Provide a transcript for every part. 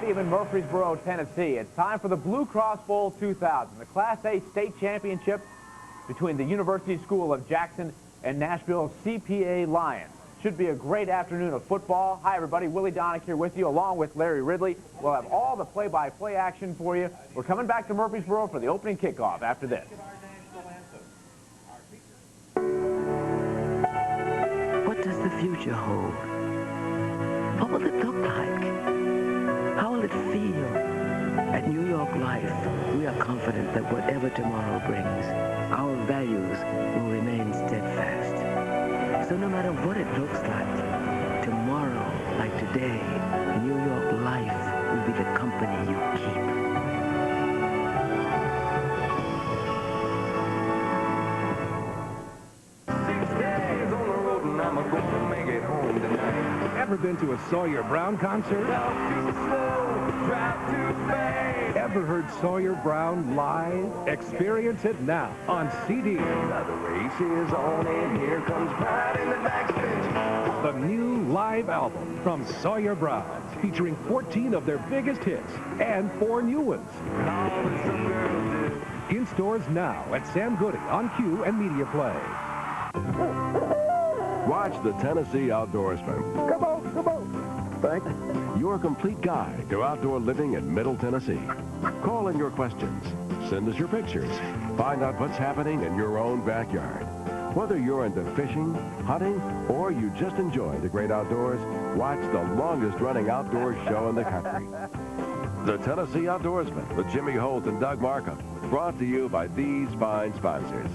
Stadium in Murfreesboro, Tennessee. It's time for the Blue Cross Bowl 2000, the Class A state championship between the University School of Jackson and Nashville CPA Lions. Should be a great afternoon of football. Hi, everybody. Willie Donick here with you, along with Larry Ridley. We'll have all the play-by-play action for you. We're coming back to Murfreesboro for the opening kickoff after this. What does the future hold? What will it look like? How will it feel? At New York Life, we are confident that whatever tomorrow brings, our values will remain steadfast. So no matter what it looks like, tomorrow, like today, New York Life will be the company you keep. Ever been to a Sawyer Brown concert? Ever heard Sawyer Brown live? Experience it now on CD. The race is on and here comes Pride in the backstretch. The new live album from Sawyer Brown, featuring 14 of their biggest hits and 4 new ones. In stores now at Sam Goody, On Cue, and Media Play. Watch the Tennessee Outdoorsman. Come on. Thank you. Your complete guide to outdoor living in Middle Tennessee. Call in your questions. Send us your pictures. Find out what's happening in your own backyard. Whether you're into fishing, hunting, or you just enjoy the great outdoors, watch the longest-running outdoor show in the country. The Tennessee Outdoorsman with Jimmy Holt and Doug Markham. Brought to you by these fine sponsors.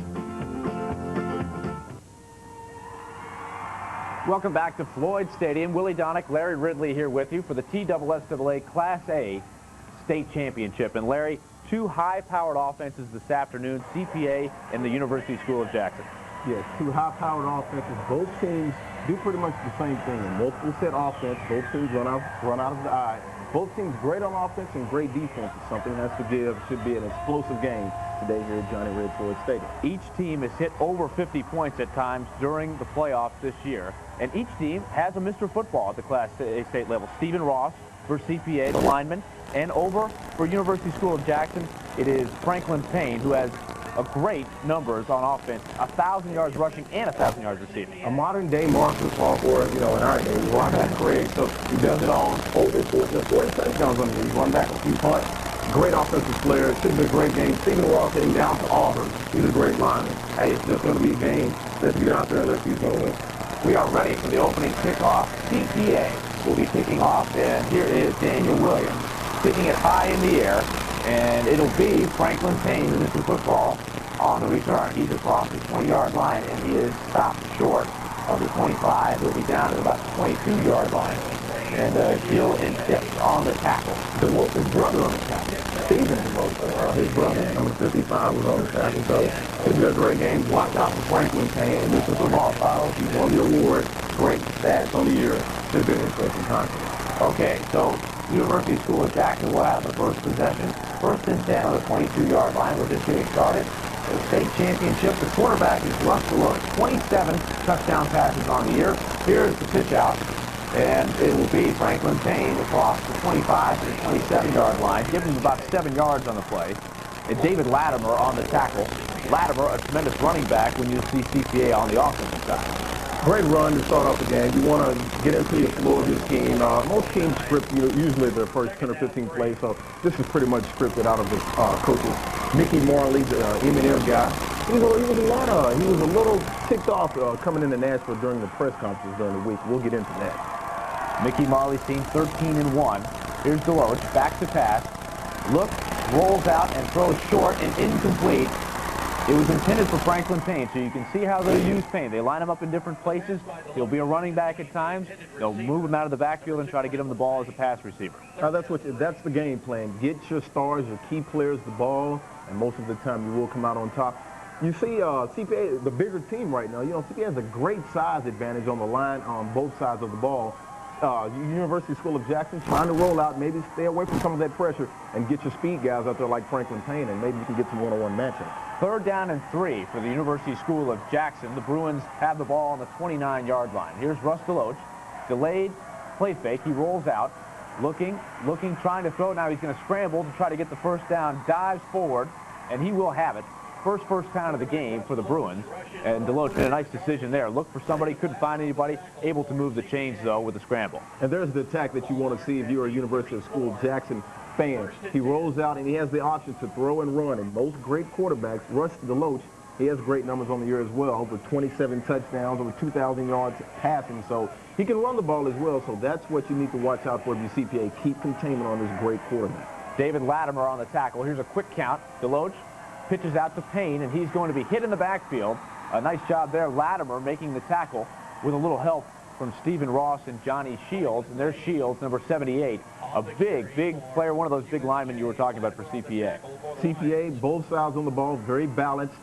Welcome back to Floyd Stadium. Willie Donick, Larry Ridley here with you for the TSSAA Class A State Championship. And Larry, two high-powered offenses this afternoon, CPA and the University School of Jackson. Yes, two high-powered offenses. Both teams do pretty much the same thing. Multiple set offense. Both teams run out of the eye. Both teams great on offense and great defense. Something has to give. Should be an explosive game today here at Johnny Red Floyd Stadium. Each team has hit over 50 points at times during the playoffs this year. And each team has a Mr. Football at the Class A state level. Stephen Ross for CPA, the lineman. And over for University School of Jackson, it is Franklin Payne, who has a great numbers on offense, 1,000 yards rushing and 1,000 yards receiving. A modern-day Mark football for us, in our day. We run that great, so he does it all over 40 touchdowns on him. He's run back a few punts. Great offensive player. It should be a great game. Stephen Ross heading down to Auburn. He's a great lineman. Hey, it's just going to be a game. Let's get out there and let's see who's going to win. We are ready for the opening kickoff. CPA will be kicking off, and here is Daniel Williams kicking it high in the air, and it'll be Franklin Payne, the Mr. Football, on the return. He's across the 20-yard line, and he is stopped short of the 25. He'll be down at about the 22-yard line, and Gil and Tips on the tackle. His brother on the tackle. Stephen his brother, number 55, was on the tackle. So it's been a great game. Watch out for Franklin Payne. Mr. Football follows. He won the award. Great stats on the year. Should have been an interesting contest. Okay, so University School of Jackson will have the first possession. First and 10 on the 22-yard line. We're just getting started. The state championship. The quarterback is Russ Deloach. 27 touchdown passes on the year. Here's the pitch out. And it will be Franklin Payne across the 25 to the 27-yard line, giving him about 7 yards on the play. And David Latimer on the tackle. Latimer, a tremendous running back when you see CPA on the offensive side. Great run to start off the game. You want to get into the flow of your team. Most teams script usually their first 10 or 15 plays, so this is pretty much scripted out of the coaches. Mickey Marley, the M&M guy, he was a little ticked off coming into Nashville during the press conference during the week. We'll get into that. Mickey Marley's team 13-1. Here's Deloach, back to pass. Look, rolls out and throws short and incomplete. It was intended for Franklin Payne, so you can see how they use Payne. They line him up in different places. He'll be a running back at times. They'll move him out of the backfield and try to get him the ball as a pass receiver. That's the game plan. Get your stars, your key players the ball, and most of the time you will come out on top. You see CPA, the bigger team right now, CPA has a great size advantage on the line on both sides of the ball. University School of Jackson trying to roll out, maybe stay away from some of that pressure and get your speed guys out there like Franklin Payne, and maybe you can get some one-on-one matchups. 3rd down and 3 for the University School of Jackson. The Bruins have the ball on the 29-yard line. Here's Russ Deloach. Delayed play fake. He rolls out. Looking, trying to throw. Now he's going to scramble to try to get the first down. Dives forward, and he will have it. First down of the game for the Bruins. And Deloach made a nice decision there. Looked for somebody, couldn't find anybody. Able to move the chains, though, with the scramble. And there's the attack that you want to see if you're a University of School Jackson fan. He rolls out, and he has the option to throw and run. And most great quarterbacks, Russ Deloach, he has great numbers on the year as well. Over 27 touchdowns, over 2,000 yards passing. So he can run the ball as well. So that's what you need to watch out for if you CPA. Keep containment on this great quarterback. David Latimer on the tackle. Here's a quick count. Deloach pitches out to Payne, and he's going to be hit in the backfield. A nice job there. Latimer making the tackle with a little help from Stephen Ross and Johnny Shields. And there's Shields, number 78. A big player, one of those big linemen you were talking about for CPA. CPA, both sides on the ball, very balanced.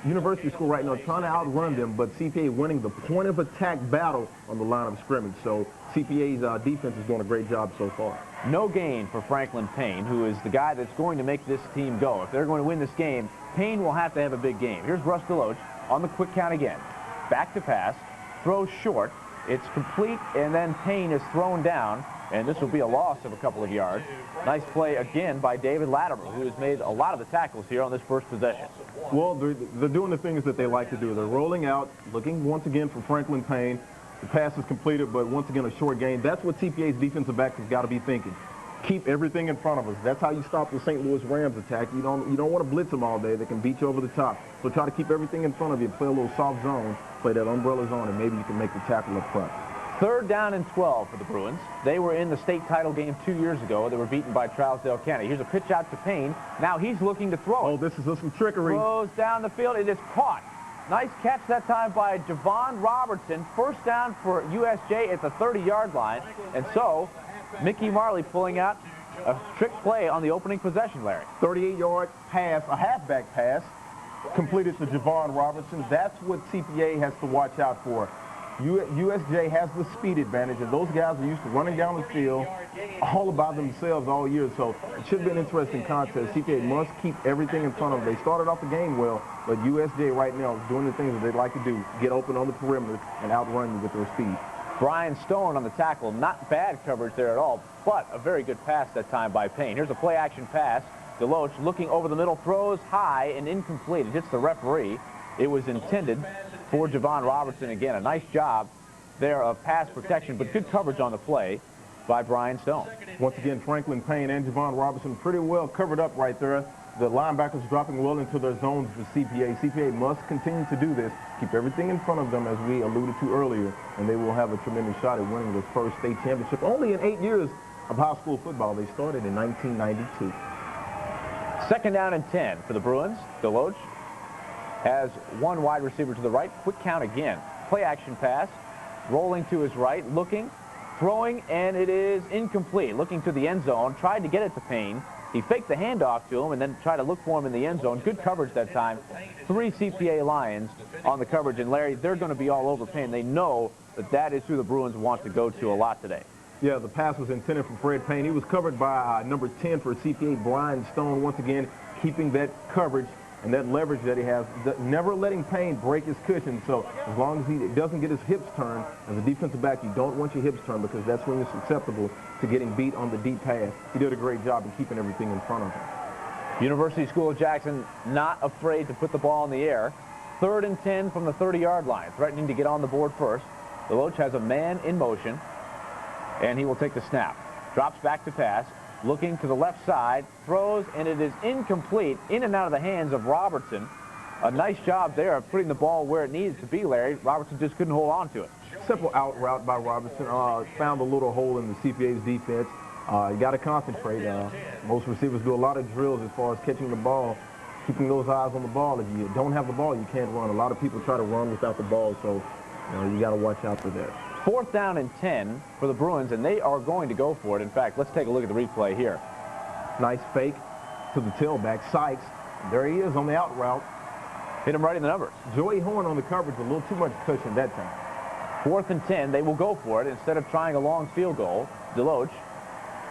University School right now trying to outrun them, but CPA winning the point of attack battle on the line of scrimmage. So CPA's defense is doing a great job so far. No gain for Franklin Payne, who is the guy that's going to make this team go. If they're going to win this game, Payne will have to have a big game. Here's Russ Deloach on the quick count again. Back to pass, throws short. It's complete, and then Payne is thrown down, and this will be a loss of a couple of yards. Nice play again by David Latimer, who has made a lot of the tackles here on this first possession. Well, they're doing the things that they like to do. They're rolling out, looking once again for Franklin Payne. The pass is completed, but once again, a short gain. That's what CPA's defensive backs has got to be thinking. Keep everything in front of us. That's how you stop the St. Louis Rams attack. You don't want to blitz them all day. They can beat you over the top. So try to keep everything in front of you. Play a little soft zone. Play that umbrella zone, and maybe you can make the tackle up front. 3rd down and 12 for the Bruins. They were in the state title game 2 years ago. They were beaten by Trousdale County. Here's a pitch out to Payne. Now he's looking to throw. Oh, this is some trickery. Throws down the field. It is caught. Nice catch that time by Javon Robertson. First down for USJ at the 30-yard line. And so, Mickey Marley pulling out a trick play on the opening possession, Larry. 38-yard pass, a halfback pass, completed to Javon Robertson. That's what CPA has to watch out for. USJ has the speed advantage, and those guys are used to running down the field all by themselves all year. So it should be an interesting contest. CPA must keep everything in front of them. They started off the game well, but USJ right now is doing the things that they like to do, get open on the perimeter and outrun you with their speed. Brian Stone on the tackle. Not bad coverage there at all, but a very good pass that time by Payne. Here's a play-action pass. Deloach looking over the middle, throws high and incomplete. It hits the referee. It was intended for Javon Robertson. Again, a nice job there of pass protection, but good coverage on the play by Brian Stone. Once again, Franklin Payne and Javon Robertson pretty well covered up right there. The linebackers dropping well into their zones for CPA. CPA must continue to do this, keep everything in front of them, as we alluded to earlier, and they will have a tremendous shot at winning this first state championship. Only in 8 years of high school football. They started in 1992. 2nd down and 10 for the Bruins. Deloach has one wide receiver to the right. Quick count again. Play action pass. Rolling to his right. Looking. Throwing. And it is incomplete. Looking to the end zone. Tried to get it to Payne. He faked the handoff to him and then tried to look for him in the end zone. Good coverage that time. 3 CPA Lions on the coverage. And Larry, they're going to be all over Payne. They know that that is who the Bruins want to go to a lot today. Yeah, the pass was intended for Fred Payne. He was covered by number 10 for CPA, Brian Stone, once again keeping that coverage and that leverage that he has, never letting Payne break his cushion. So as long as he doesn't get his hips turned, as a defensive back, you don't want your hips turned because that's when you're susceptible to getting beat on the deep pass. He did a great job in keeping everything in front of him. University School of Jackson not afraid to put the ball in the air. 3rd and 10 from the 30-yard line, threatening to get on the board first. Deloach has a man in motion, and he will take the snap. Drops back to pass. Looking to the left side, throws, and it is incomplete, in and out of the hands of Robertson. A nice job there of putting the ball where it needed to be, Larry. Robertson just couldn't hold on to it. Simple out route by Robertson. Found a little hole in the CPA's defense. You got to concentrate. Most receivers do a lot of drills as far as catching the ball, keeping those eyes on the ball. If you don't have the ball, you can't run. A lot of people try to run without the ball, so you got to watch out for that. 4th down and 10 for the Bruins, and they are going to go for it. In fact, let's take a look at the replay here. Nice fake to the tailback, Sykes. There he is on the out route. Hit him right in the numbers. Joey Horn on the coverage, a little too much cushion that time. 4th and 10, they will go for it. Instead of trying a long field goal, Deloach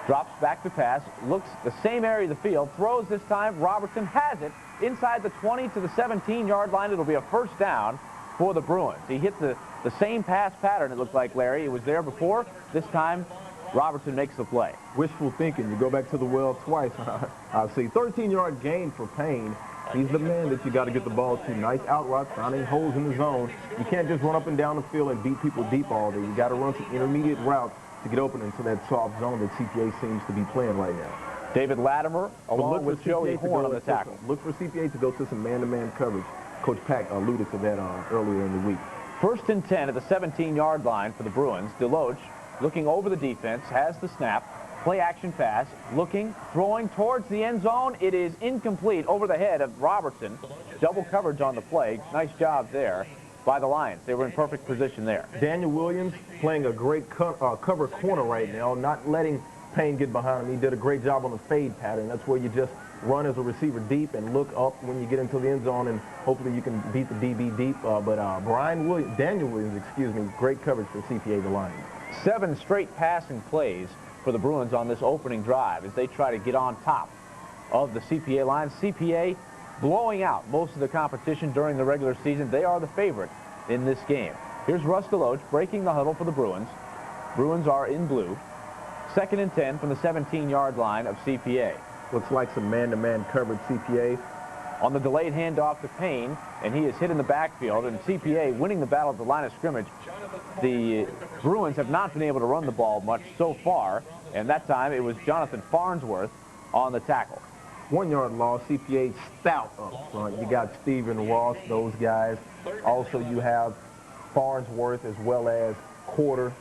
drops back to pass, looks the same area of the field, throws this time. Robertson has it inside the 20 to the 17-yard line. It'll be a first down for the Bruins. He hit the same pass pattern, it looked like, Larry. It was there before. This time, Robertson makes the play. Wishful thinking. You go back to the well twice. I see. 13-yard gain for Payne. He's the man that you got to get the ball to. Nice out route, finding holes in the zone. You can't just run up and down the field and beat people deep all day. You got to run some intermediate routes to get open into that soft zone that CPA seems to be playing right now. David Latimer along with Joey Horn on the tackle. Look for CPA to go to some man-to-man coverage. Coach Pack alluded to that earlier in the week. 1st and 10 at the 17-yard line for the Bruins. Deloach looking over the defense, has the snap. Play action pass, looking, throwing towards the end zone. It is incomplete over the head of Robertson. Double coverage on the play. Nice job there by the Lions. They were in perfect position there. Daniel Williams playing a great cover corner right now, not letting Payne get behind him. He did a great job on the fade pattern. That's where you just run as a receiver deep and look up when you get into the end zone, and hopefully you can beat the DB deep. Daniel Williams, great coverage for CPA, the Lions. 7 straight passing plays for the Bruins on this opening drive as they try to get on top of the CPA line. CPA blowing out most of the competition during the regular season. They are the favorite in this game. Here's Russ Deloach breaking the huddle for the Bruins. Bruins are in blue. 2nd and 10 from the 17-yard line of CPA. Looks like some man-to-man coverage, CPA. On the delayed handoff to Payne, and he is hit in the backfield, and CPA winning the battle at the line of scrimmage. The Bruins have not been able to run the ball much so far, and that time it was Jonathan Farnsworth on the tackle. 1-yard loss. CPA stout up front. You got Stephen Ross, those guys. Also, you have Farnsworth as well as Quarter.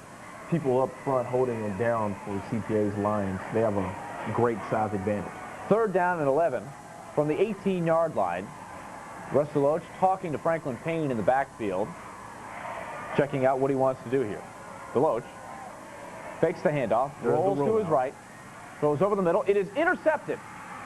People up front holding it down for CPA's Lions. They have a great size advantage. 3rd down and 11 from the 18-yard line. Russ Deloach talking to Franklin Payne in the backfield, checking out what he wants to do here. Deloach fakes the handoff, rolls to his right, throws over the middle. It is intercepted.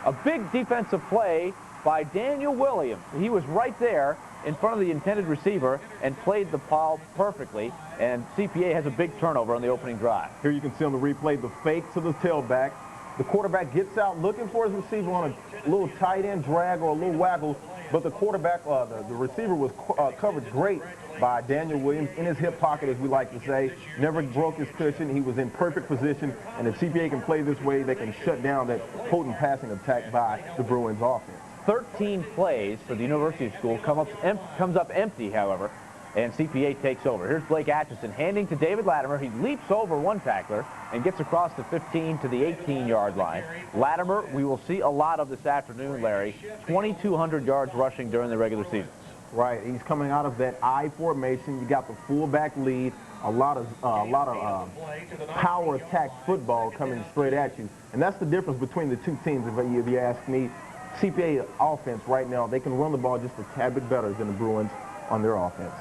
A big defensive play by Daniel Williams. He was right there in front of the intended receiver and played the ball perfectly, and CPA has a big turnover on the opening drive. Here you can see on the replay the fake to the tailback. The quarterback gets out looking for his receiver on a little tight end drag or a little waggle, but the quarterback, the receiver was covered great by Daniel Williams in his hip pocket, as we like to say. Never broke his cushion. He was in perfect position, and if CPA can play this way, they can shut down that potent passing attack by the Bruins offense. 13 plays for the University School comes up empty, however, and CPA takes over. Here's Blake Atchison handing to David Latimer. He leaps over one tackler and gets across the 15 to the 18-yard line. Latimer, we will see a lot of this afternoon, Larry. 2,200 yards rushing during the regular season. Right, he's coming out of that I formation. You got the fullback lead, a lot of power attack football coming straight at you, and that's the difference between the two teams. If you ask me, CPA offense right now, they can run the ball just a tad bit better than the Bruins on their offense.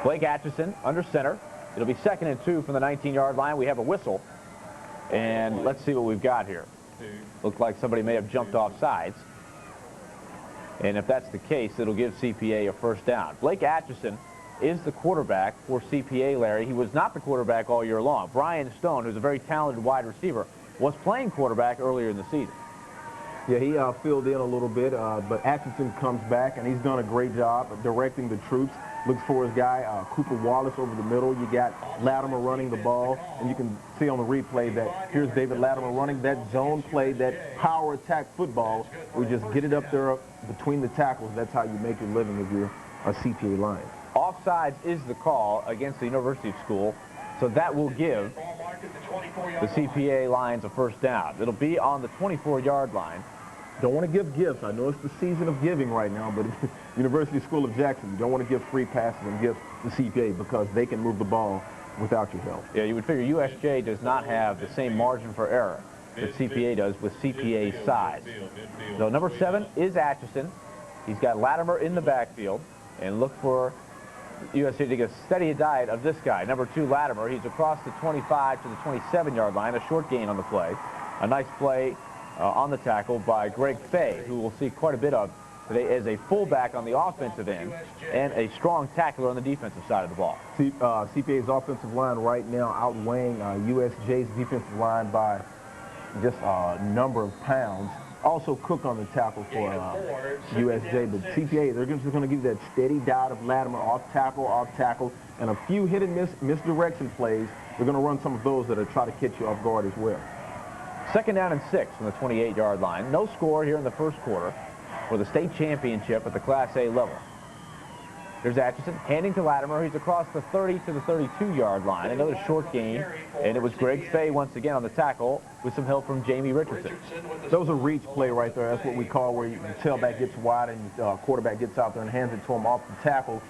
Blake Atchison under center. It'll be 2nd and 2 from the 19-yard line. We have a whistle, and let's see what we've got here. Looked like somebody may have jumped off sides. And if that's the case, it'll give CPA a 1st down. Blake Atchison is the quarterback for CPA, Larry. He was not the quarterback all year long. Brian Stone, who's a very talented wide receiver, was playing quarterback earlier in the season. Yeah, he filled in a little bit, but Atchison comes back, and he's done a great job of directing the troops. Looks for his guy, Cooper Wallace, over the middle. You got Latimer running the ball, and you can see on the replay that here's David Latimer running that zone play, that power attack football. We just get it up there between the tackles. That's how you make your living if you're a CPA Lion. Offsides is the call against the University School, so that will give the CPA Lions a 1st down. It'll be on the 24-yard line. Don't want to give gifts. I know it's the season of giving right now, but University School of Jackson, you don't want to give free passes and gifts to CPA because they can move the ball without your help. Yeah, you would figure USJ does not have the same margin for error that CPA does with CPA's size. So number 7 is Atchison. He's got Latimer in the backfield, and look for USJ to get a steady diet of this guy. Number 2, Latimer. He's across the 25 to the 27-yard line, a short gain on the play. A nice play on the tackle by Greg Fay, who we'll see quite a bit of today as a fullback on the offensive end and a strong tackler on the defensive side of the ball. CPA's offensive line right now outweighing USJ's defensive line by just a number of pounds. Also Cook on the tackle for USJ, but CPA, they're just going to give you that steady diet of Latimer, off tackle, and a few hit and miss misdirection plays. They're going to run some of those that are try to catch you off guard as well. 2nd down and 6 from the 28-yard line. No score here in the first quarter for the state championship at the Class A level. There's Atchison handing to Latimer. He's across the 30 to the 32-yard line. Another short gain, and it was Greg Fay once again on the tackle with some help from Jamie Richardson. That was a reach play right there. That's what we call where the tailback gets wide and the quarterback gets out there and hands it to him off the tackle.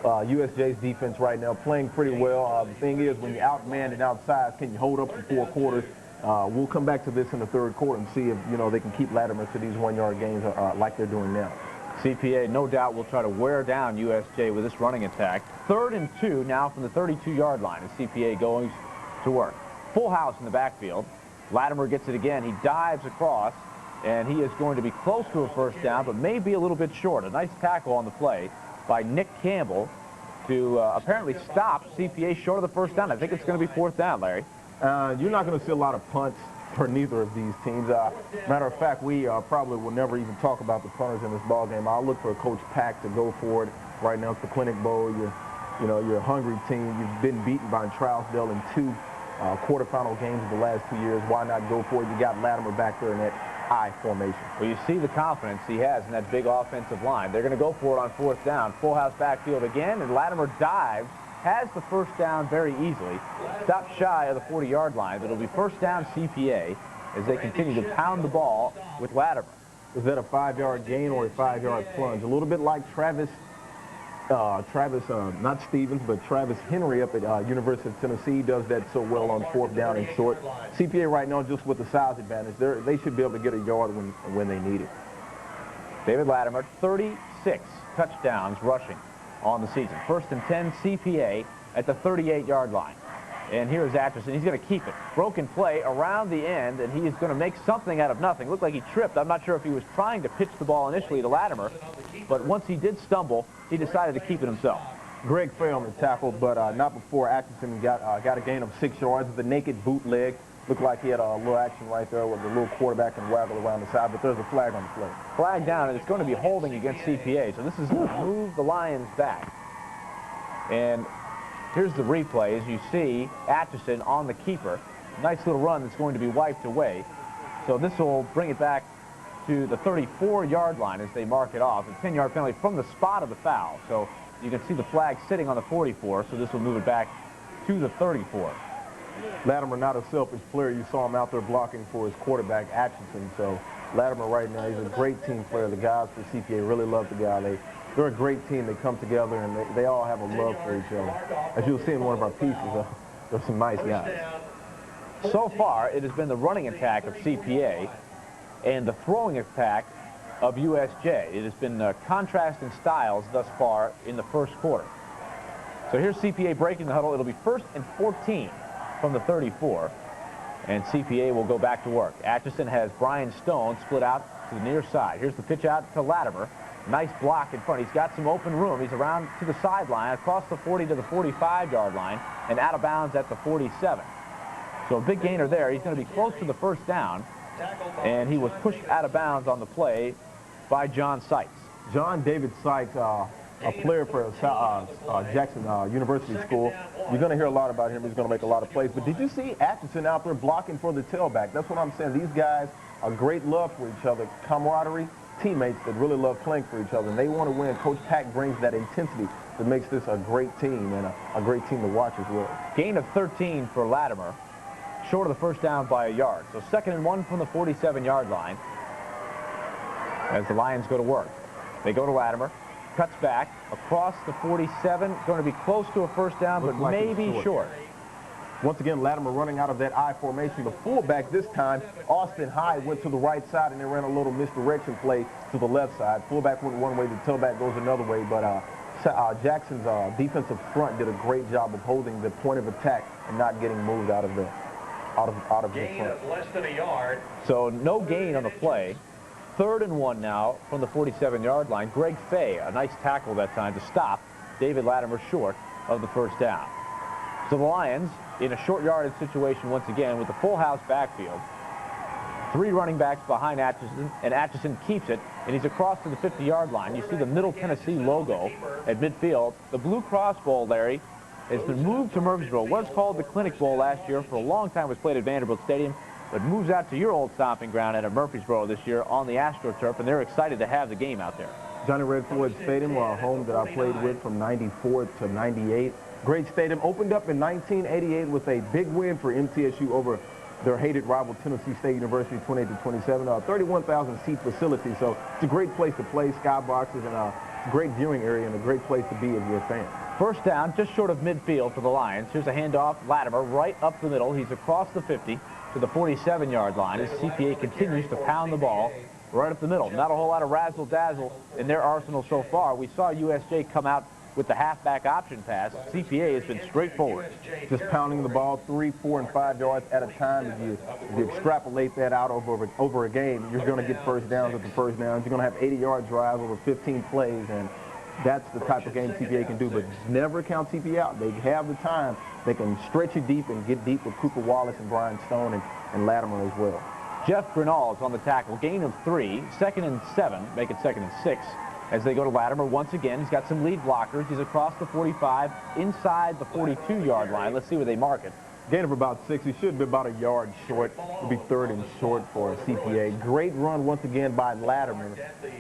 USJ's defense right now playing pretty well. The thing is, when you're outmanned and outside, can you hold up for 4 quarters? We'll come back to this in the 3rd quarter and see if, you know, they can keep Latimer to these 1-yard gains like they're doing now. CPA, no doubt, will try to wear down USJ with this running attack. 3rd and 2 now from the 32-yard line as CPA goes to work. Full house in the backfield. Latimer gets it again. He dives across, and he is going to be close to a first down, but may be a little bit short. A nice tackle on the play by Nick Campbell to apparently stop CPA short of the first down. I think it's going to be 4th down, Larry. You're not going to see a lot of punts for neither of these teams. Matter of fact, we probably will never even talk about the punters in this ball game. I'll look for Coach Pack to go for it. Right now it's the Clinic Bowl. You're a hungry team. You've been beaten by Trousdale in 2 quarterfinal games of the last 2 years. Why not go for it? You got Latimer back there in that I formation. Well, you see the confidence he has in that big offensive line. They're going to go for it on 4th down. Full house backfield again, and Latimer dives, has the first down very easily. Stopped shy of the 40-yard line, but it'll be 1st down CPA as they continue to pound the ball with Latimer. Is that a 5-yard gain or a 5-yard plunge? A little bit like Travis, not Stevens, but Travis Henry up at University of Tennessee does that so well on 4th down and short. CPA right now just with the size advantage, they should be able to get a yard when they need it. David Latimer, 36 touchdowns rushing on the season. 1st and 10 CPA at the 38-yard line. And here's Atchison. He's going to keep it. Broken play around the end, and he is going to make something out of nothing. Looked like he tripped. I'm not sure if he was trying to pitch the ball initially to Latimer, but once he did stumble, he decided to keep it himself. Greg Fay on the tackle, but not before Atchison got a gain of 6 yards with a naked bootleg. Looked like he had a little action right there with the little quarterback and waggle around the side, but there's a flag on the play. Flag down, and it's going to be holding against CPA. So this is going to move the Lions back. And here's the replay. As you see, Atchison on the keeper. Nice little run that's going to be wiped away. So this will bring it back to the 34-yard line as they mark it off. A 10-yard penalty from the spot of the foul. So you can see the flag sitting on the 44, so this will move it back to the 34. Latimer, not a selfish player. You saw him out there blocking for his quarterback, Atchison. So Latimer right now, he's a great team player. The guys for CPA really love the guy. They're a great team. They come together, and they all have a love for each other. As you'll see in one of our pieces, they're some nice guys. So far, it has been the running attack of CPA and the throwing attack of USJ. It has been contrasting styles thus far in the first quarter. So here's CPA breaking the huddle. It'll be 1st and 14 from the 34, and CPA will go back to work. Atchison has Brian Stone split out to the near side. Here's the pitch out to Latimer. Nice block in front. He's got some open room. He's around to the sideline, across the 40 to the 45-yard line, and out of bounds at the 47. So a big gainer there. He's going to be close to the 1st down, and he was pushed out of bounds on the play by John Sykes. John David Sykes, a player for Jackson University School. You're going to hear a lot about him. He's going to make a lot of plays. But did you see Atchison out there blocking for the tailback? That's what I'm saying. These guys are great love for each other, camaraderie, teammates that really love playing for each other, and they want to win. Coach Pack brings that intensity that makes this a great team and a great team to watch as well. Gain of 13 for Latimer, short of the 1st down by a yard. So 2nd and 1 from the 47-yard line as the Lions go to work. They go to Latimer, cuts back across the 47, going to be close to a 1st down, but like maybe short. Once again, Latimer running out of that I formation. The fullback this time, Austin Hyde, went to the right side, and they ran a little misdirection play to the left side. Fullback went one way, the tailback goes another way, but Jackson's defensive front did a great job of holding the point of attack and not getting moved out of the front. Less than a yard. So no gain on the play. 3rd and 1 now from the 47-yard line. Greg Fay, a nice tackle that time to stop David Latimer short of the 1st down. So the Lions in a short yardage situation once again with the full house backfield. Three running backs behind Atchison, and Atchison keeps it, and he's across to the 50-yard line. You see the Middle Tennessee logo at midfield. The Blue Cross Bowl, Larry, has been moved to Murfreesboro. It was called the Clinic Bowl last year. For a long time, it was played at Vanderbilt Stadium, but moves out to your old stomping ground at Murfreesboro this year on the AstroTurf, and they're excited to have the game out there. Johnny Red Floyd Stadium, a home that I played with from 94 to 98. Great stadium. Opened up in 1988 with a big win for MTSU over their hated rival Tennessee State University, 28-27. 31,000 seat facility, so it's a great place to play, skyboxes, and a great viewing area and a great place to be if you're a fan. First down, just short of midfield for the Lions. Here's a handoff, Latimer right up the middle. He's across the 50 to the 47-yard line as CPA continues to pound the ball right up the middle. Not a whole lot of razzle-dazzle in their arsenal so far. We saw USJ come out with the halfback option pass. CPA has been straightforward. Just pounding the ball 3, 4, and 5 yards at a time. If you extrapolate that out over a game, you're going to get first downs at the first downs. You're going to have 80-yard drives over 15 plays, and that's the type of game CPA can do. But never count CPA out. They have the time. They can stretch it deep and get deep with Cooper Wallace and Brian Stone and Latimer as well. Jeff Grinnall's on the tackle. Gain of 3. 2nd and 7. Make it 2nd and 6. As they go to Latimer once again. He's got some lead blockers. He's across the 45, inside the 42-yard line. Let's see where they mark it. Gain of about 6. He should be about a yard short. It'll be 3rd and short for CPA. Great run once again by Latimer.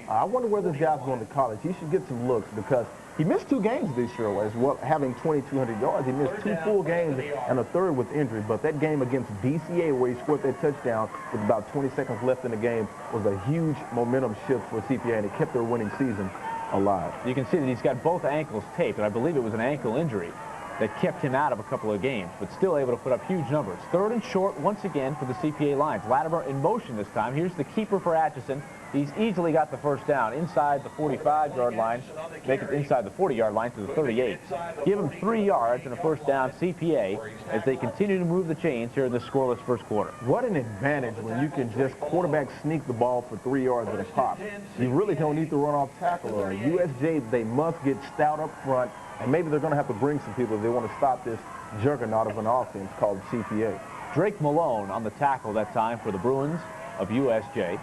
I wonder where this guy's going to college. He should get some looks because he missed 2 games this year as well, having 2,200 yards. He missed 2 full games and a 3rd with injury. But that game against DCA where he scored that touchdown with about 20 seconds left in the game was a huge momentum shift for CPA, and it kept their winning season alive. You can see that he's got both ankles taped, and I believe it was an ankle injury that kept him out of a couple of games, but still able to put up huge numbers. 3rd and short once again for the CPA Lions. Latimer in motion this time. Here's the keeper for Atchison. He's easily got the first down inside the 45-yard line, make it inside the 40-yard line to the 38. Give him 3 yards and a first down CPA as they continue to move the chains here in this scoreless first quarter. What an advantage when you can just quarterback sneak the ball for 3 yards at a pop. You really don't need to run off tackle. USJ, they must get stout up front, and maybe they're going to have to bring some people if they want to stop this juggernaut of an offense called CPA. Drake Malone on the tackle that time for the Bruins of USJ.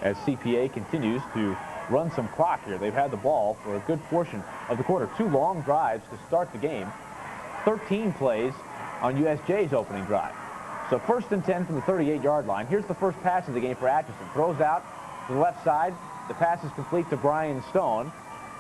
As CPA continues to run some clock here. They've had the ball for a good portion of the quarter. 2 long drives to start the game. 13 plays on USJ's opening drive. So 1st and 10 from the 38-yard line. Here's the first pass of the game for Atchison. Throws out to the left side. The pass is complete to Brian Stone.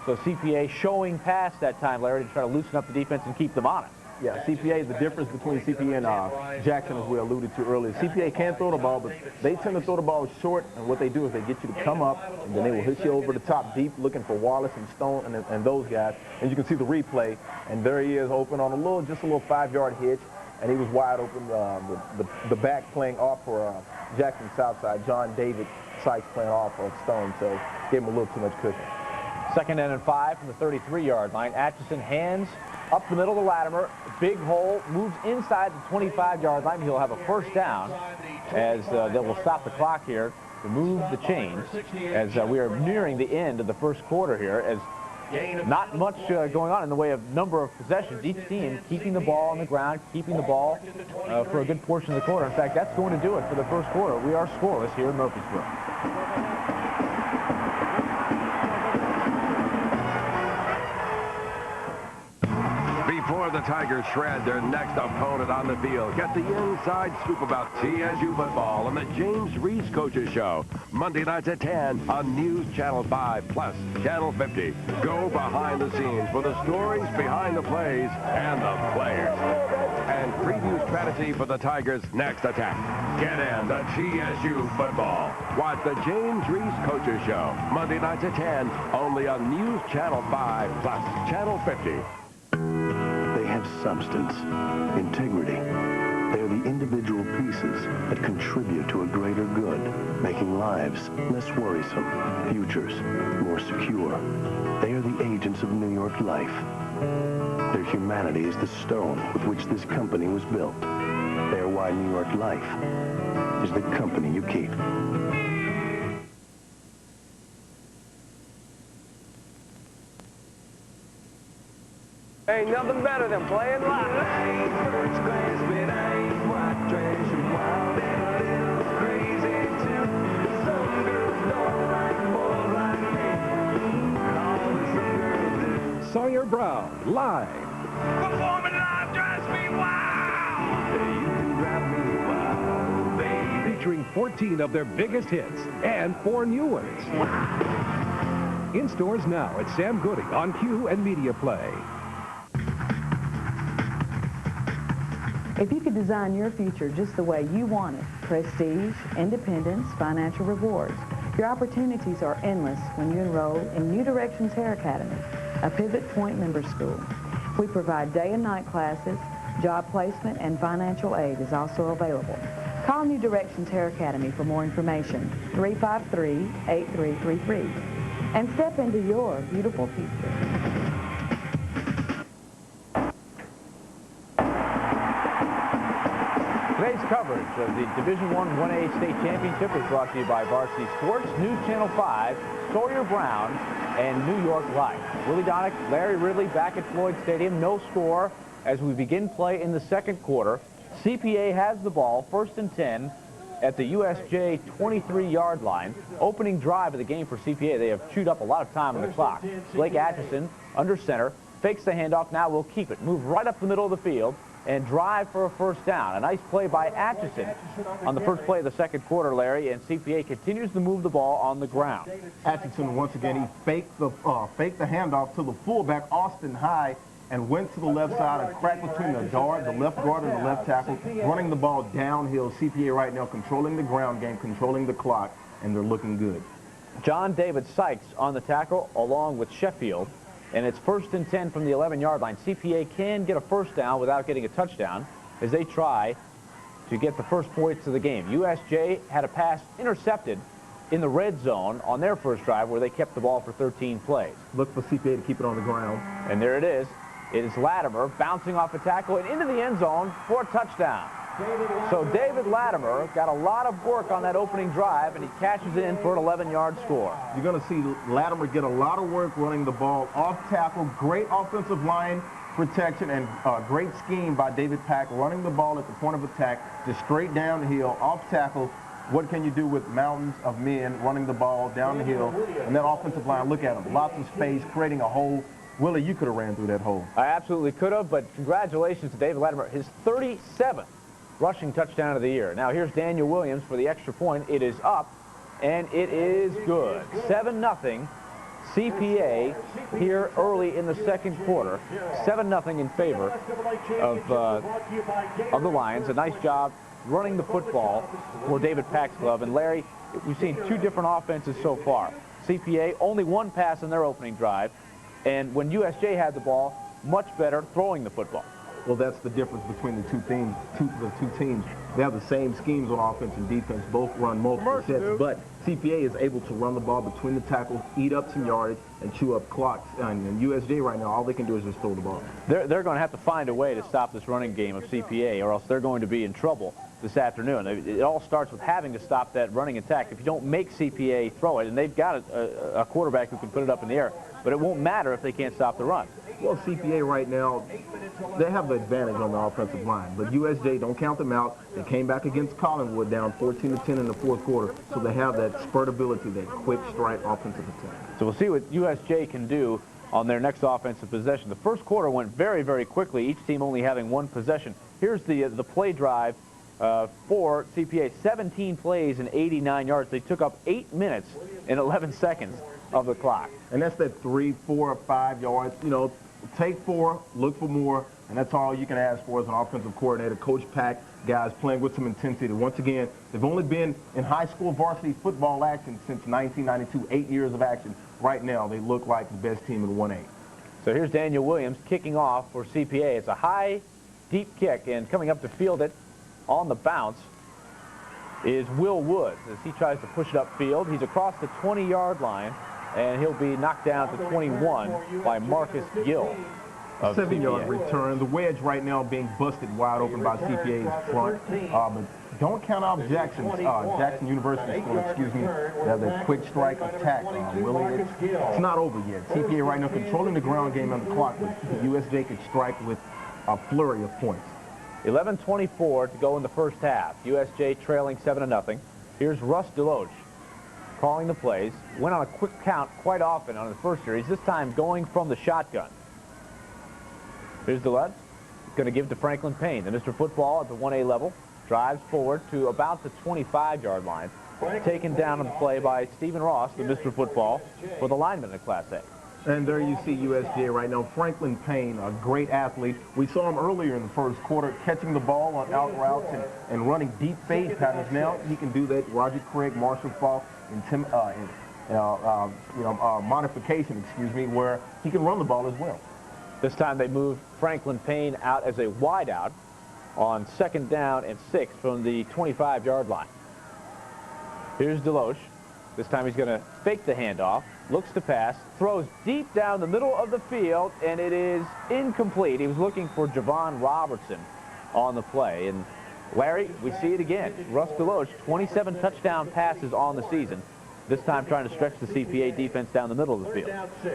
So CPA showing pass that time, Larry, to try to loosen up the defense and keep them honest. Yeah, CPA, the difference between CPA and Jackson, as we alluded to earlier. CPA can throw the ball, but they tend to throw the ball short, and what they do is they get you to come up, and then they will hit you over the top deep, looking for Wallace and Stone and those guys. And you can see the replay, and there he is open on just a little 5-yard hitch, and he was wide open. The back playing off for Jackson Southside, John David Sykes playing off of Stone, so gave him a little too much cushion. 2nd and 5 from the 33-yard line. Atchison hands up the middle to Latimer. Big hole, moves inside the 25-yard line. He'll have a first down as they will stop the clock here to move the chains as we are nearing the end of the first quarter here, as not much going on in the way of number of possessions. Each team keeping the ball on the ground, keeping the ball for a good portion of the quarter. In fact, that's going to do it for the first quarter. We are scoreless here in Murfreesboro. Before the Tigers shred their next opponent on the field, get the inside scoop about TSU football on the James Reese Coaches Show. Monday nights at 10 on News Channel 5 plus Channel 50. Go behind the scenes for the stories behind the plays and the players. And preview strategy for the Tigers' next attack. Get in the TSU football. Watch the James Reese Coaches Show. Monday nights at 10 only on News Channel 5 plus Channel 50. They have substance, integrity. They're the individual pieces that contribute to a greater good, making lives less worrisome, futures more secure. They are the agents of New York life. Their humanity is the stone with which this company was built. They are why New York Life is the company you keep. Ain't nothing better than playing live. Brown, live. Performing live drives me wild. You drive me wild, baby. Featuring 14 of their biggest hits and 4 new ones. In stores now at Sam Goody on Q and Media Play. If you could design your future just the way you want it, prestige, independence, financial rewards, your opportunities are endless when you enroll in New Directions Hair Academy, a Pivot Point member school. We provide day and night classes, job placement, and financial aid is also available. Call New Directions Hair Academy for more information, 353-8333, and step into your beautiful future. Today's coverage of the Division I 1A State Championship is brought to you by Varsity Sports, News Channel 5, Sawyer Brown, and New York Life. Willie Donick, Larry Ridley back at Floyd Stadium. No score as we begin play in the second quarter. CPA has the ball, 1st and 10 at the USJ 23-yard line. Opening drive of the game for CPA. They have chewed up a lot of time on the clock. Blake Atchison under center, fakes the handoff, now will keep it. Move right up the middle of the field and drive for a first down. A nice play by Atchison on the first play of the second quarter, Larry, and CPA continues to move the ball on the ground. Atchison, once again, he faked the handoff to the fullback, Austin High, and went to the left side and cracked between the left guard and the left tackle, running the ball downhill. CPA right now controlling the ground game, controlling the clock, and they're looking good. John David Sykes on the tackle along with Sheffield. And it's 1st and 10 from the 11-yard line. CPA can get a first down without getting a touchdown as they try to get the first points of the game. USJ had a pass intercepted in the red zone on their first drive where they kept the ball for 13 plays. Look for CPA to keep it on the ground. And there it is. It is Latimer bouncing off a tackle and into the end zone for a touchdown. So David Latimer got a lot of work on that opening drive, and he cashes in for an 11-yard score. You're going to see Latimer get a lot of work running the ball off tackle. Great offensive line protection and great scheme by David Pack running the ball at the point of attack, just straight down the hill, off tackle. What can you do with mountains of men running the ball down the hill? And that offensive line, look at him. Lots of space, creating a hole. Willie, you could have ran through that hole. I absolutely could have, but congratulations to David Latimer. His 37th rushing touchdown of the year. Now here's Daniel Williams for the extra point. It is up, and it is good. 7-0 CPA here early in the second quarter. 7-0 in favor of the Lions. A nice job running the football for David Pack's club. And Larry, we've seen 2 different offenses so far. CPA, only 1 pass in their opening drive. And when USJ had the ball, much better throwing the football. Well, that's the difference between the two teams. The two teams, they have the same schemes on offense and defense. Both run multiple sets, but CPA is able to run the ball between the tackles, eat up some yardage, and chew up clocks. And USJ right now, all they can do is just throw the ball. They're going to have to find a way to stop this running game of CPA, or else they're going to be in trouble this afternoon. It all starts with having to stop that running attack. If you don't make CPA throw it, and they've got a quarterback who can put it up in the air, but it won't matter if they can't stop the run. Well, CPA right now, they have the advantage on the offensive line. But USJ, don't count them out. They came back against Collinwood down 14-10 in the fourth quarter. So they have that spurt ability, that quick strike offensive attack. So we'll see what USJ can do on their next offensive possession. The first quarter went very, very quickly, each team only having 1 possession. Here's the play drive for CPA. 17 plays and 89 yards. They took up 8 minutes and 11 seconds of the clock. And that's that 3, 4, or 5 yards. You know, take 4, look for more, and that's all you can ask for as an offensive coordinator. Coach Pack, guys playing with some intensity. Once again, they've only been in high school varsity football action since 1992, 8 years of action. Right now, they look like the best team in 1A. So here's Daniel Williams kicking off for CPA. It's a high, deep kick, and coming up to field it on the bounce is Will Woods as he tries to push it upfield. He's across the 20-yard line, and he'll be knocked down to 21 by Marcus Gill. 7-yard return. The wedge right now being busted wide open by CPA's front. But don't count out Jackson University School, excuse me. They have that quick strike attack. Willie, it's not over yet. CPA right now controlling the ground game on the clock, but USJ could strike with a flurry of points. 11:24 to go in the first half. USJ trailing 7-0. Here's Russ Deloach calling the plays. Went on a quick count quite often on the first series, this time going from the shotgun. Here's the left. Going to give to Franklin Payne. The Mr. Football at the 1A level. Drives forward to about the 25-yard line. Taken down on the play by Stephen Ross, the Mr. Football, for the lineman in Class A. And there you see USJ right now. Franklin Payne, a great athlete. We saw him earlier in the first quarter catching the ball on out routes and running deep fade patterns. Now he can do that. Roger Craig, Marshall Falk, modification, where he can run the ball as well. This time they moved Franklin Payne out as a wideout on 2nd down and 6 from the 25-yard line. Here's Deloche. This time he's going to fake the handoff, looks to pass, throws deep down the middle of the field, and it is incomplete. He was looking for Javon Robertson on the play. And Larry, we see it again. Russ Deloche, 27 touchdown passes on the season. This time trying to stretch the CPA defense down the middle of the field.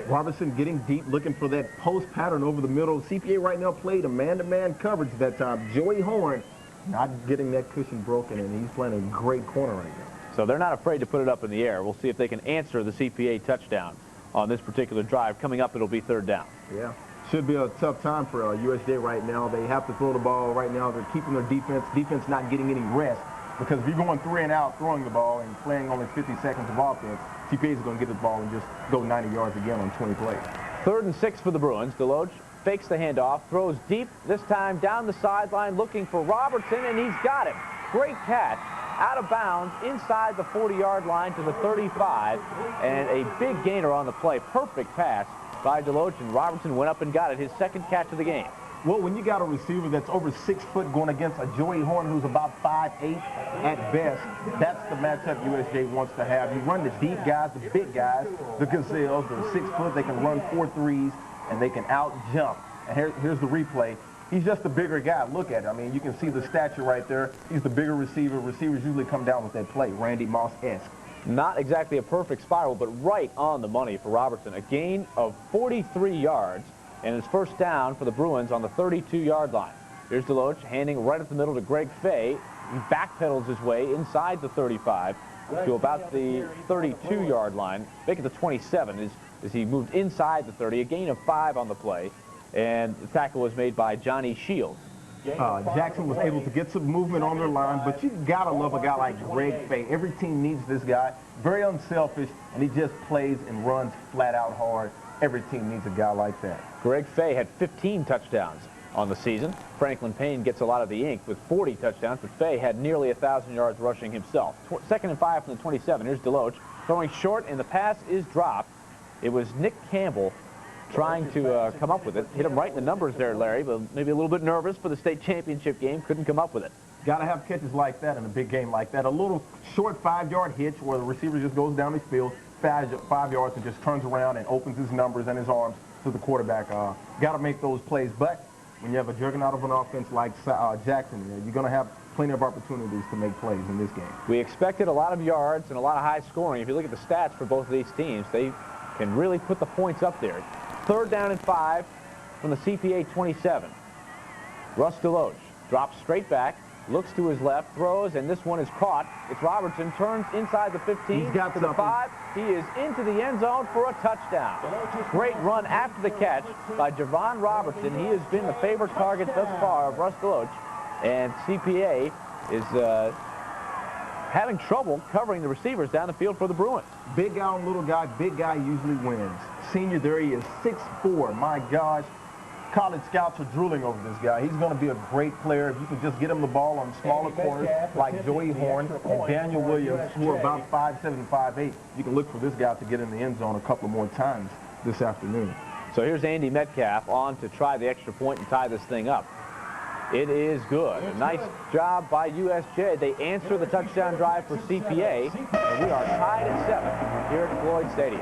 Robertson getting deep, looking for that post pattern over the middle. CPA right now played a man-to-man coverage that time. Joey Horn not getting that cushion broken, and he's playing a great corner right now. So they're not afraid to put it up in the air. We'll see if they can answer the CPA touchdown on this particular drive. Coming up, it'll be 3rd down. Yeah. Should be a tough time for USJ right now. They have to throw the ball right now. They're keeping their defense not getting any rest. Because if you're going 3 and out, throwing the ball and playing only 50 seconds of offense, CPA is going to get the ball and just go 90 yards again on 20 plays. 3rd and 6 for the Bruins. Deloche fakes the handoff, throws deep, this time down the sideline, looking for Robertson, and he's got him. Great catch. Out of bounds inside the 40-yard line to the 35, and a big gainer on the play. Perfect pass by Deloche, and Robertson went up and got it, his 2nd catch of the game. Well, when you got a receiver that's over 6 foot going against a Joey Horn who's about 5'8" at best, that's the matchup USJ wants to have. You run the deep guys, the big guys, the Gazelles, they're 6 foot, they can run 4 threes, and they can out-jump. And here's the replay. He's just a bigger guy. Look at it. I mean, you can see the stature right there. He's the bigger receiver. Receivers usually come down with that play, Randy Moss-esque. Not exactly a perfect spiral, but right on the money for Robertson. A gain of 43 yards, and his 1st down for the Bruins on the 32-yard line. Here's Deloche handing right up the middle to Greg Fay. He backpedals his way inside the 35 to about the 32-yard line. Make it the 27 as he moved inside the 30. A gain of 5 on the play. And the tackle was made by Johnny Shields. Jackson was able to get some movement on their line, but you got to love a guy like Greg Fay. Every team needs this guy. Very unselfish, and he just plays and runs flat out hard. Every team needs a guy like that. Greg Fay had 15 touchdowns on the season. Franklin Payne gets a lot of the ink with 40 touchdowns, but Fay had nearly 1,000 yards rushing himself. 2nd and 5 from the 27. Here's Deloche throwing short, and the pass is dropped. It was Nick Campbell trying to come up with it. Hit him right in the numbers there, Larry, but maybe a little bit nervous for the state championship game. Couldn't come up with it. Got to have catches like that in a big game like that. A little short 5-yard hitch where the receiver just goes down the field 5 yards and just turns around and opens his numbers and his arms to the quarterback. Got to make those plays. But when you have a juggernaut of an offense like Jackson, you're going to have plenty of opportunities to make plays in this game. We expected a lot of yards and a lot of high scoring. If you look at the stats for both of these teams, they can really put the points up there. 3rd down and 5 from the CPA 27. Russ Deloche drops straight back, looks to his left, throws, and this one is caught. It's Robertson, turns inside the 15 He's got to the 5. He is into the end zone for a touchdown. Great run after the catch by Javon Robertson. He has been the favorite target thus far of Russ Deloche, and CPA is having trouble covering the receivers down the field for the Bruins. Big guy on little guy, big guy usually wins. Senior, there he is, 6'4". My gosh, college scouts are drooling over this guy. He's going to be a great player if you can just get him the ball on smaller corners like Joey Horn and Daniel Williams, who are about 5'7", 5'8". You can look for this guy to get in the end zone a couple more times this afternoon. So here's Andy Metcalf on to try the extra point and tie this thing up. It is good. A nice job by USJ. They answer the touchdown drive for CPA, and we are tied at 7 here at Floyd Stadium.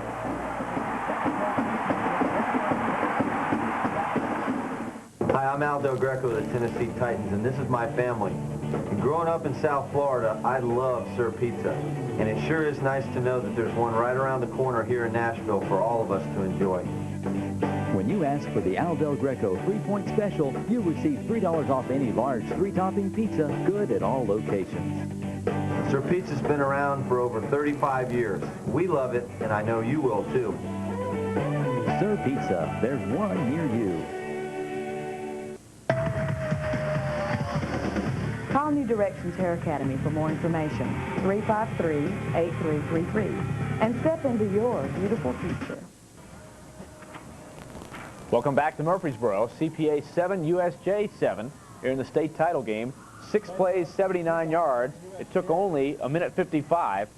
Hi, I'm Al Del Greco of the Tennessee Titans, and this is my family. And growing up in South Florida, I love Sir Pizza, and it sure is nice to know that there's one right around the corner here in Nashville for all of us to enjoy. When you ask for the Al Del Greco 3-point special, you'll receive $3 off any large 3-topping pizza, good at all locations. Sir Pizza's been around for over 35 years. We love it, and I know you will too. Sir Pizza, there's one near you. Call New Directions Hair Academy for more information, 353-8333, and step into your beautiful future. Welcome back to Murfreesboro. CPA 7, USJ 7 here in the state title game. 6 plays, 79 yards. It took only a minute 55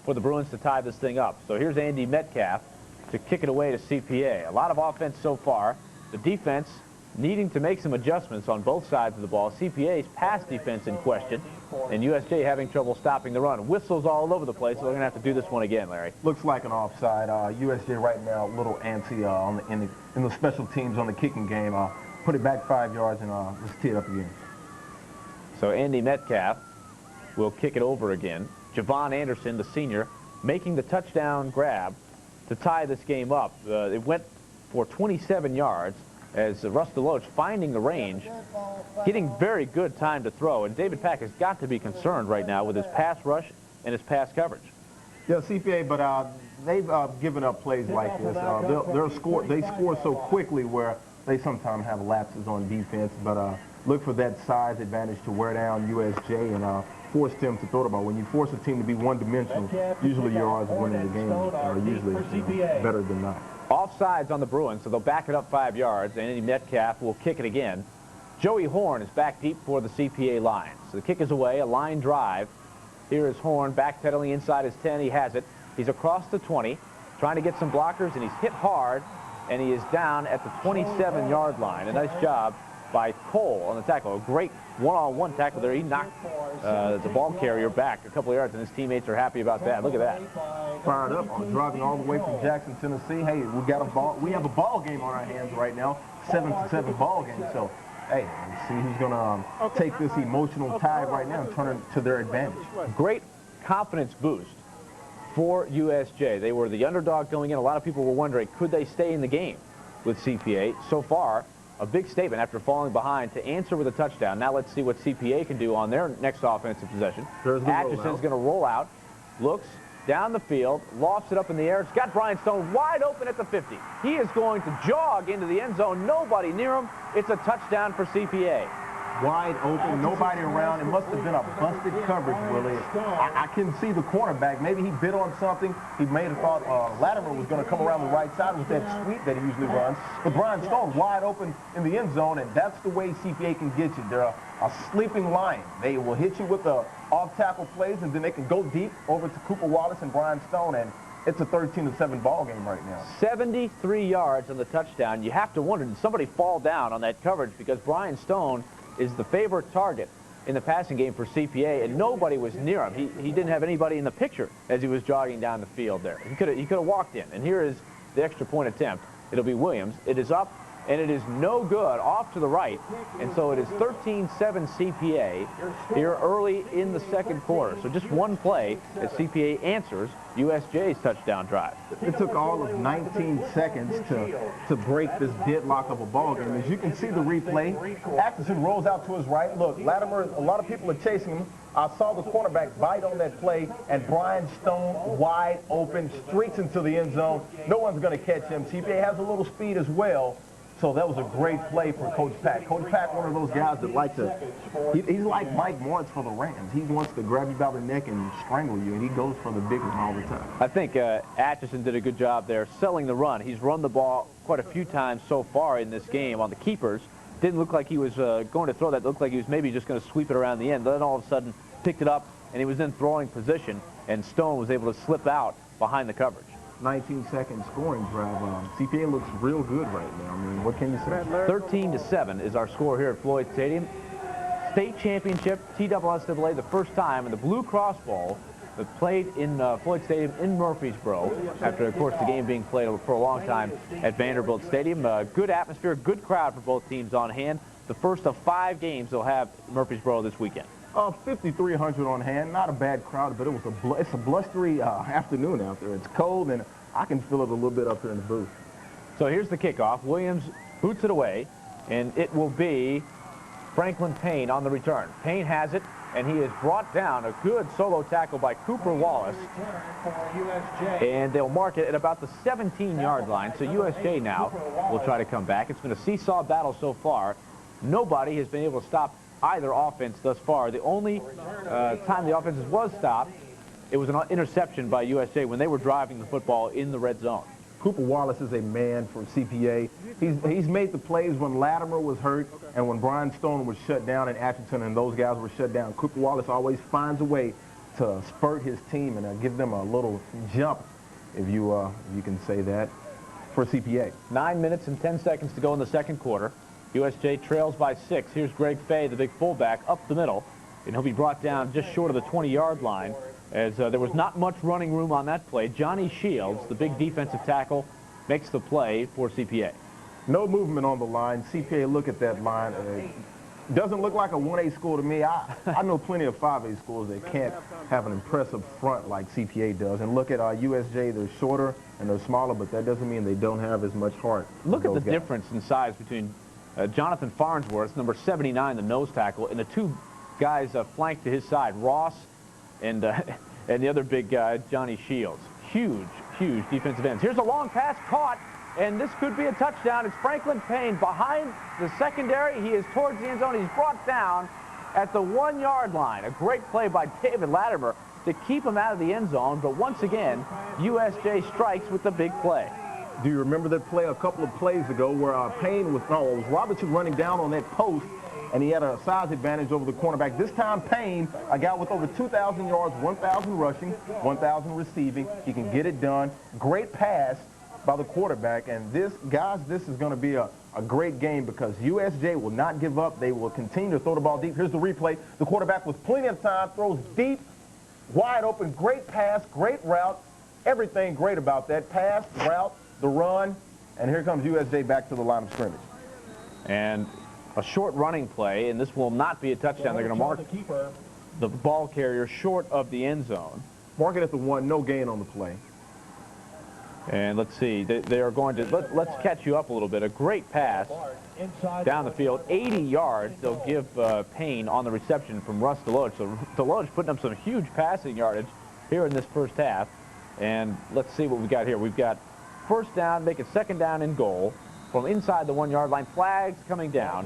for the Bruins to tie this thing up. So here's Andy Metcalf to kick it away to CPA. A lot of offense so far. The defense needing to make some adjustments on both sides of the ball. CPA's pass defense in question, and USJ having trouble stopping the run. Whistles all over the place, so they're going to have to do this one again, Larry. Looks like an offside. USJ right now a little antsy in the special teams on the kicking game. Put it back 5 yards and let's tee it up again. So Andy Metcalf will kick it over again. Javon Anderson, the senior, making the touchdown grab to tie this game up. It went for 27 yards. As Russ DeLoach finding the range, getting very good time to throw. And David Pack has got to be concerned right now with his pass rush and his pass coverage. Yeah, CPA, but they've given up plays like this. They score so quickly where they sometimes have lapses on defense, but look for that size advantage to wear down USJ and force them to throw the ball. When you force a team to be one-dimensional, usually your odds of winning the game are usually better than not. Offsides on the Bruins, so they'll back it up 5 yards, and Andy Metcalf will kick it again. Joey Horn is back deep for the CPA Lions. So the kick is away, a line drive. Here is Horn backpedaling inside his 10. He has it. He's across the 20, trying to get some blockers, and he's hit hard, and he is down at the 27-yard line. A nice job by Cole on the tackle. A great one-on-one tackle there. He knocked the ball carrier back a couple of yards, and his teammates are happy about that. Look at that. Fired up on driving all the way from Jackson, Tennessee. Hey, we have a ball game on our hands right now, 7-7 ball game. So, hey, let's see who's going to take this emotional tide right now and turn it to their advantage. Great confidence boost for USJ. They were the underdog going in. A lot of people were wondering, could they stay in the game with CPA? So far, a big statement after falling behind to answer with a touchdown. Now let's see what CPA can do on their next offensive possession. Atchison's going to roll out, looks down the field, lofts it up in the air. It's got Brian Stone wide open at the 50. He is going to jog into the end zone. Nobody near him. It's a touchdown for CPA. Wide open, nobody around. It must have been a busted coverage, Willie. I can see the cornerback. Maybe he bit on something. He may have thought Latimer was going to come around the right side with that sweep that he usually runs. But Brian Stone wide open in the end zone, and that's the way CPA can get you. They're a sleeping lion. They will hit you with the off-tackle plays, and then they can go deep over to Cooper Wallace and Brian Stone, and it's a 13-7 ball game right now. 73 yards on the touchdown. You have to wonder, did somebody fall down on that coverage? Because Brian Stone is the favorite target in the passing game for CPA, and nobody was near him. He didn't have anybody in the picture as he was jogging down the field there. He could have walked in. And here is the extra point attempt. It'll be Williams. It is up, and it is no good, off to the right. And so it is 13-7 CPA here early in the second quarter. So just one play as CPA answers USJ's touchdown drive. It took all of 19 seconds to break this deadlock of a ball game. As you can see the replay, Atkinson rolls out to his right. Look, Latimer, a lot of people are chasing him. I saw the cornerback bite on that play, and Brian Stone wide open, streaks into the end zone. No one's going to catch him. CPA has a little speed as well. So that was a great play for Coach Pack. Coach Pack, one of those guys that like to, he's like Mike Morris for the Rams. He wants to grab you by the neck and strangle you, and he goes for the big one all the time. I think Atchison did a good job there selling the run. He's run the ball quite a few times so far in this game on the keepers. Didn't look like he was going to throw that. It looked like he was maybe just going to sweep it around the end. Then all of a sudden picked it up, and he was in throwing position, and Stone was able to slip out behind the coverage. 19-second scoring drive. CPA looks real good right now. I mean, what can you say? 13-7 is our score here at Floyd Stadium. State championship, TSSAA, the first time in the Blue Cross Bowl that played in Floyd Stadium in Murfreesboro after, of course, the game being played for a long time at Vanderbilt Stadium. Good atmosphere, good crowd for both teams on hand. The first of 5 games they'll have in Murfreesboro this weekend. 5,300 on hand, not a bad crowd, but it's a blustery afternoon out there. It's cold, and I can feel it a little bit up here in the booth. So here's the kickoff. Williams boots it away, and it will be Franklin Payne on the return. Payne has it, and he is brought down. A good solo tackle by Cooper Wallace. And they'll mark it at about the 17-yard line. So USJ now will try to come back. It's been a seesaw battle so far. Nobody has been able to stop either offense thus far. The only time the offense was stopped, it was an interception by USJ when they were driving the football in the red zone. Cooper Wallace is a man for CPA. He's made the plays when Latimer was hurt and when Brian Stone was shut down and Atchison and those guys were shut down. Cooper Wallace always finds a way to spurt his team and give them a little jump, if you can say that, for CPA. 9 minutes and 10 seconds to go in the second quarter. USJ trails by 6. Here's Greg Fay, the big fullback, up the middle, and he'll be brought down just short of the 20-yard line, as there was not much running room on that play. Johnny Shields, the big defensive tackle, makes the play for CPA. No movement on the line. CPA, look at that line. Doesn't look like a 1A school to me. I know plenty of 5A schools that can't have an impressive front like CPA does. And look at USJ. They're shorter and they're smaller, but that doesn't mean they don't have as much heart. Look at the difference in size between Jonathan Farnsworth, number 79, the nose tackle, and the two guys flanked to his side, Ross and the other big guy, Johnny Shields. Huge, huge defensive ends. Here's a long pass caught, and this could be a touchdown. It's Franklin Payne behind the secondary. He is towards the end zone. He's brought down at the 1-yard line. A great play by David Latimer to keep him out of the end zone, but once again, USJ strikes with the big play. Do you remember that play a couple of plays ago where Payne was, it was Robertson running down on that post, and he had a size advantage over the cornerback. This time, Payne, a guy with over 2,000 yards, 1,000 rushing, 1,000 receiving. He can get it done. Great pass by the quarterback. And this is going to be a great game because USJ will not give up. They will continue to throw the ball deep. Here's the replay. The quarterback with plenty of time throws deep, wide open, great pass, great route. Everything great about that pass, route, the run. And here comes USJ back to the line of scrimmage. And a short running play, and this will not be a touchdown. They're going to mark the ball carrier short of the end zone. Mark it at the 1, no gain on the play. And let's see, they are going to, let's catch you up a little bit. A great pass down the field, 80 yards. They'll give Payne on the reception from Russ Deloge. So Deloge putting up some huge passing yardage here in this first half. And let's see what we got here. We've got first down, make it second down and goal. From inside the 1-yard line, flags coming down.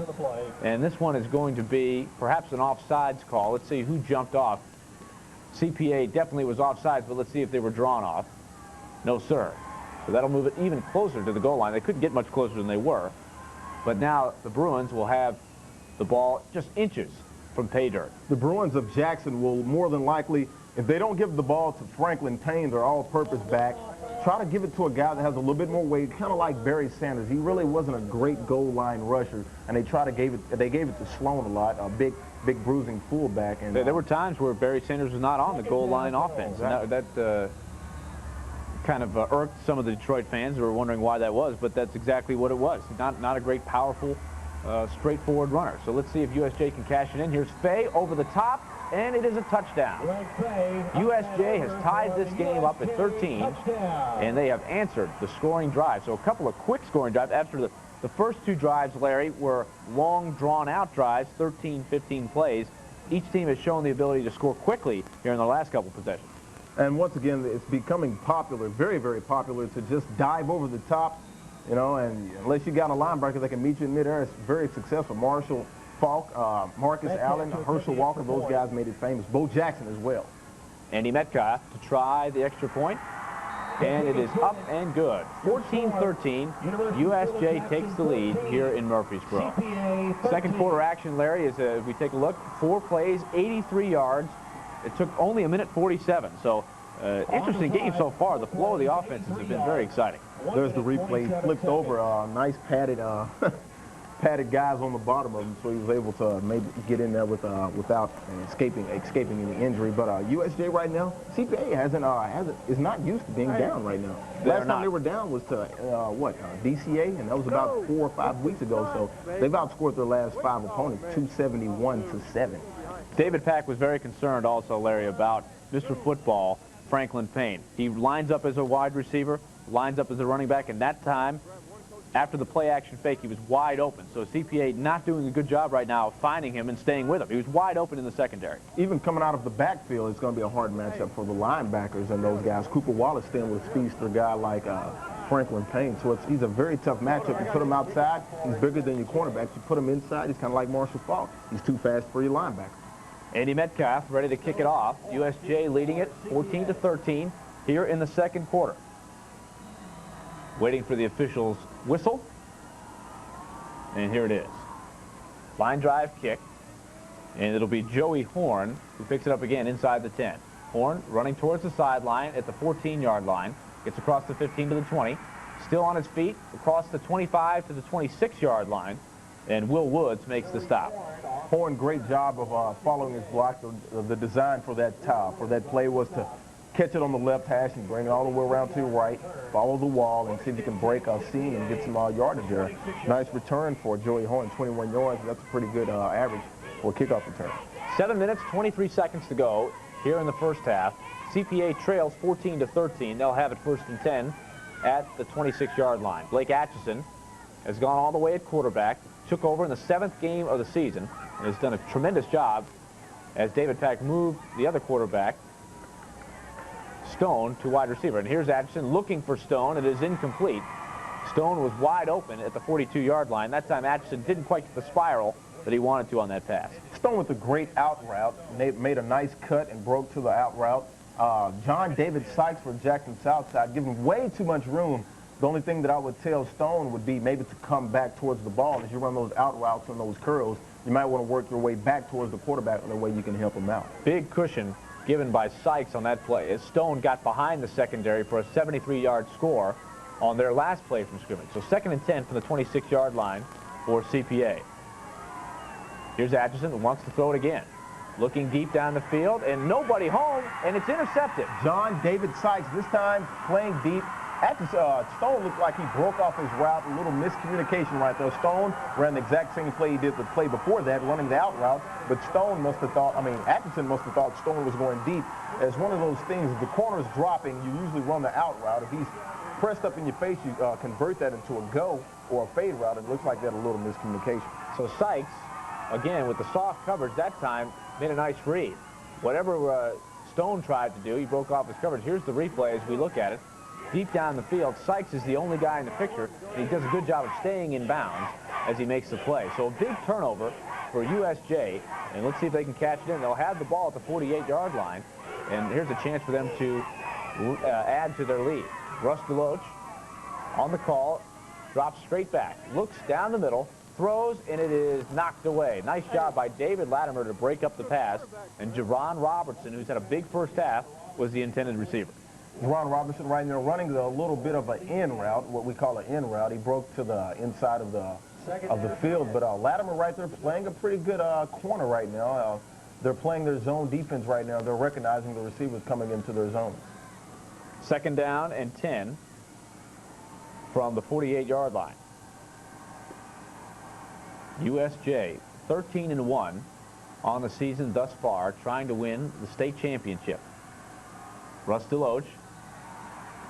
And this one is going to be perhaps an offsides call. Let's see who jumped off. CPA definitely was offsides, but let's see if they were drawn off. No, sir. So that'll move it even closer to the goal line. They couldn't get much closer than they were. But now the Bruins will have the ball just inches from pay dirt. The Bruins of Jackson will more than likely, if they don't give the ball to Franklin Payne, their all-purpose back, try to give it to a guy that has a little bit more weight, kind of like Barry Sanders. He really wasn't a great goal line rusher, and they gave it to Sloan a lot, a big bruising fullback. And there were times where Barry Sanders was not on the goal line offense. Exactly. That kind of irked some of the Detroit fans who were wondering why that was, but that's exactly what it was. Not a great, powerful, straightforward runner. So let's see if USJ can cash it in. Here's Fay over the top. And it is a touchdown. USJ has tied this game up at 13, and they have answered the scoring drive. So a couple of quick scoring drives. After the first 2 drives, Larry, were long, drawn-out drives, 13, 15 plays. Each team has shown the ability to score quickly here in the last couple possessions. And once again, it's becoming popular, very, very popular, to just dive over the top, and unless you got a linebacker that can meet you in midair, it's very successful. Marshall Falk, Marcus Allen, Herschel Walker, those guys made it famous. Bo Jackson as well. Andy Metcalf to try the extra point, and it is up and good. 14-13, USJ takes the lead here in Murfreesboro. Second quarter action, Larry, as we take a look, 4 plays, 83 yards. It took only a minute 47, so interesting game so far. The flow of the offenses have been very exciting. There's the replay. He flipped over nice padded guys on the bottom of him, so he was able to maybe get in there without escaping any injury. But USJ right now, CPA is not used to being down right now. Last time they were down was to DCA, and that was about 4 or 5 weeks ago. So they've outscored their last 5 opponents, 271-7. David Pack was very concerned also, Larry, about Mr. Football, Franklin Payne. He lines up as a wide receiver, lines up as a running back, and that time, after the play-action fake, he was wide open. So CPA not doing a good job right now of finding him and staying with him. He was wide open in the secondary. Even coming out of the backfield, it's going to be a hard matchup for the linebackers and those guys. Cooper Wallace staying with a speedster guy like Franklin Payne. So he's a very tough matchup. You put him outside, he's bigger than your cornerback. You put him inside, he's kind of like Marshall Faulk. He's too fast for your linebacker. Andy Metcalf ready to kick it off. USJ leading it 14-13 here in the second quarter. Waiting for the official's whistle. And here it is. Line drive kick. And it'll be Joey Horn who picks it up again inside the 10. Horn running towards the sideline at the 14-yard line. Gets across the 15 to the 20. Still on his feet across the 25 to the 26-yard line. And Will Woods makes the stop. Horn, great job of following his block. The design for that play was to catch it on the left hash and bring it all the way around to your right, follow the wall, and see if you can break a seam and get some yardage there. Nice return for Joey Horn, 21 yards. That's a pretty good average for a kickoff return. 7 minutes, 23 seconds to go here in the first half. CPA trails 14-13. They'll have it 1st and 10 at the 26-yard line. Blake Atchison has gone all the way at quarterback, took over in the 7th game of the season, and has done a tremendous job as David Pack moved the other quarterback, Stone, to wide receiver. And here's Atchison looking for Stone. It is incomplete. Stone was wide open at the 42-yard line. That time Atchison didn't quite get the spiral that he wanted to on that pass. Stone with a great out route. Made a nice cut and broke to the out route. John David Sykes for Jackson Southside, giving way too much room. The only thing that I would tell Stone would be maybe to come back towards the ball. As you run those out routes and those curls, you might want to work your way back towards the quarterback in a way you can help him out. Big cushion given by Sykes on that play as Stone got behind the secondary for a 73-yard score on their last play from scrimmage. So 2nd and 10 from the 26-yard line for CPA. Here's Atchison who wants to throw it again. Looking deep down the field, and nobody home, and it's intercepted. John David Sykes, this time playing deep. Stone looked like he broke off his route, a little miscommunication right there. Stone ran the exact same play he did the play before that, running the out route, but Stone must have thought, Atchison must have thought Stone was going deep. As one of those things, if the corner's dropping, you usually run the out route. If he's pressed up in your face, you convert that into a go or a fade route. It looks like that a little miscommunication. So Sykes, again, with the soft coverage that time, made a nice read. Whatever Stone tried to do, he broke off his coverage. Here's the replay as we look at it. Deep down the field, Sykes is the only guy in the picture, and he does a good job of staying in bounds as he makes the play. So a big turnover for USJ, and let's see if they can catch it in. They'll have the ball at the 48-yard line, and here's a chance for them to add to their lead. Russ DeLoach on the call, drops straight back, looks down the middle, throws, and it is knocked away. Nice job by David Latimer to break up the pass, and Jerron Robertson, who's had a big first half, was the intended receiver. Jerron Robertson right there running a little bit of an in route, what we call an in route. He broke to the inside of the field, but Latimer right there playing a pretty good corner right now. They're playing their zone defense right now. They're recognizing the receivers coming into their zones. 2nd down and 10 from the 48-yard line. USJ 13-1 on the season thus far, trying to win the state championship. Russ DeLoach,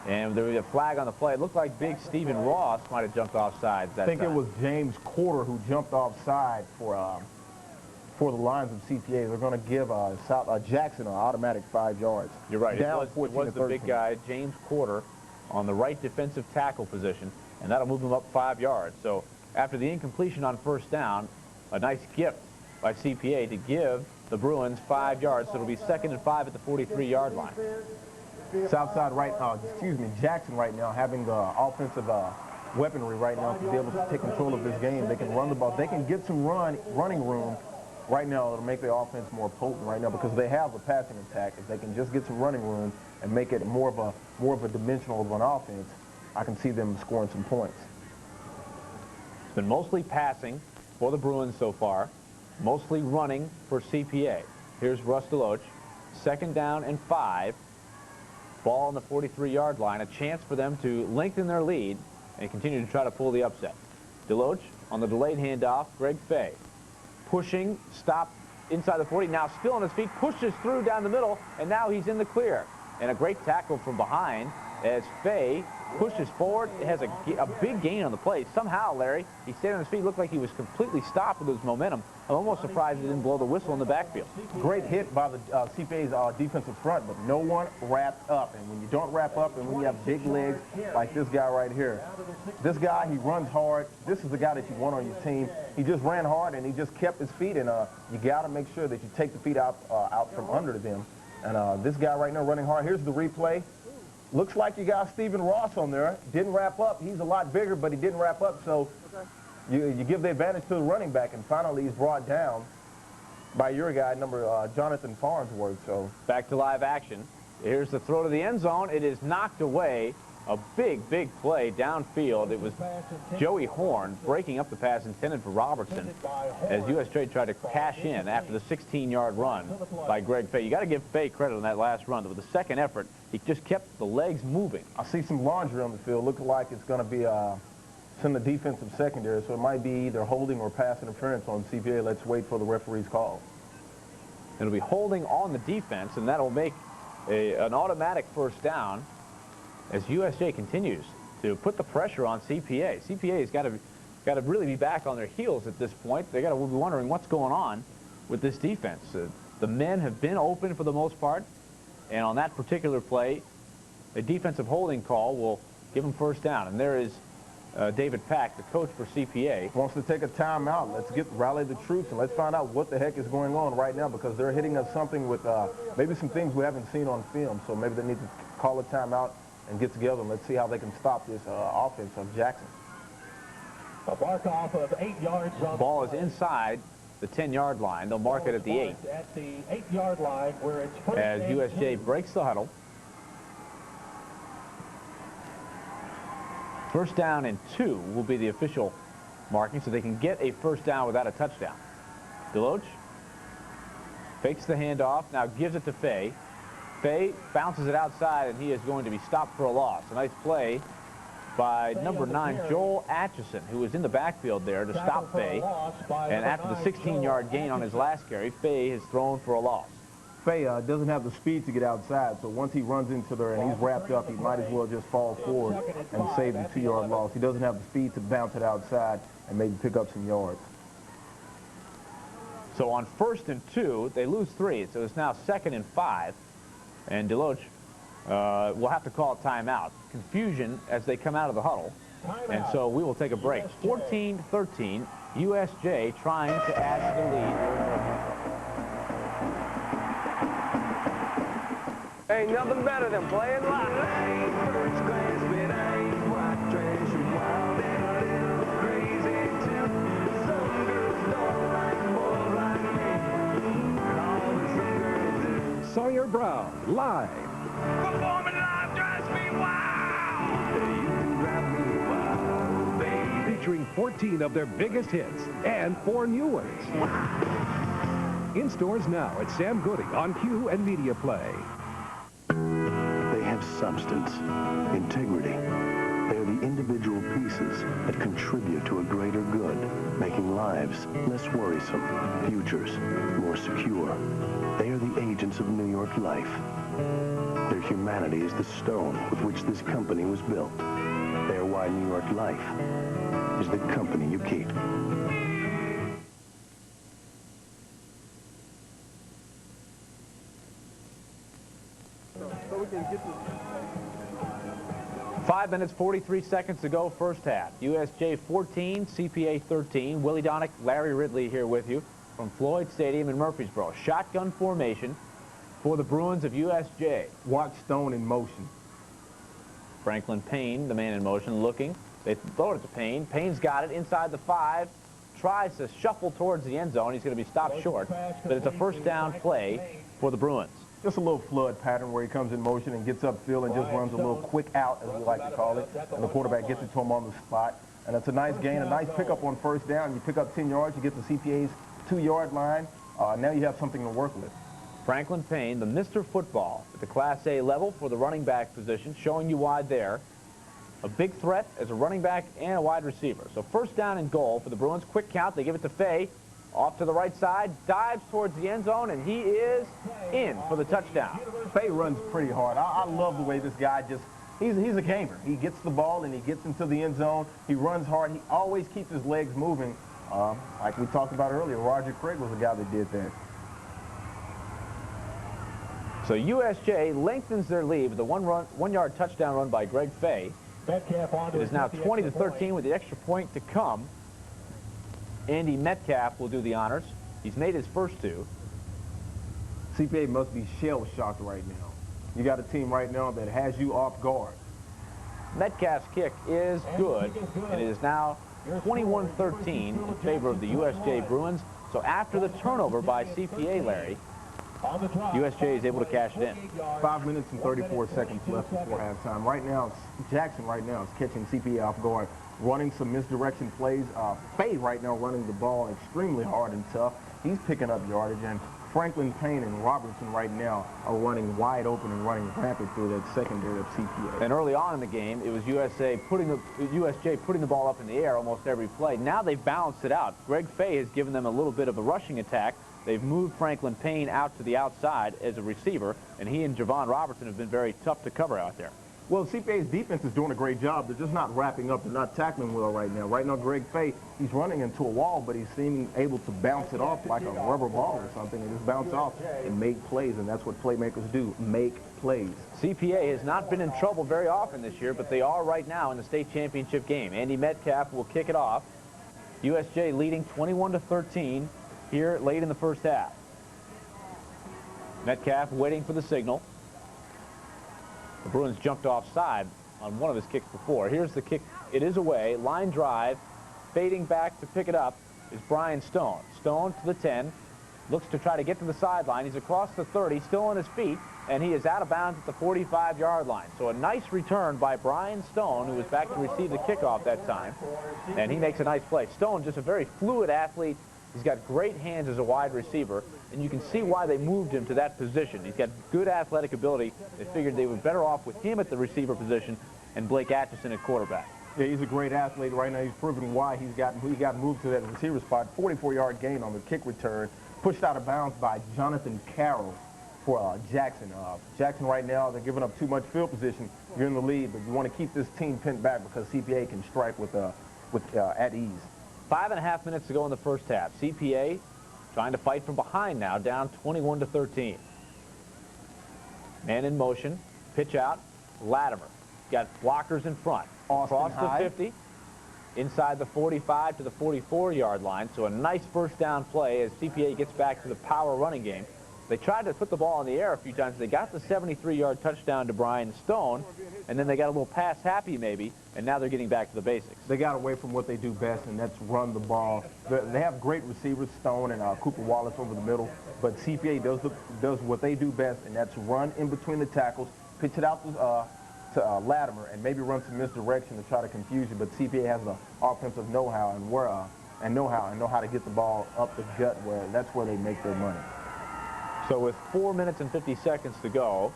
and there was a flag on the play. It looked like big Stephen Ross might have jumped offside that I think time. it was James Quarter who jumped offside for the lines of CPA. They're going to give Jackson an automatic 5 yards. You're right. Down It was the big guy, James Quarter, on the right defensive tackle position, and that'll move him up 5 yards. So after the incompletion on 1st down, a nice gift by CPA to give the Bruins 5 yards. So it'll be 2nd and 5 at the 43-yard line. Southside Jackson right now having the offensive weaponry right now to be able to take control of this game. They can run the ball. They can get some running room right now. It'll make the offense more potent right now because they have a passing attack. If they can just get some running room and make it more of a dimensional of an offense, I can see them scoring some points. It's been mostly passing for the Bruins so far, mostly running for CPA. Here's Russ DeLoach, 2nd down and 5. Ball on the 43-yard line, a chance for them to lengthen their lead and continue to try to pull the upset. DeLoach on the delayed handoff, Greg Fay. Pushing, stop inside the 40, now still on his feet, pushes through down the middle, and now he's in the clear. And a great tackle from behind as Fay pushes forward, has a big gain on the play. Somehow, Larry, he stayed on his feet, looked like he was completely stopped with his momentum. I'm almost surprised he didn't blow the whistle in the backfield. Great hit by the CPA's defensive front, but no one wrapped up. And when you don't wrap up and when you have big legs like this guy right here, this guy, he runs hard. This is the guy that you want on your team. He just ran hard and he just kept his feet, and you got to make sure that you take the feet out from under them. And this guy right now running hard. Here's the replay. Looks like you got Stephen Ross on there. Didn't wrap up. He's a lot bigger, but he didn't wrap up. So you give the advantage to the running back, and finally he's brought down by your guy, Jonathan Farnsworth. So back to live action. Here's the throw to the end zone. It is knocked away. A big play downfield. It was Joey Horn breaking up the pass intended for Robertson as USJ tried to cash in after the 16-yard run by Greg Fay. You got to give Fay credit on that last run. With the second effort, he just kept the legs moving. I see some laundry on the field. Looks like it's going to be in the defensive secondary, so it might be either holding or pass interference on CPA. Let's wait for the referee's call. It'll be holding on the defense, and that'll make an automatic first down as USJ continues to put the pressure on CPA. CPA's got to really be back on their heels at this point. They got to be wondering what's going on with this defense. The men have been open for the most part, and on that particular play, a defensive holding call will give them first down. And there is David Pack, the coach for CPA. Wants to take a timeout. Let's rally the troops and let's find out what the heck is going on right now, because they're hitting us something with maybe some things we haven't seen on film. So maybe they need to call a timeout and get together, and let's see how they can stop this offense of Jackson. A mark off of 8 yards. Ball is inside the 10-yard line. They'll mark it at the 8. At the 8-yard line where it's first as USJ breaks the huddle. First down and 2 will be the official marking, so they can get a first down without a touchdown. Deloach fakes the handoff, now gives it to Fay. Fay bounces it outside, and he is going to be stopped for a loss. A nice play by number 9, Joel Atchison, who was in the backfield there to stop Fay. And after the 16-yard gain on his last carry, Fay has thrown for a loss. Fay doesn't have the speed to get outside, so once he runs into there and he's wrapped up, he might as well just fall forward and save the 2-yard loss. He doesn't have the speed to bounce it outside and maybe pick up some yards. So on 1st and 2, they lose 3, so it's now 2nd and 5. And Deloach will have to call a timeout. Confusion as they come out of the huddle. And so we will take a break. 14-13, USJ trying to add to the lead. Ain't nothing better than playing live. First class, but I ain't white trash and wild and a little crazy too. Some girls don't like boys like me. All the some girls do. Sawyer Brown, live. Performing live drives me wild. You drive me wild, baby. Featuring 14 of their biggest hits and 4 new ones. In stores now at Sam Goody on Q and Media Play. They have substance, integrity. They're the individual pieces that contribute to a greater good, making lives less worrisome, futures more secure. They are the agents of New York life. Their humanity is the stone with which this company was built. They are why New York Life is the company you keep. So we can get 5 minutes, 43 seconds to go, first half. USJ 14, CPA 13. Willie Donick, Larry Ridley here with you from Floyd Stadium in Murfreesboro. Shotgun formation for the Bruins of USJ. Watch Stone in motion. Franklin Payne, the man in motion, looking. They throw it to Payne. Payne's got it inside the 5. Tries to shuffle towards the end zone. He's going to be stopped short. But it's a first down play for the Bruins. Just a little flood pattern where he comes in motion and gets upfield and just runs a little quick out, as we like to call it. And the quarterback gets it to him on the spot. And it's a nice gain, a nice pickup on first down. You pick up 10 yards, you get the CPA's 2-yard line. Now you have something to work with. Franklin Payne, the Mr. Football at the Class A level for the running back position, showing you wide there. A big threat as a running back and a wide receiver. So first down and goal for the Bruins. Quick count. They give it to Fay. Off to the right side, dives towards the end zone, and he is in for the touchdown. Fay runs pretty hard. I love the way this guy just he's a gamer. He gets the ball and he gets into the end zone. He runs hard. He always keeps his legs moving. Like we talked about earlier, Roger Craig was the guy that did that. So USJ lengthens their lead with a one-yard touchdown run by Greg Fay. It is now 20-13 with the extra point to come. Andy Metcalf will do the honors. He's made his first two. CPA must be shell-shocked right now. You got a team right now that has you off guard. Metcalf's kick is good, and it is now 21-13 in favor of the USJ Bruins. So after the turnover by CPA, Larry, USJ is able to cash it in. 5 minutes and 34 seconds left before halftime. Right now, Jackson right now is catching CPA off guard, running some misdirection plays. Fay right now running the ball extremely hard and tough. He's picking up yardage, and Franklin Payne and Robertson right now are running wide open and running rampant through that secondary of CPA. And early on in the game, it was USJ putting the ball up in the air almost every play. Now they've balanced it out. Greg Fay has given them a little bit of a rushing attack. They've moved Franklin Payne out to the outside as a receiver, and he and Javon Robertson have been very tough to cover out there. Well, CPA's defense is doing a great job. They're just not wrapping up. They're not tackling well right now. Right now, Greg Fay, he's running into a wall, but he's seeming able to bounce it off like a rubber ball or something and just bounce off and make plays, and that's what playmakers do, make plays. CPA has not been in trouble very often this year, but they are right now in the state championship game. Andy Metcalf will kick it off. USJ leading 21-13 here late in the first half. Metcalf waiting for the signal. The Bruins jumped offside on one of his kicks before. Here's the kick. It is away. Line drive. Fading back to pick it up is Brian Stone. Stone to the 10. Looks to try to get to the sideline. He's across the 30, still on his feet, and he is out of bounds at the 45-yard line. So a nice return by Brian Stone, who was back to receive the kickoff that time, and he makes a nice play. Stone, just a very fluid athlete. He's got great hands as a wide receiver, and you can see why they moved him to that position. He's got good athletic ability. They figured they were better off with him at the receiver position and Blake Atchison at quarterback. Yeah, he's a great athlete right now. He's proving why he got moved to that receiver spot. 44-yard gain on the kick return, pushed out of bounds by Jonathan Carroll for Jackson. Jackson right now, they're giving up too much field position. You're in the lead, but you want to keep this team pinned back because CPA can strike at ease. 5.5 minutes to go in the first half. CPA trying to fight from behind now, down 21-13. Man in motion, pitch out, Latimer. Got blockers in front. Across the 50, inside the 45 to the 44-yard line. So a nice first down play as CPA gets back to the power running game. They tried to put the ball in the air a few times. They got the 73-yard touchdown to Brian Stone, and then they got a little pass happy maybe, and now they're getting back to the basics. They got away from what they do best, and that's run the ball. They have great receivers, Stone and Cooper Wallace over the middle, but CPA does what they do best, and that's run in between the tackles, pitch it out to Latimer, and maybe run some misdirection to try to confuse you. But CPA has the offensive know-how and know how to get the ball up the gut, that's where they make their money. So with 4 minutes and 50 seconds to go,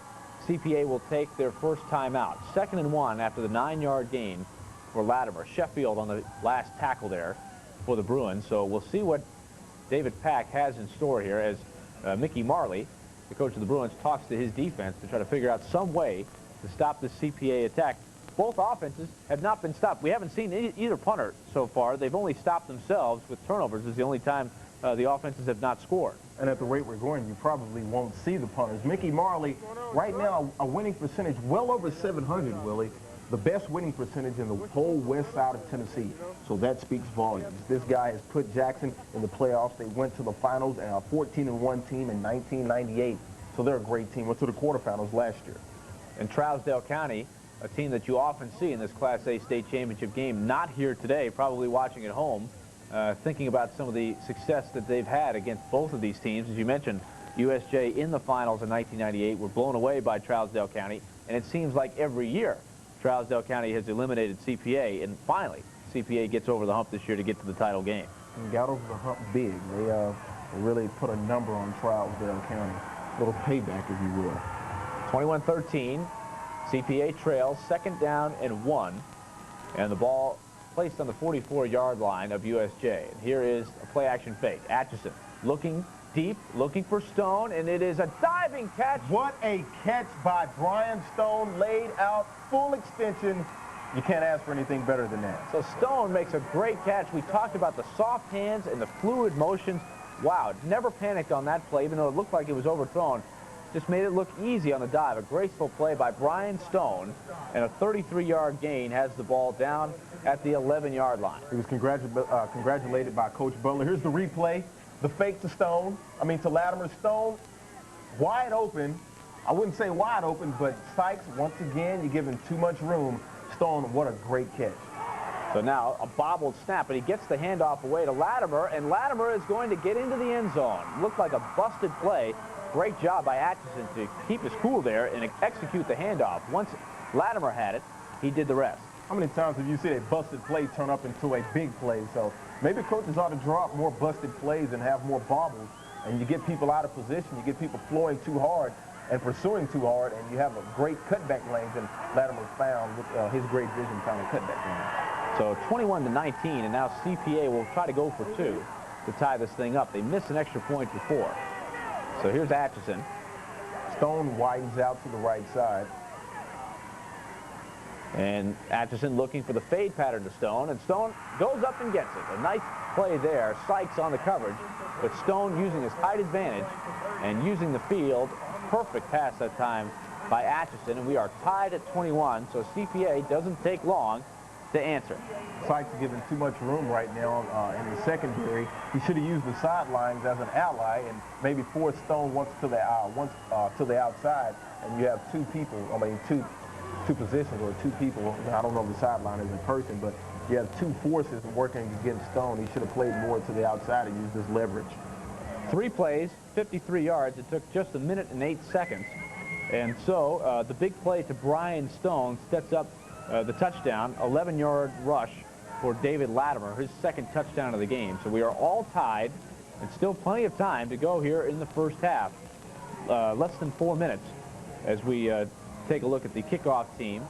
CPA will take their first timeout. 2nd and 1 after the 9-yard gain for Latimer. Sheffield on the last tackle there for the Bruins. So we'll see what David Pack has in store here as Mickey Marley, the coach of the Bruins, talks to his defense to try to figure out some way to stop the CPA attack. Both offenses have not been stopped. We haven't seen either punter so far. They've only stopped themselves with turnovers. It's the only time the offenses have not scored. And at the rate we're going, you probably won't see the punters. Mickey Marley, right now, a winning percentage well over 700, Willie. The best winning percentage in the whole west side of Tennessee. So that speaks volumes. This guy has put Jackson in the playoffs. They went to the finals, and a 14-1 team in 1998. So they're a great team. Went to the quarterfinals last year. And Trousdale County, a team that you often see in this Class A state championship game, not here today, probably watching at home, thinking about some of the success that they've had against both of these teams. As you mentioned, USJ in the finals in 1998 were blown away by Trousdale County, and it seems like every year Trousdale County has eliminated CPA, and finally CPA gets over the hump this year to get to the title game. And got over the hump big. They really put a number on Trousdale County. A little payback, if you will. 21-13, CPA trails, 2nd down and 1, and the ball placed on the 44-yard line of USJ. And here is a play-action fake. Atchison looking deep, looking for Stone, and it is a diving catch. What a catch by Brian Stone, laid out, full extension. You can't ask for anything better than that. So Stone makes a great catch. We talked about the soft hands and the fluid motions. Wow, never panicked on that play, even though it looked like it was overthrown. Just made it look easy on the dive. A graceful play by Brian Stone, and a 33-yard gain has the ball down at the 11-yard line. He was congratulated by Coach Butler. Here's the replay. The fake to Stone, to Latimer. Stone, wide open. I wouldn't say wide open, but Sykes, once again, you give him too much room. Stone, what a great catch. So now a bobbled snap, but he gets the handoff away to Latimer, and Latimer is going to get into the end zone. Looked like a busted play. Great job by Atchison to keep his cool there and execute the handoff. Once Latimer had it, he did the rest. How many times have you seen a busted play turn up into a big play? So maybe coaches ought to draw up more busted plays and have more bobbles, and you get people out of position, you get people flowing too hard and pursuing too hard, and you have a great cutback lanes, and Latimer found with his great vision found a cutback lane. So 21-19, and now CPA will try to go for 2 to tie this thing up. They missed an extra point before. So here's Atchison. Stone widens out to the right side. And Atchison looking for the fade pattern to Stone, and Stone goes up and gets it. A nice play there. Sykes on the coverage, but Stone using his height advantage and using the field. Perfect pass that time by Atchison, and we are tied at 21, so CPA doesn't take long to answer. Sykes is giving too much room right now in the secondary. He should have used the sidelines as an ally and maybe force Stone once to the outside, and you have two people, two positions or two people. I don't know if the sideline is in person, but you have two forces working against Stone. He should have played more to the outside and used this leverage. 3 plays, 53 yards. It took just 1 minute and 8 seconds. And so the big play to Brian Stone sets up the touchdown, 11-yard rush for David Latimer, his second touchdown of the game. So we are all tied, and still plenty of time to go here in the first half. Less than 4 minutes as we take a look at the kickoff team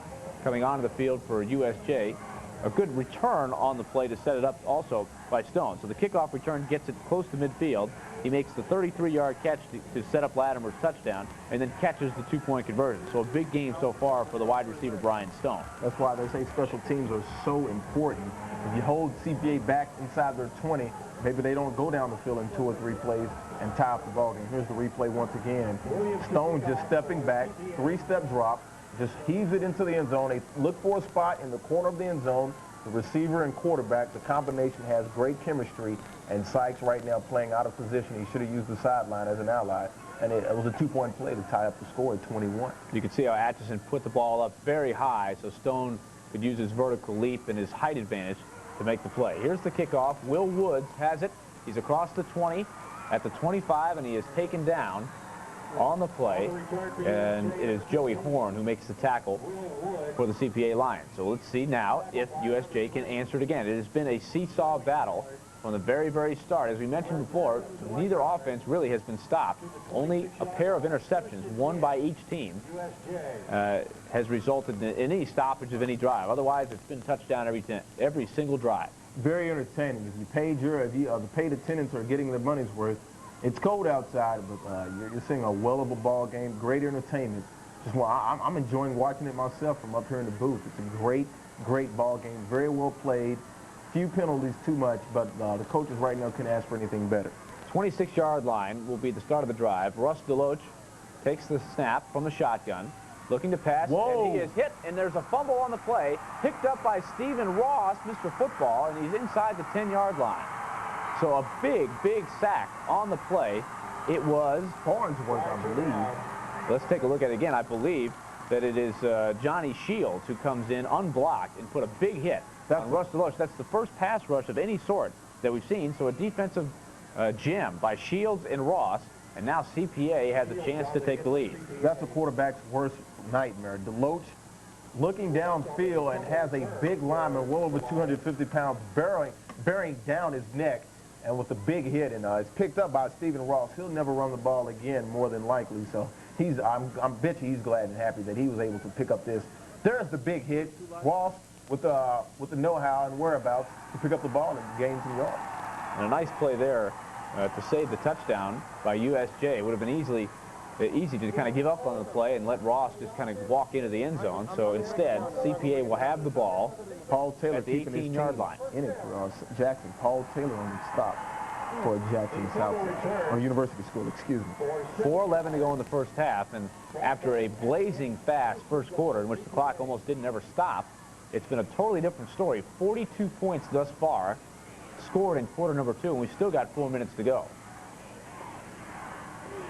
coming onto the field for USJ. A good return on the play to set it up also by Stone. So the kickoff return gets it close to midfield. He makes the 33-yard catch to set up Latimer's touchdown, and then catches the 2-point conversion. So a big game so far for the wide receiver, Brian Stone. That's why they say special teams are so important. If you hold CPA back inside their 20, maybe they don't go down the field in 2 or 3 plays and tie up the ball game. Here's the replay once again. Stone just stepping back, 3-step drop, just heaves it into the end zone. They look for a spot in the corner of the end zone. The receiver and quarterback, the combination has great chemistry, and Sykes right now playing out of position. He should have used the sideline as an ally, and it was a 2-point play to tie up the score at 21. You can see how Atchison put the ball up very high so Stone could use his vertical leap and his height advantage to make the play. Here's the kickoff. Will Woods has it. He's across the 20 at the 25, and he is taken down on the play, and it is Joey Horn who makes the tackle for the CPA Lions. So let's see now if USJ can answer it again. It has been a seesaw battle from the very, very start. As we mentioned before, neither offense really has been stopped. Only a pair of interceptions, one by each team, has resulted in any stoppage of any drive. Otherwise, it's been touchdown every single drive. Very entertaining. If the paid attendants are getting their money's worth. It's cold outside, but you're seeing a well of a ball game, great entertainment. I'm enjoying watching it myself from up here in the booth. It's a great, great ball game, very well played. Few penalties, too much, but the coaches right now couldn't ask for anything better. 26-yard line will be the start of the drive. Russ DeLoach takes the snap from the shotgun, looking to pass, and he is hit, and there's a fumble on the play, picked up by Stephen Ross, Mr. Football, and he's inside the 10-yard line. So a big, big sack on the play. It was Farnsworth, I believe. Let's take a look at it again. I believe that it is Johnny Shields who comes in unblocked and put a big hit on Russ DeLoach. That's the first pass rush of any sort that we've seen. So a defensive gem by Shields and Ross, and now CPA has a chance to take the lead. That's the quarterback's worst nightmare. DeLoach looking downfield and has a big lineman, well over 250 pounds, bearing down his neck. And with a big hit, and it's picked up by Stephen Ross. He'll never run the ball again, more than likely. So I bet you he's glad and happy that he was able to pick up this. There's the big hit. Ross with the know-how and whereabouts to pick up the ball and gain some yards. And a nice play there to save the touchdown by USJ. It would have been easy to kind of give up on the play and let Ross just kind of walk into the end zone. So instead, CPA will have the ball Paul Taylor at the 18-yard line. In it for Jackson. Paul Taylor on the stop for Jackson South, or University School, excuse me. 4:11 to go in the first half, and after a blazing fast first quarter in which the clock almost didn't ever stop, it's been a totally different story. 42 points thus far scored in quarter number 2, and we've still got 4 minutes to go.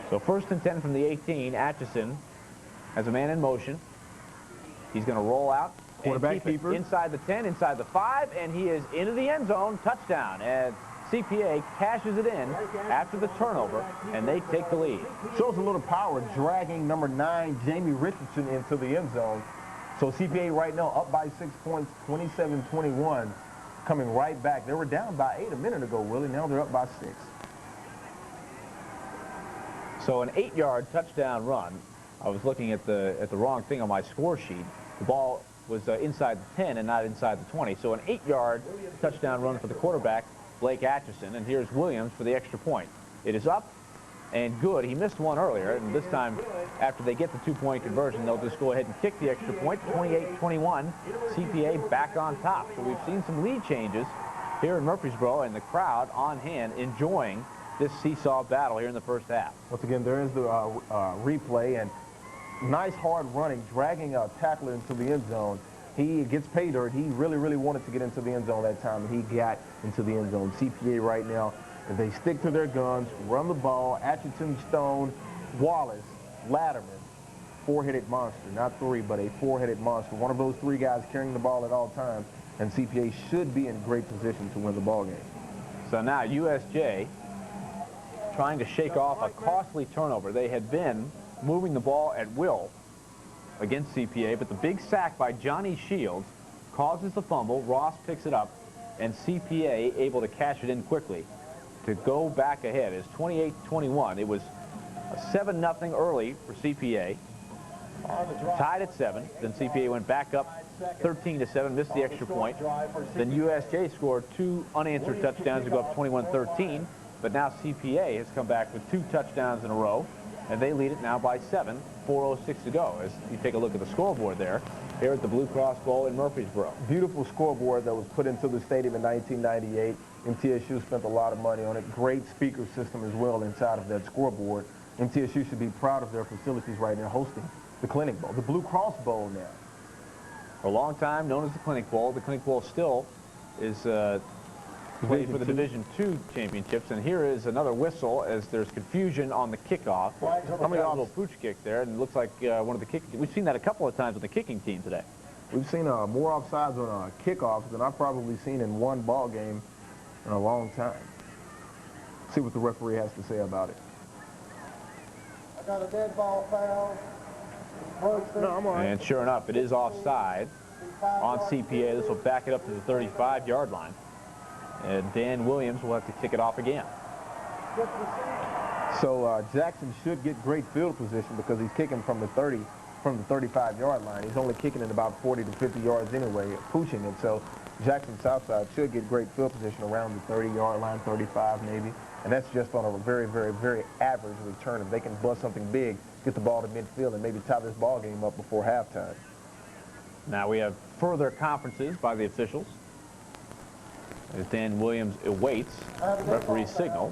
So 1st and 10 from the 18. Atchison has a man in motion. He's going to roll out. Quarterback keeper. Inside the 10, inside the 5, and he is into the end zone. Touchdown. And CPA cashes it in after the turnover, and they take the lead. Shows a little power, dragging number 9, Jamie Richardson, into the end zone. So CPA right now up by 6 points, 27-21, coming right back. They were down by 8 a minute ago, Willie. Now they're up by 6. So an 8-yard touchdown run. I was looking at the wrong thing on my score sheet. The ball was inside the 10 and not inside the 20. So an 8-yard touchdown run for the quarterback, Blake Atchison, and here's Williams for the extra point. It is up and good. He missed one earlier, and this time, after they get the 2-point conversion, they'll just go ahead and kick the extra point. 28-21, CPA back on top. So we've seen some lead changes here in Murfreesboro, and the crowd on hand enjoying this seesaw battle here in the first half. Once again, there is the replay, and nice hard running, dragging a tackler into the end zone. He gets pay dirt. He really wanted to get into the end zone that time, and he got into the end zone. CPA right now, if they stick to their guns, run the ball, Atchison, Stone, Wallace, Latterman, 4-headed monster. Not 3, but a 4-headed monster. One of those 3 guys carrying the ball at all times, and CPA should be in great position to win the ball game. So now USJ trying to shake off a costly turnover. They had been moving the ball at will against CPA, but the big sack by Johnny Shields causes the fumble. Ross picks it up, and CPA able to cash it in quickly to go back ahead. It's 28-21. It was 7-0 early for CPA. Tied at 7. Then CPA went back up 13-7, missed the extra point. Then USJ scored 2 unanswered touchdowns to go up 21-13. But now CPA has come back with 2 touchdowns in a row, and they lead it now by 7, 4:06 to go. As you take a look at the scoreboard there, here at the Blue Cross Bowl in Murfreesboro. Beautiful scoreboard that was put into the stadium in 1998. MTSU spent a lot of money on it. Great speaker system as well inside of that scoreboard. MTSU should be proud of their facilities right now hosting the Clinic Bowl, the Blue Cross Bowl now. For a long time known as the Clinic Bowl. The Clinic Bowl still is played for the Division II championships, and here is another whistle as there's confusion on the kickoff. Somebody got a little pooch kick there, and it looks like one of the kicking. We've seen that a couple of times with the kicking team today. We've seen more offsides on kickoffs than I've probably seen in one ball game in a long time. See what the referee has to say about it. I got a dead ball foul. No, I'm all right. And sure enough, it is offside on CPA. This will back it up to the 35-yard line. And Dan Williams will have to kick it off again. So Jackson should get great field position because he's kicking from the 35-yard line. He's only kicking it about 40 to 50 yards anyway, pushing it. So Jackson Southside should get great field position around the 30-yard line, 35 maybe. And that's just on a very average return. If they can bust something big, get the ball to midfield, and maybe tie this ball game up before halftime. Now we have further conferences by the officials. As Dan Williams awaits referee's signal.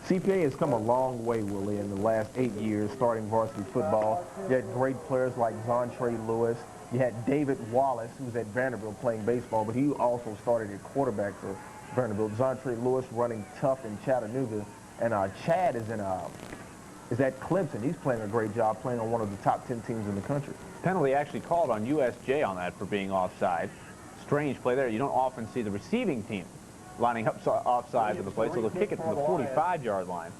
CPA has come a long way, Willie, in the last 8 years starting varsity football. You had great players like Zontre Lewis. You had David Wallace, who was at Vanderbilt playing baseball, but he also started at quarterback for Vanderbilt. Zontre Lewis running tough in Chattanooga. And Chad is at Clemson. He's playing a great job playing on one of the top 10 teams in the country. Penalty actually called on USJ on that for being offside. Strange play there. You don't often see the receiving team lining up offside to the play, so they'll kick it from the 45-yard line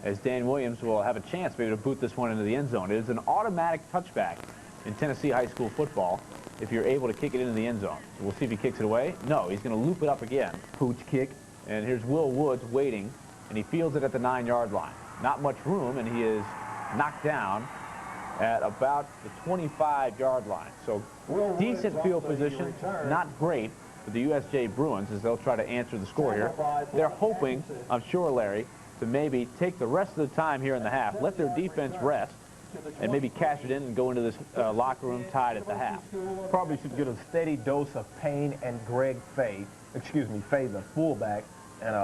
as Dan Williams will have a chance maybe to boot this one into the end zone. It is an automatic touchback in Tennessee high school football if you're able to kick it into the end zone. So we'll see if he kicks it away. No, he's going to loop it up again. Pooch kick. And here's Will Woods waiting, and he fields it at the 9-yard line. Not much room, and he is knocked down at about the 25-yard line. So decent field position, not great. for the USJ Bruins as they'll try to answer the score here. They're hoping, I'm sure, Larry, to maybe take the rest of the time here in the half, let their defense rest, and maybe cash it in and go into this locker room tied at the half. Probably should get a steady dose of Payne and Greg Fay, Fay the fullback, and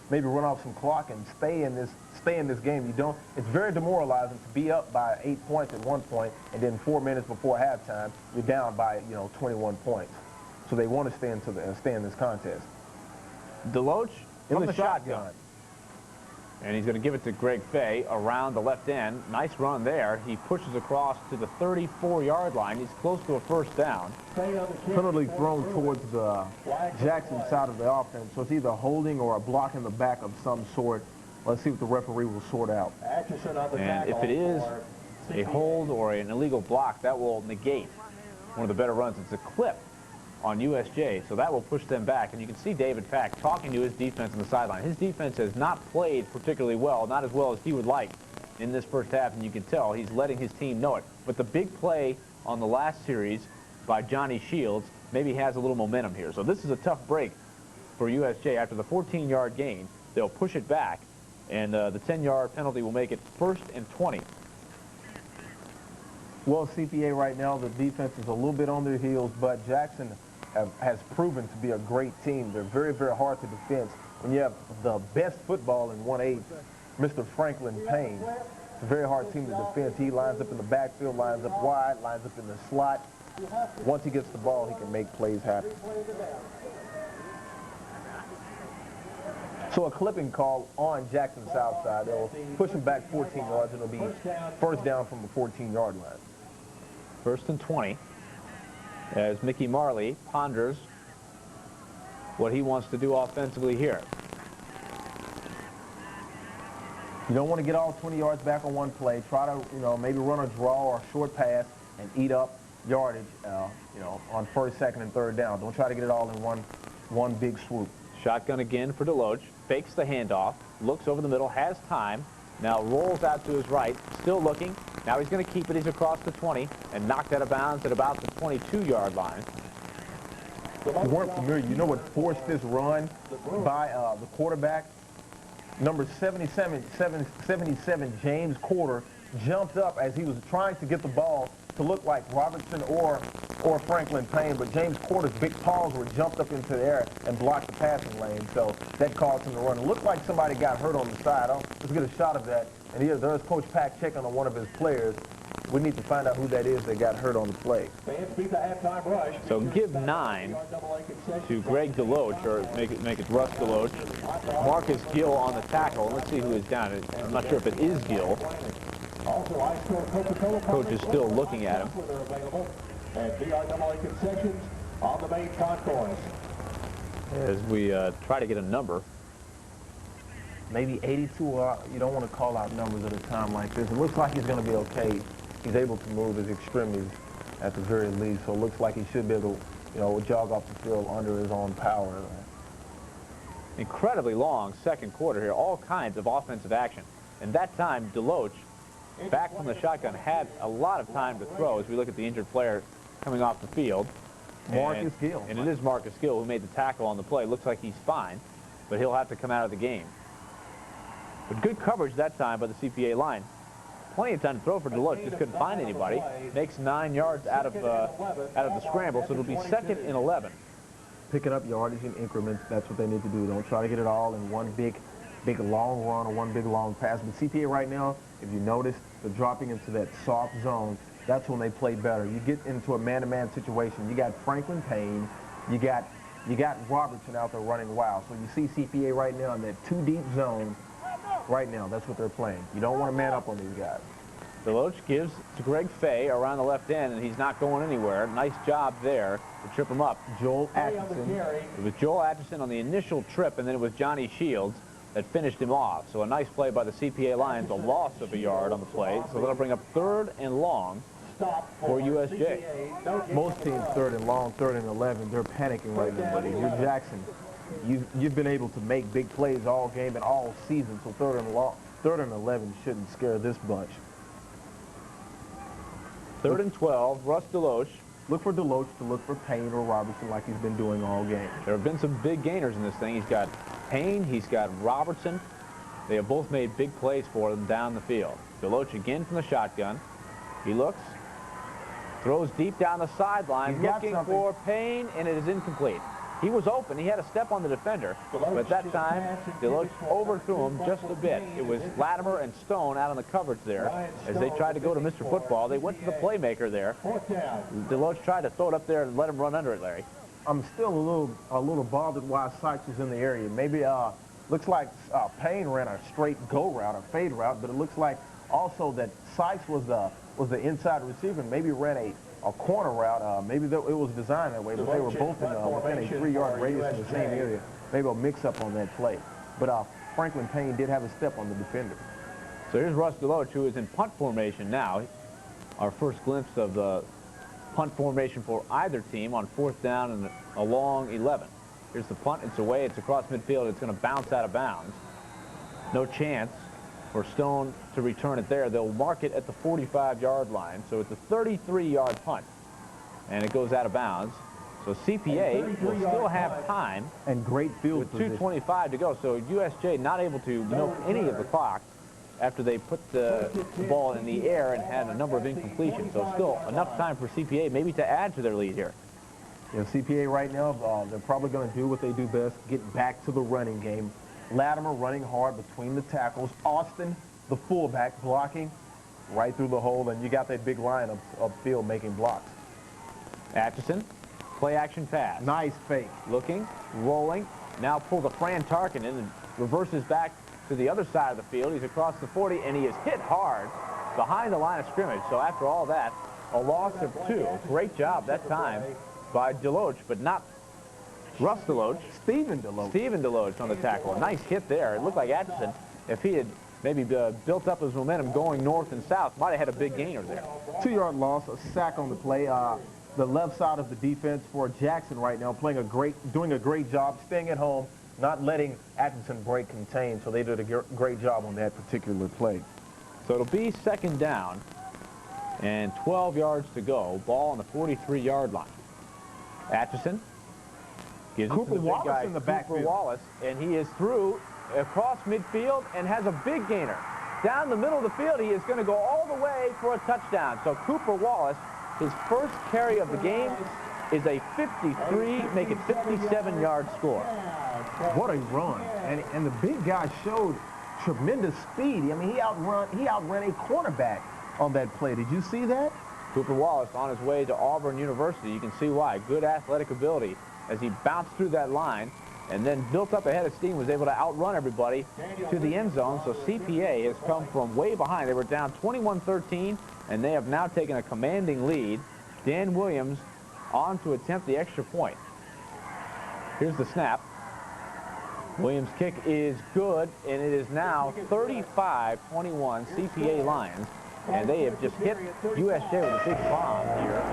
maybe run off some clock and stay in this game. It's very demoralizing to be up by 8 points at one point, and then 4 minutes before halftime, you're down by 21 points. So they want to stay in this contest. Deloach In from the shotgun. And he's going to give it to Greg Fay around the left end. Nice run there. He pushes across to the 34-yard line. He's close to a first down. Penalty thrown towards the Jackson side of the offense. So it's either holding or a block in the back of some sort. Let's see what the referee will sort out. And if it is a hold or an illegal block, that will negate one of the better runs. It's a clip on USJ, so that will push them back. And you can see David Pack talking to his defense on the sideline. His defense has not played particularly well, not as well as he would like in this first half, and you can tell he's letting his team know it. But the big play on the last series by Johnny Shields maybe has a little momentum here. So this is a tough break for USJ. After the 14-yard gain, they'll push it back, and the 10-yard penalty will make it 1st and 20. Well, CPA right now, the defense is a little bit on their heels, but Jackson has proven to be a great team. They're very, very hard to defend. When you have the best football in 1-8, Mr. Franklin Payne, it's a very hard team to defend. He lines up in the backfield, lines up wide, lines up in the slot. Once he gets the ball, he can make plays happen. So a clipping call on Jackson's south side. They'll push him back 14 yards, and it'll be first down from the 14-yard line. 1st and 20. As Mickey Marley ponders what he wants to do offensively here. You don't want to get all 20 yards back on one play. Try to, maybe run a draw or a short pass and eat up yardage, on 1st, 2nd, and 3rd down. Don't try to get it all in one big swoop. Shotgun again for Deloach. Fakes the handoff. Looks over the middle. Has time. Now rolls out to his right. Still looking. Now he's going to keep it. He's across the 20 and knocked out of bounds at about the 22-yard line. If you weren't familiar, you know what forced this run by the quarterback? Number 77, James Corder, jumped up as he was trying to get the ball to look like Robertson or Franklin Payne, but James Corder's big paws were jumped up into the air and blocked the passing lane, so that caused him to run. It looked like somebody got hurt on the side. Let's get a shot of that. And here, there's Coach Pack checking on one of his players. We need to find out who that is that got hurt on the play. So give 9 to Greg Deloach, or make it Russ Deloach. Marcus Gill on the tackle. Let's see who is down. I'm not sure if it is Gill. Coach is still looking at him. As we try to get a number. Maybe 82, you don't want to call out numbers at a time like this. It looks like he's going to be okay. He's able to move his extremities at the very least, so it looks like he should be able to, jog off the field under his own power. Incredibly long second quarter here, all kinds of offensive action. And that time, Deloach, back from the shotgun, had a lot of time to throw as we look at the injured player coming off the field. Marcus Gill. And it is Marcus Gill who made the tackle on the play. Looks like he's fine, but he'll have to come out of the game. But good coverage that time by the CPA line. Plenty of time to throw for Deloach, just couldn't find anybody. Makes 9 yards out of the scramble, so it'll be 2nd and 11. Picking up yardage in increments, that's what they need to do. Don't try to get it all in one big long run or one big long pass. But CPA right now, if you notice, they're dropping into that soft zone. That's when they play better. You get into a man-to-man situation. You got Franklin Payne. You got Robertson out there running wild. So you see CPA right now in that 2-deep zone. Right now, that's what they're playing. You don't want to man up on these guys. Deloach gives to Greg Fay around the left end, and he's not going anywhere. Nice job there to trip him up. Joel Atchison. It was Joel Atchison on the initial trip, and then it was Johnny Shields that finished him off. So a nice play by the CPA Lions, a loss of a yard on the play. So that'll bring up 3rd and long for USJ. Most teams 3rd and long, 3rd and 11, they're panicking right now, buddy. You're Jackson. You've been able to make big plays all game and all season, so 3rd and 11 shouldn't scare this bunch. 3rd and 12, Russ Deloach look for Deloach to look for Payne or Robertson like he's been doing all game. There have been some big gainers in this thing. He's got Payne, he's got Robertson. They have both made big plays for them down the field. Deloach again from the shotgun. He looks, throws deep down the sideline, looking for Payne, and it is incomplete. He was open. He had a step on the defender, but at that time, Deloach overthrew him just a bit. It was Latimer and Stone out on the coverage there as they tried to go to Mr. Football. They went to the playmaker there. Deloach tried to throw it up there and let him run under it, Larry. I'm still a little bothered why Sykes is in the area. Maybe looks like Payne ran a straight go route, a fade route, but it looks like also that Sykes was the inside receiver. Maybe ran a corner route. Maybe it was designed that way, but they were both within a 3-yard radius in the same area. Maybe a mix-up on that play. But Franklin Payne did have a step on the defender. So here's Russ Deloach, who is in punt formation now. Our first glimpse of the punt formation for either team on 4th down and a long 11. Here's the punt. It's away. It's across midfield. It's going to bounce out of bounds. No chance for Stone to return it there. They'll mark it at the 45-yard line. So it's a 33-yard punt. And it goes out of bounds. So CPA will still have time. And great field with position. 2:25 to go. So USJ not able to milk any of the clock after they put the ball in the air and had a number of incompletions. So still enough time for CPA maybe to add to their lead here. Yeah, CPA right now, they're probably going to do what they do best, get back to the running game. Latimer running hard between the tackles. Austin, the fullback, blocking right through the hole, and you got that big line upfield making blocks. Atchison, play action pass. Nice fake. Looking, rolling, now pull the Fran Tarkin in and reverses back to the other side of the field. He's across the 40, and he is hit hard behind the line of scrimmage. So after all that, a loss of 2. Great job that time by Deloach, but not Russ Deloach. Stephen Deloach. Stephen Deloach on the tackle. Nice hit there. It looked like Atchison, if he had maybe built up his momentum going north and south, might have had a big gainer there. 2-yard loss, a sack on the play. The left side of the defense for Jackson right now, doing a great job, staying at home, not letting Atchison break contain. So they did a great job on that particular play. So it'll be 2nd down and 12 yards to go. Ball on the 43-yard line. Atchison gives Cooper Wallace in the backfield. Cooper Wallace, and he is through across midfield and has a big gainer. Down the middle of the field, he is going to go all the way for a touchdown. So Cooper Wallace, his first carry of the game is a 53, make it 57-yard score. What a run. And the big guy showed tremendous speed. I mean, he outran a cornerback on that play. Did you see that? Cooper Wallace on his way to Auburn University. You can see why. Good athletic ability as he bounced through that line and then built up a head of steam, was able to outrun everybody to the end zone. So CPA has come from way behind. They were down 21-13, and they have now taken a commanding lead. Dan Williams on to attempt the extra point. Here's the snap. Williams' kick is good, and it is now 35-21 CPA Lions. And they have just hit USJ with a big bomb here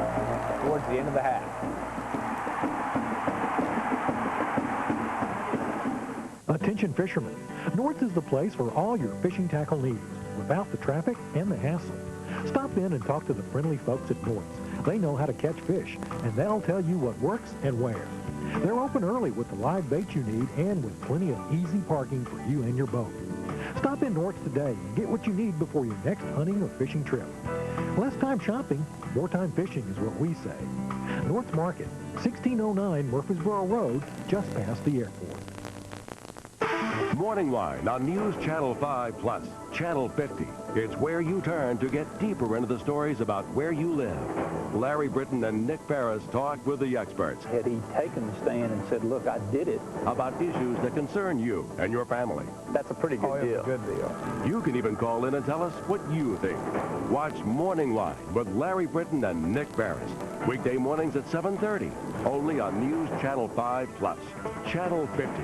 towards the end of the half. Attention fishermen, North is the place for all your fishing tackle needs, without the traffic and the hassle. Stop in and talk to the friendly folks at North. They know how to catch fish, and they'll tell you what works and where. They're open early with the live bait you need and with plenty of easy parking for you and your boat. Stop in North today and get what you need before your next hunting or fishing trip. Less time shopping, more time fishing is what we say. North Market, 1609 Murfreesboro Road, just past the airport. Morning Line on News Channel 5 Plus, Channel 50. It's where you turn to get deeper into the stories about where you live. Larry Britton and Nick Ferris talk with the experts. Had he taken the stand and said, look, I did it, about issues that concern you and your family. That's a pretty good deal. Good deal. You can even call in and tell us what you think. Watch Morning Line with Larry Britton and Nick Ferris. Weekday mornings at 7:30, only on News Channel 5 Plus, Channel 50.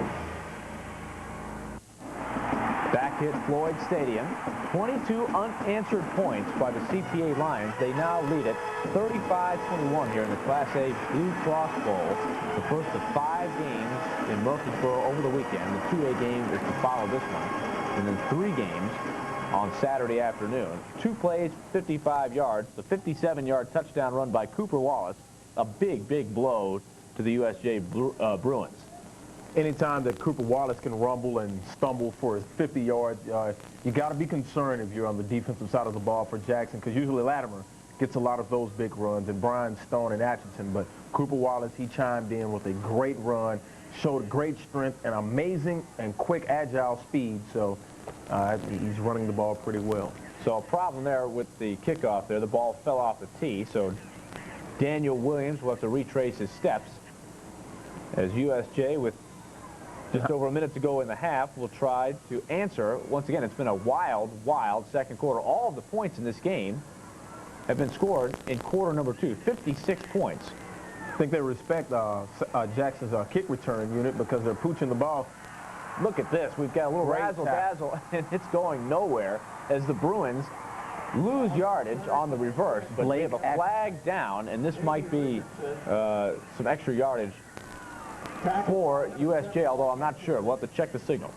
Back at Floyd Stadium, 22 unanswered points by the CPA Lions. They now lead it 35-21 here in the Class A Blue Cross Bowl. The first of 5 games in Murfreesboro over the weekend. The 2A game is to follow this one. And then 3 games on Saturday afternoon. 2 plays, 55 yards. The 57-yard touchdown run by Cooper Wallace. a big, big blow to the USJ Bruins. Anytime that Cooper Wallace can rumble and stumble for 50 yards, you got to be concerned if you're on the defensive side of the ball for Jackson, because usually Latimer gets a lot of those big runs, and Brian Stone and Atchison. But Cooper Wallace, he chimed in with a great run, showed great strength and amazing and quick, agile speed. So he's running the ball pretty well. So a problem there with the kickoff there. The ball fell off the tee, so Daniel Williams will have to retrace his steps as USJ, with just over a minute to go in the half, will try to answer. Once again, it's been a wild, wild second quarter. All of the points in this game have been scored in quarter number 2, 56 points. I think they respect Jackson's kick return unit because they're pooching the ball. Look at this. We've got a little razzle-dazzle, and it's going nowhere as the Bruins lose yardage on the reverse, but they have a flag down, and this might be some extra yardage for USJ, although I'm not sure. We'll have to check the signal.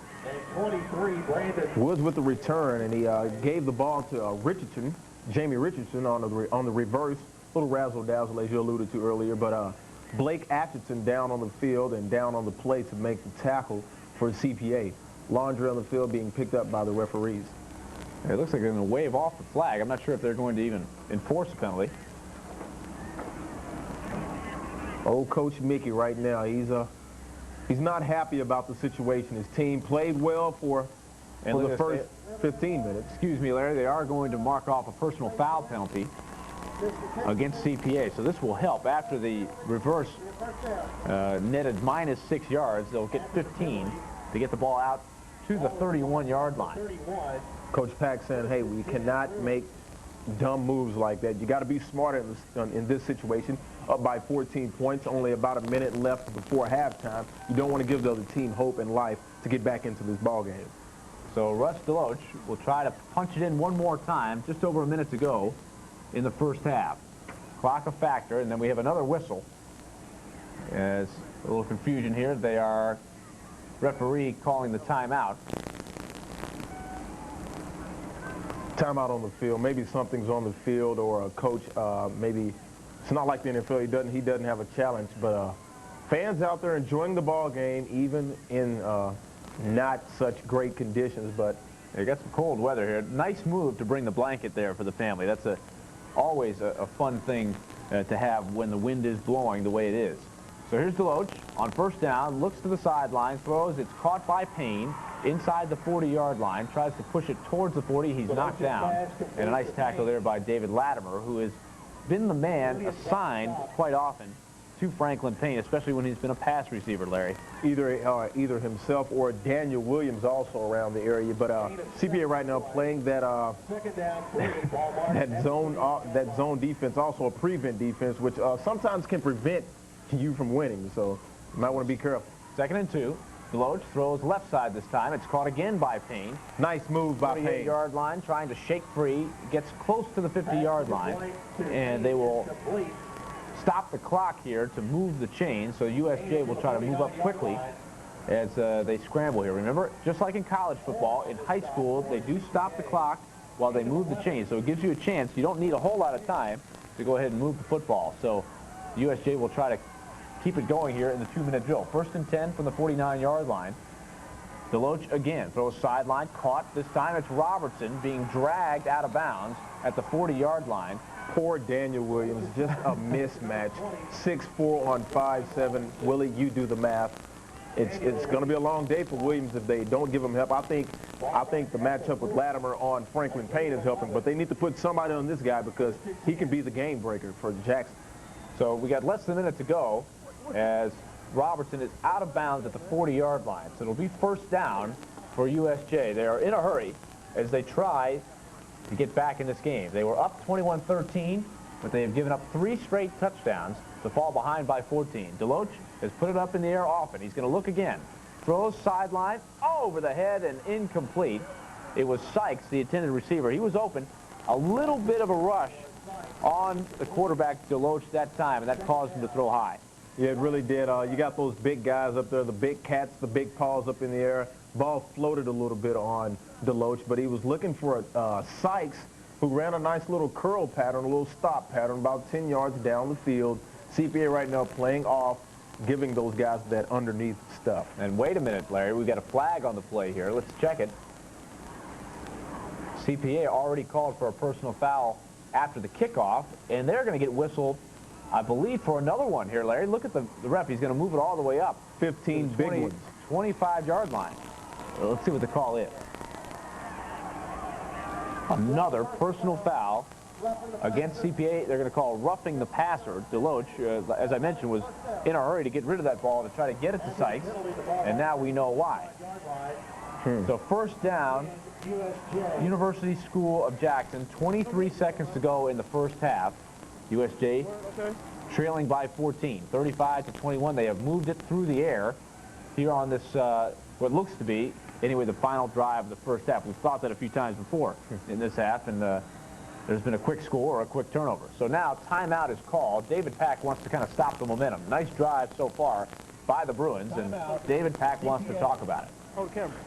23, Brandon Woods with the return, and he gave the ball to Richardson, Jamie Richardson on the reverse. A little razzle-dazzle, as you alluded to earlier, but Blake Atchison down on the field and down on the play to make the tackle for CPA. Laundry on the field being picked up by the referees. It looks like they're going to wave off the flag. I'm not sure if they're going to even enforce a penalty. Old Coach Mickey right now, he's not happy about the situation. His team played well for the first 15 minutes. Excuse me, Larry. They are going to mark off a personal foul penalty against CPA, so this will help. After the reverse netted -6 yards, they'll get 15 to get the ball out to the 31-yard line. Coach Pack saying, hey, we cannot make dumb moves like that. You got to be smarter in this situation. Up by 14 points, only about a minute left before halftime. You don't want to give the other team hope and life to get back into this ball game. So Russ Deloach will try to punch it in one more time, just over a minute to go in the first half. Clock a factor, and then we have another whistle. As a little confusion here. They are referee calling the timeout. Timeout on the field. Maybe something's on the field, or a coach, maybe it's not like the NFL. He doesn't have a challenge, but fans out there enjoying the ball game, even in not such great conditions. But they got some cold weather here. Nice move to bring the blanket there for the family. That's always a fun thing to have when the wind is blowing the way it is. So here's Deloach on first down, looks to the sideline, throws. It's caught by Payne inside the 40-yard line, tries to push it towards the 40. He's knocked down. And a nice tackle there by David Latimer, who has been the man assigned quite often to Franklin Payne, especially when he's been a pass receiver, Larry. Either himself or Daniel Williams also around the area. But CPA right now playing that that zone defense, also a prevent defense, which sometimes can prevent you from winning. So you might want to be careful. 2nd and 2. Deloach throws left side this time. It's caught again by Payne. Nice move by Payne. 48-yard line, trying to shake free. Gets close to the 50-yard line, and they will stop the clock here to move the chain. So USJ will try to move up quickly as they scramble here. Remember, just like in college football, in high school, they do stop the clock while they move the chain. So it gives you a chance. You don't need a whole lot of time to go ahead and move the football. So USJ will try to keep it going here in the 2-minute drill. 1st and 10 from the 49-yard line. Deloach again throws sideline, caught. This time it's Robertson being dragged out of bounds at the 40-yard line. Poor Daniel Williams, just a mismatch. 6'4" on 5'7". Willie, you do the math. It's going to be a long day for Williams if they don't give him help. I think the matchup with Latimer on Franklin Payne is helping, but they need to put somebody on this guy because he can be the game breaker for Jackson. So we got less than a minute to go as Robertson is out of bounds at the 40-yard line. So it'll be first down for USJ. They are in a hurry as they try to get back in this game. They were up 21-13, but they have given up 3 straight touchdowns to fall behind by 14. Deloach has put it up in the air often. He's going to look again. Throws sideline, over the head and incomplete. It was Sykes, the intended receiver. He was open. A little bit of a rush on the quarterback Deloach that time, and that caused him to throw high. Yeah, it really did. You got those big guys up there, the big cats, the big paws up in the air. Ball floated a little bit on Deloach, but he was looking for Sykes, who ran a nice little curl pattern, a little stop pattern, about 10 yards down the field. CPA right now playing off, giving those guys that underneath stuff. And wait a minute, Larry, we've got a flag on the play here. Let's check it. CPA already called for a personal foul after the kickoff, and they're going to get whistled, I believe, for another one here, Larry. Look at the ref. He's going to move it all the way up. 15 big ones. 25-yard line. Well, let's see what the call is. Another personal foul against CPA. They're going to call roughing the passer. Deloach, as I mentioned, was in a hurry to get rid of that ball to try to get it to Sykes, and now we know why. So first down, University School of Jackson, 23 seconds to go in the first half. USJ trailing by 14, 35-21. They have moved it through the air here on this, what looks to be, anyway, the final drive of the first half. We've thought that a few times before in this half, and there's been a quick score or a quick turnover. So now timeout is called. David Pack wants to kind of stop the momentum. Nice drive so far by the Bruins, and David Pack wants to talk about it.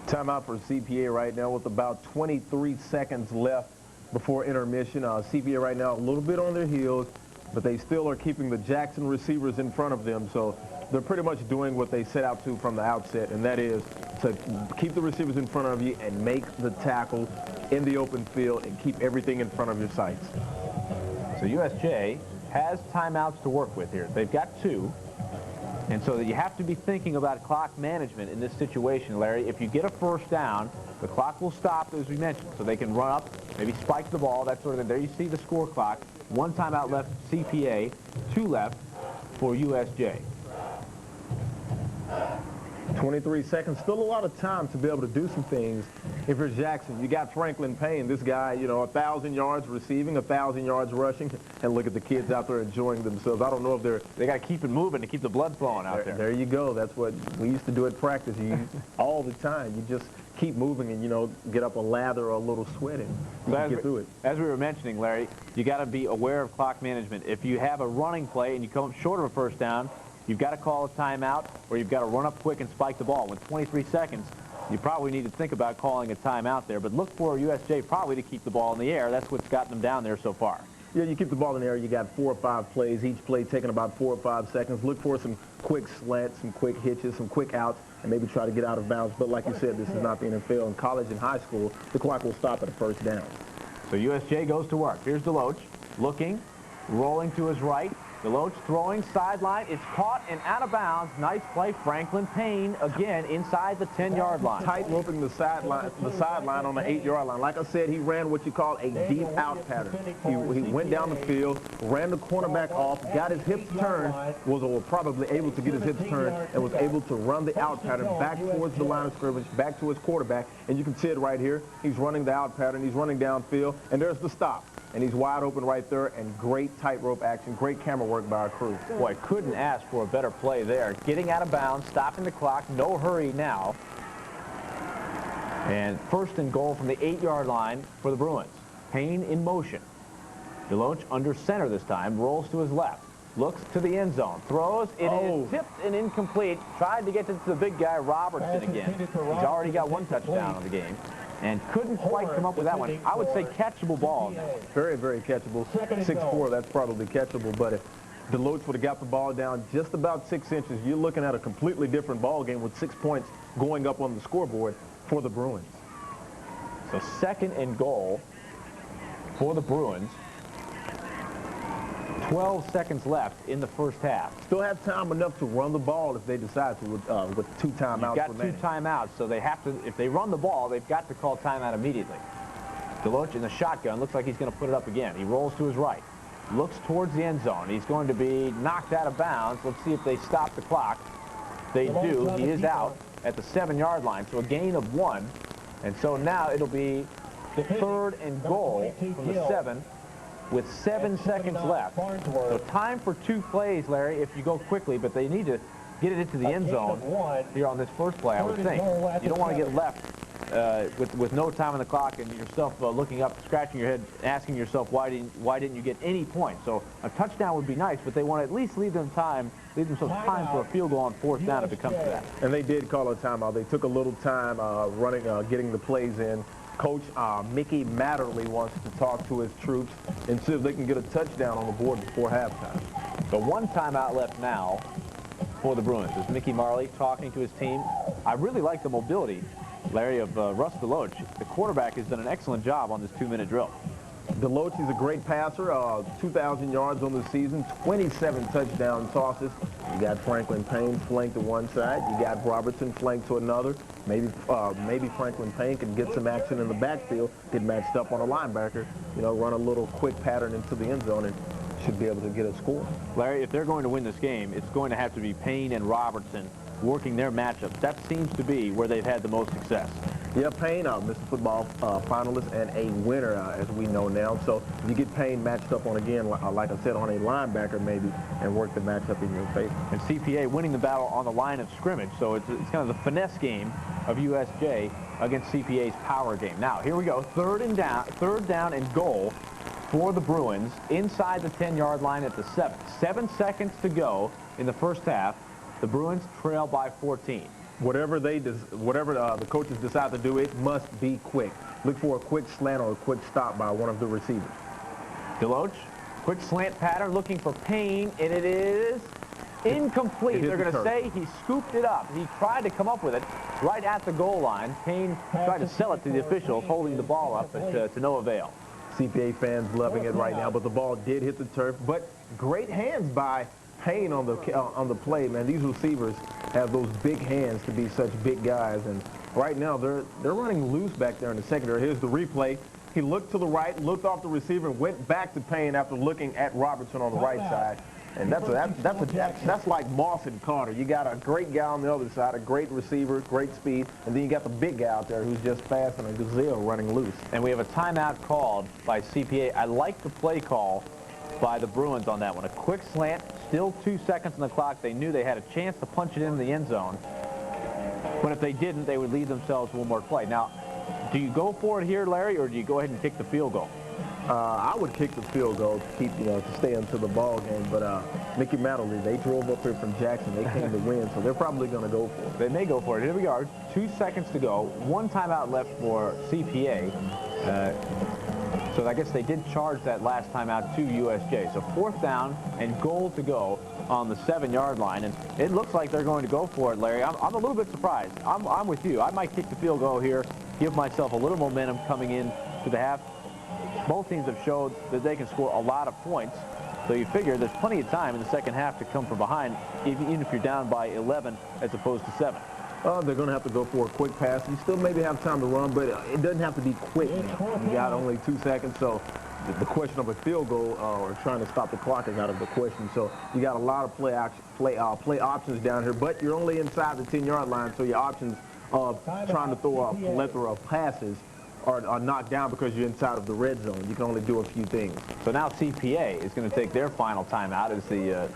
Timeout for CPA right now with about 23 seconds left before intermission. CPA right now a little bit on their heels, but they still are keeping the Jackson receivers in front of them. So they're pretty much doing what they set out to from the outset, and that is to keep the receivers in front of you and make the tackle in the open field and keep everything in front of your sights. So USJ has timeouts to work with here. They've got 2. And so that you have to be thinking about clock management in this situation, Larry. If you get a first down, the clock will stop, as we mentioned, so they can run up, maybe spike the ball, that sort of thing. There you see the score clock. 1 timeout left CPA, 2 left for USJ. 23 seconds, still a lot of time to be able to do some things. If you're Jackson, you got Franklin Payne, this guy, you know, 1,000 yards receiving, 1,000 yards rushing, and look at the kids out there enjoying themselves. I don't know if they got to keep it moving to keep the blood flowing out there. There you go. That's what we used to do at practice. All the time. You just keep moving and, you know, get up a lather or a little sweat and you can get through it. As we were mentioning, Larry, you got to be aware of clock management. If you have a running play and you come up short of a first down, you've got to call a timeout, or you've got to run up quick and spike the ball. With 23 seconds, you probably need to think about calling a timeout there. But look for USJ probably to keep the ball in the air. That's what's gotten them down there so far. Yeah, you keep the ball in the air. You got 4 or 5 plays, each play taking about 4 or 5 seconds. Look for some quick slants, some quick hitches, some quick outs, and maybe try to get out of bounds. But like you said, this is not the NFL. In college and high school, the clock will stop at a first down. So USJ goes to work. Here's Deloach looking, rolling to his right. Deloach throwing sideline. It's caught and out of bounds. Nice play. Franklin Payne again inside the 10-yard line. Tight roping the sideline on the 8-yard line. Like I said, he ran what you call a deep out pattern. He went down the field, ran the cornerback off, got his hips turned, was probably able to get his hips turned, and was able to run the out pattern back towards the line of scrimmage, back to his quarterback. And you can see it right here. He's running the out pattern. He's running downfield, and there's the stop. And he's wide open right there, and great tightrope action, great camera work by our crew. Boy, couldn't ask for a better play there. Getting out of bounds, stopping the clock, no hurry now. And first and goal from the 8-yard line for the Bruins. Payne in motion. Deloach under center this time, rolls to his left. Looks to the end zone, throws, it is tipped and incomplete. Tried to get to the big guy, Robertson again. He's already got 1 touchdown on the game. And couldn't quite come up with that one. I would say catchable ball. Very, very catchable. 6'4", that's probably catchable. But if Deloach would have got the ball down just about 6 inches, you're looking at a completely different ball game with 6 points going up on the scoreboard for the Bruins. So second and goal for the Bruins. 12 seconds left in the first half. Still have time enough to run the ball if they decide to with 2 timeouts remaining. You've got 2 timeouts, so they have to, if they run the ball, they've got to call timeout immediately. Deloach in the shotgun, looks like he's going to put it up again. He rolls to his right, looks towards the end zone. He's going to be knocked out of bounds. Let's see if they stop the clock. They do. He is out at the 7-yard line, so a gain of 1. And so now it'll be the 3rd and goal from the 7. With 7 seconds left. So time for 2 plays, Larry, if you go quickly, but they need to get it into the end zone here on this first play, I would think. You don't want to get left with no time on the clock and yourself looking up, scratching your head, asking yourself, why didn't you get any points? So a touchdown would be nice, but they want to at least leave themselves time for a field goal on 4th down if it comes to that. And they did call a timeout. They took a little time getting the plays in. Coach Mickey Matterly wants to talk to his troops and see if they can get a touchdown on the board before halftime. So one timeout left now for the Bruins. Is Mickey Marley talking to his team. I really like the mobility, Larry, of Russ Deloach. The quarterback has done an excellent job on this 2-minute drill. Deloach is a great passer, 2,000 yards on the season, 27 touchdown tosses. You got Franklin Payne flanked to one side. You got Robertson flanked to another. Maybe Franklin Payne can get some action in the backfield, get matched up on a linebacker, you know, run a little quick pattern into the end zone and should be able to get a score. Larry, if they're going to win this game, it's going to have to be Payne and Robertson working their matchups. That seems to be where they've had the most success. Yeah, Payne, Mr. Football finalist and a winner, as we know now. So you get Payne matched up on, again, like I said, on a linebacker maybe, and work the matchup in your favor. And CPA winning the battle on the line of scrimmage. So it's kind of the finesse game of USJ against CPA's power game. Now, here we go. Third down and goal for the Bruins inside the 10-yard line at the 7. 7 seconds to go in the first half. The Bruins trail by 14. Whatever the coaches decide to do, it must be quick. Look for a quick slant or a quick stop by one of the receivers. Deloach, quick slant pattern looking for Payne, and it is incomplete. They're going to say he scooped it up. He tried to come up with it right at the goal line. Payne tried to sell it to the officials, holding the ball up, but to no avail. CPA fans loving it right now, but the ball did hit the turf. But great hands by Payne on the play, man. These receivers have those big hands to be such big guys, and right now they're running loose back there in the secondary. Here's the replay. He looked to the right, looked off the receiver, and went back to Payne after looking at Robertson on the right side. And that's like Moss and Carter. You got a great guy on the other side, a great receiver, great speed, and then you got the big guy out there who's just fast and a gazelle running loose. And we have a timeout called by CPA. I like the play call by the Bruins on that one. A quick slant, still 2 seconds on the clock. They knew they had a chance to punch it into the end zone. But if they didn't, they would leave themselves one more play. Now, do you go for it here, Larry, or do you go ahead and kick the field goal? I would kick the field goal to keep, to stay into the ball game. But Mickey Mantley, they drove up here from Jackson. They came to win, so they're probably going to go for it. They may go for it. Here we are. 2 seconds to go. One timeout left for CPA. So I guess they did charge that last time out to USJ. So 4th down and goal to go on the 7-yard line. And it looks like they're going to go for it, Larry. I'm a little bit surprised. I'm with you. I might kick the field goal here, give myself a little momentum coming in to the half. Both teams have showed that they can score a lot of points. So you figure there's plenty of time in the second half to come from behind, even if you're down by 11 as opposed to 7. They're going to have to go for a quick pass. You still maybe have time to run, but it doesn't have to be quick now. You got only 2 seconds, so the question of a field goal or trying to stop the clock is out of the question. So you got a lot of play options down here, but you're only inside the 10-yard line, so your options of trying to throw a plethora of passes are knocked down because you're inside of the red zone. You can only do a few things. So now CPA is going to take their final timeout as the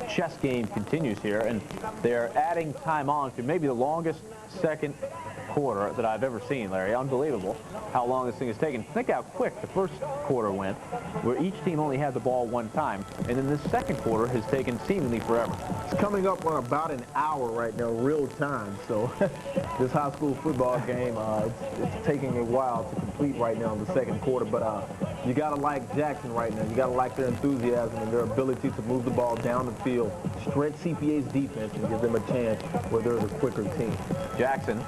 chess game continues here, and they're adding time on to maybe the longest second quarter that I've ever seen, Larry. Unbelievable how long this thing has taken. Think how quick the first quarter went, where each team only had the ball one time, and then this second quarter has taken seemingly forever. It's coming up on about an hour right now, real time. So this high school football game, it's taking a while to complete right now in the second quarter, but you got to like Jackson right now. You got to like their enthusiasm and their ability to move the ball down the field, stretch CPA's defense, and give them a chance where they're the quicker team. Jackson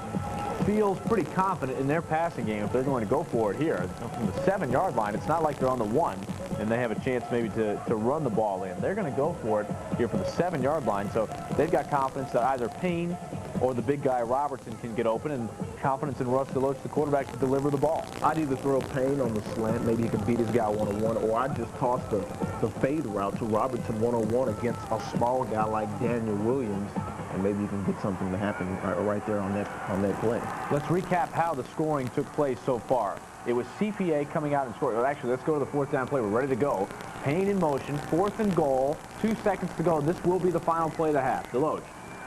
feels pretty confident in their passing game if they're going to go for it here. From the 7-yard line, it's not like they're on the 1 and they have a chance maybe to run the ball in. They're going to go for it here from the 7-yard line, so they've got confidence that either Payne or the big guy Robertson can get open, and confidence in Russ Deloach, the quarterback, to deliver the ball. I'd either throw Payne on the slant, maybe he could beat his guy one-on-one, or I'd just toss the fade route to Robertson one-on-one against a small guy like Daniel Williams, and maybe you can get something to happen right there on that play. Let's recap how the scoring took place so far. It was CPA coming out and scoring. Well, actually, let's go to the 4th down play. We're ready to go. Payne in motion, 4th and goal, 2 seconds to go. This will be the final play of the half. Deloach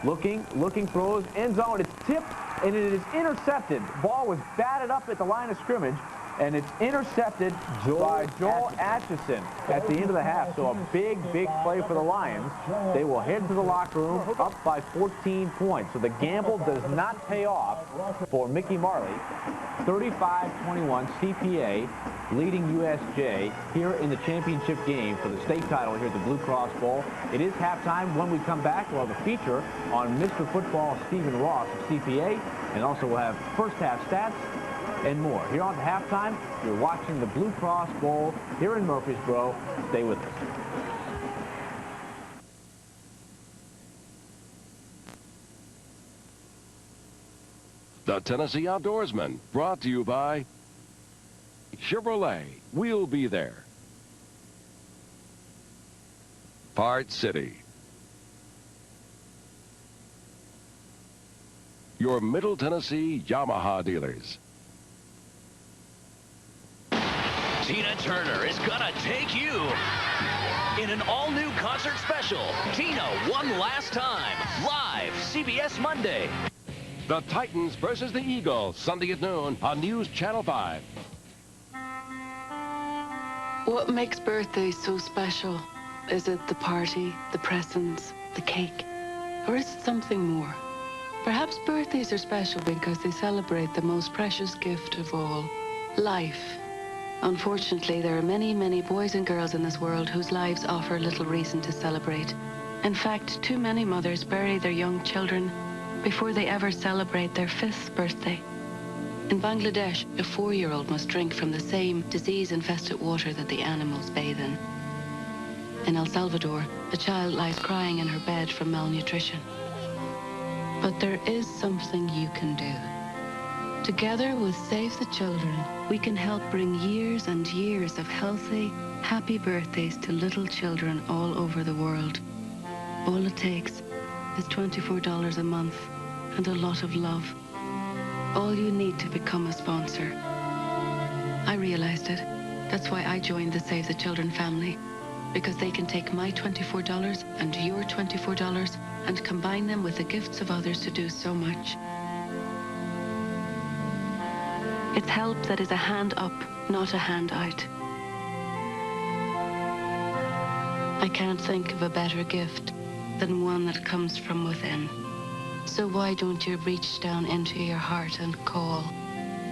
looking, throws, end zone. It's tipped, and it is intercepted. Ball was batted up at the line of scrimmage, and it's intercepted by Joel Atchison at the end of the half. So a big play for the Lions. They will head to the locker room up by 14 points. So the gamble does not pay off for Mickey Marley. 35-21 CPA leading USJ here in the championship game for the state title here at the Blue Cross Bowl. It is halftime. When we come back, we'll have a feature on Mr. Football Stephen Ross of CPA, and also we'll have first half stats and more. Here on halftime, you're watching the Blue Cross Bowl here in Murfreesboro. Stay with us. The Tennessee Outdoorsman, brought to you by Chevrolet. We'll be there. Part City. Your Middle Tennessee Yamaha dealers. Tina Turner is gonna take you in an all-new concert special. Tina, One Last Time, live, CBS Monday. The Titans versus the Eagles, Sunday at noon on News Channel 5. What makes birthdays so special? Is it the party, the presents, the cake? Or is it something more? Perhaps birthdays are special because they celebrate the most precious gift of all, life. Unfortunately, there are many, many boys and girls in this world whose lives offer little reason to celebrate. In fact, too many mothers bury their young children before they ever celebrate their 5th birthday. In Bangladesh, a 4-year-old must drink from the same disease-infested water that the animals bathe in. In El Salvador, a child lies crying in her bed from malnutrition. But there is something you can do. Together with Save the Children, we can help bring years and years of healthy, happy birthdays to little children all over the world. All it takes is $24 a month and a lot of love. All you need to become a sponsor. I realized it. That's why I joined the Save the Children family. Because they can take my $24 and your $24 and combine them with the gifts of others to do so much. It's help that is a hand up, not a hand out. I can't think of a better gift than one that comes from within. So why don't you reach down into your heart and call?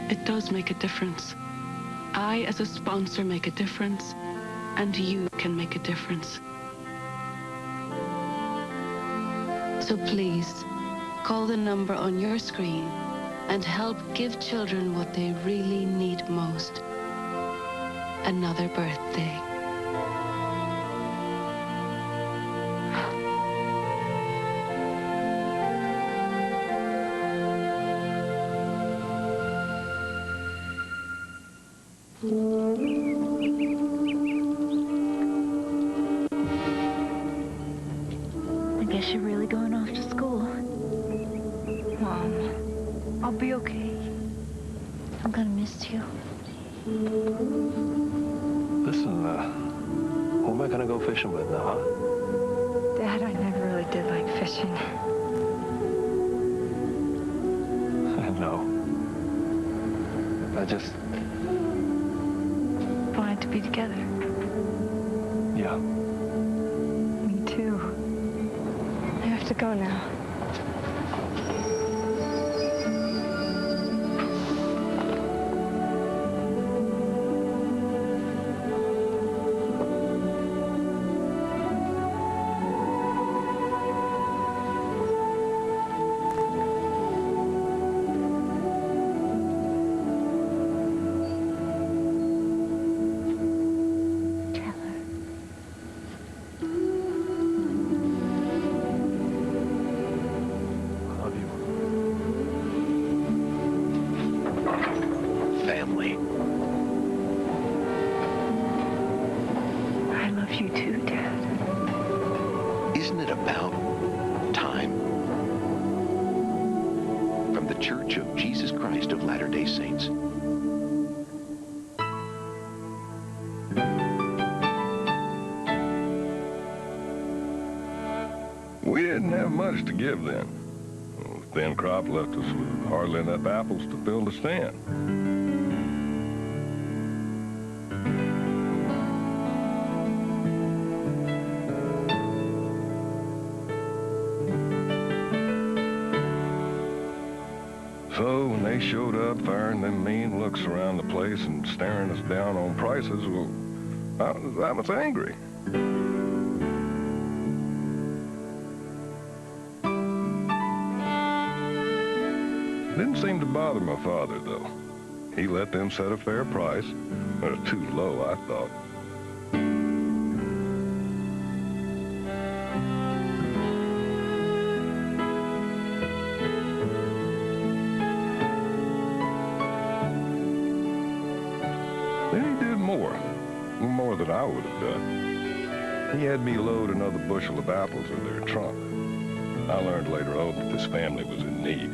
It does make a difference. I, as a sponsor, make a difference, and you can make a difference. So please, call the number on your screen and help give children what they really need most. Another birthday. I guess you're really going off to school. Mom, I'll be okay. I'm gonna miss you. Listen, who am I gonna go fishing with now, huh? Dad, I never really did like fishing. I know. I just... Wanted to be together. Yeah. Me too. I have to go now. Family. I love you too, Dad. Isn't it about time? From the Church of Jesus Christ of Latter-day Saints. We didn't have much to give then. Thin crop left us with hardly enough apples to fill the stand. know, when they showed up firing them mean looks around the place and staring us down on prices, well, I was angry. Didn't seem to bother my father, though. He let them set a fair price. It was too low, I thought. Then he did more than I would have done. He had me load another bushel of apples in their trunk. I learned later on that this family was in need.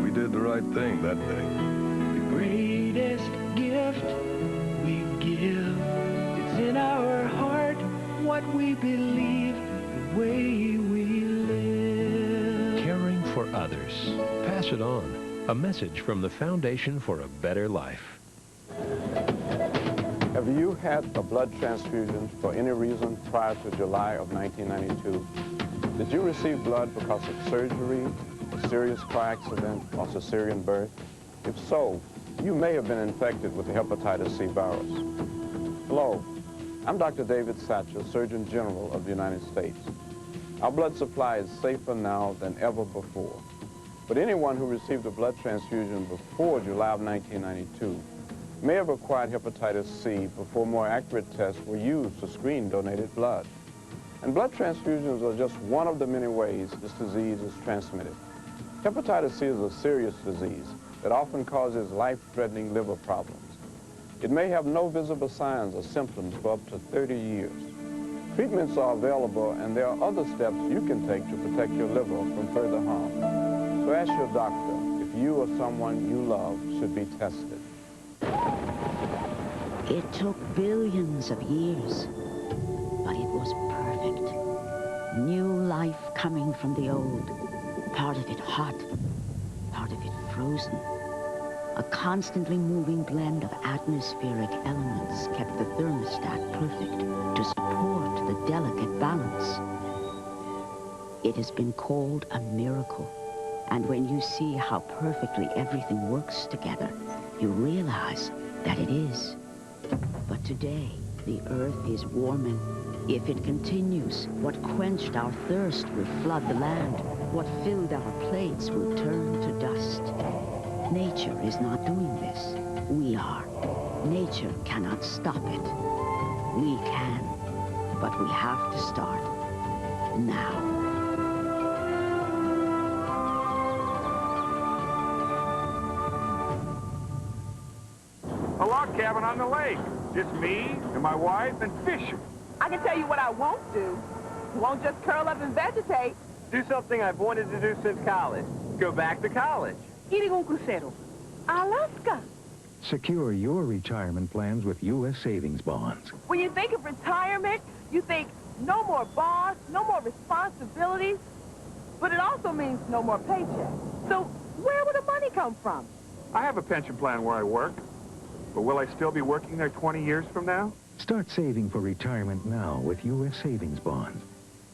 We did the right thing that day. The greatest gift we give, it's in our heart, what we believe, the way we live. Caring for others. Pass it on. A message from the Foundation for a Better Life. Have you had a blood transfusion for any reason prior to July of 1992? Did you receive blood because of surgery, a serious car accident, or cesarean birth? If so, you may have been infected with the hepatitis C virus. Hello, I'm Dr. David Satcher, Surgeon General of the United States. Our blood supply is safer now than ever before. But anyone who received a blood transfusion before July of 1992 may have acquired hepatitis C before more accurate tests were used to screen donated blood. And blood transfusions are just one of the many ways this disease is transmitted. Hepatitis C is a serious disease that often causes life-threatening liver problems. It may have no visible signs or symptoms for up to 30 years. Treatments are available, and there are other steps you can take to protect your liver from further harm. So ask your doctor if you or someone you love should be tested. It took billions of years, but it was perfect. New life coming from the old, part of it hot, part of it frozen. A constantly moving blend of atmospheric elements kept the thermostat perfect to support the delicate balance. It has been called a miracle, and when you see how perfectly everything works together, you realize that it is. But today, the earth is warming. If it continues, what quenched our thirst will flood the land. What filled our plates will turn to dust. Nature is not doing this. We are. Nature cannot stop it. We can, but we have to start now. A log cabin on the lake. Just me and my wife and fishing. I can tell you what I won't do. Won't just curl up and vegetate. Do something I've wanted to do since college. Go back to college. Eating un crucero. Alaska. Secure your retirement plans with U.S. savings bonds. When you think of retirement, you think no more boss, no more responsibilities. But it also means no more paycheck. So where would the money come from? I have a pension plan where I work. But will I still be working there 20 years from now? Start saving for retirement now with U.S. savings bonds.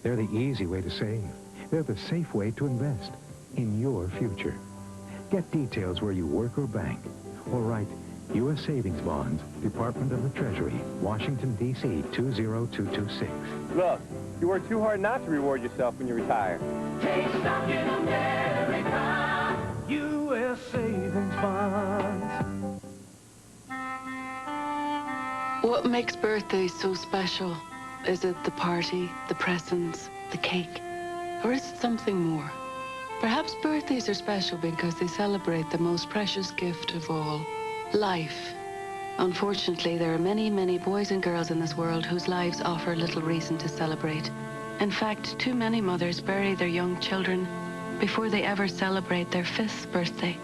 They're the easy way to save. They're the safe way to invest in your future. Get details where you work or bank. Or write U.S. Savings Bonds, Department of the Treasury, Washington, D.C. 20226. Look, you work too hard not to reward yourself when you retire. Take stock in America. U.S. Savings Bonds. What makes birthdays so special? Is it the party, the presents, the cake? Or is it something more? Perhaps birthdays are special because they celebrate the most precious gift of all, life. Unfortunately, there are many, many boys and girls in this world whose lives offer little reason to celebrate. In fact, too many mothers bury their young children before they ever celebrate their 5th birthday.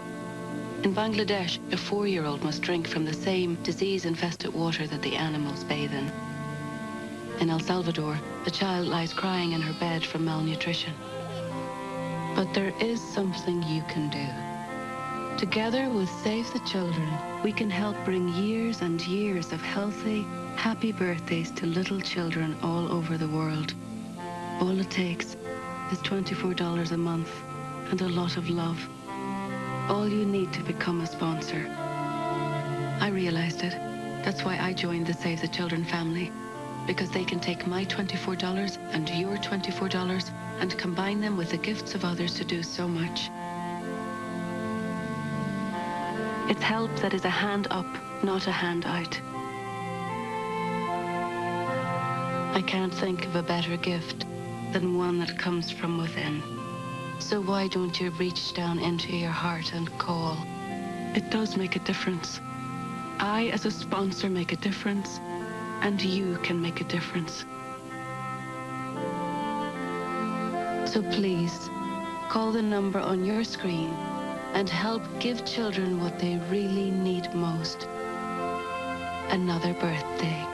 In Bangladesh, a 4-year-old must drink from the same disease-infested water that the animals bathe in. In El Salvador, a child lies crying in her bed from malnutrition. But there is something you can do. Together with Save the Children, we can help bring years and years of healthy, happy birthdays to little children all over the world. All it takes is $24 a month and a lot of love. all you need to become a sponsor. I realized it. That's why I joined the Save the Children family. Because they can take my $24 and your $24 and combine them with the gifts of others to do so much. It's help that is a hand up, not a handout. I can't think of a better gift than one that comes from within. So why don't you reach down into your heart and call? It does make a difference. I, as a sponsor, make a difference, and you can make a difference. So please, call the number on your screen and help give children what they really need most. Another birthday.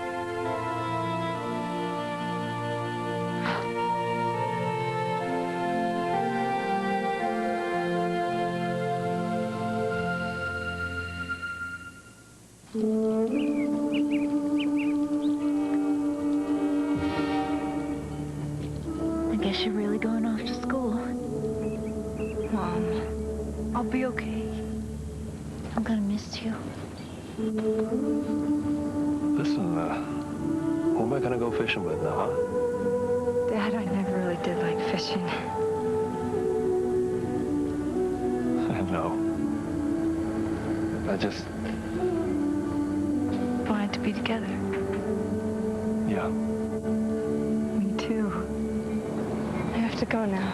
I guess you're really going off to school. Mom, I'll be okay. I'm gonna miss you. Listen, who am I gonna go fishing with now, huh? Dad, I never really did like fishing. I know. I just... Wanted to be together. Yeah. Me too. I have to go now.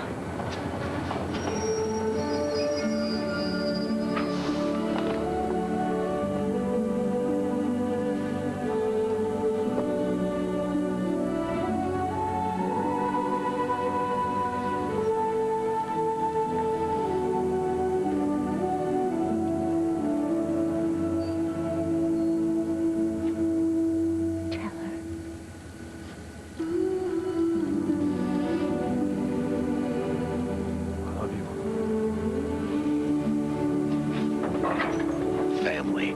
Family.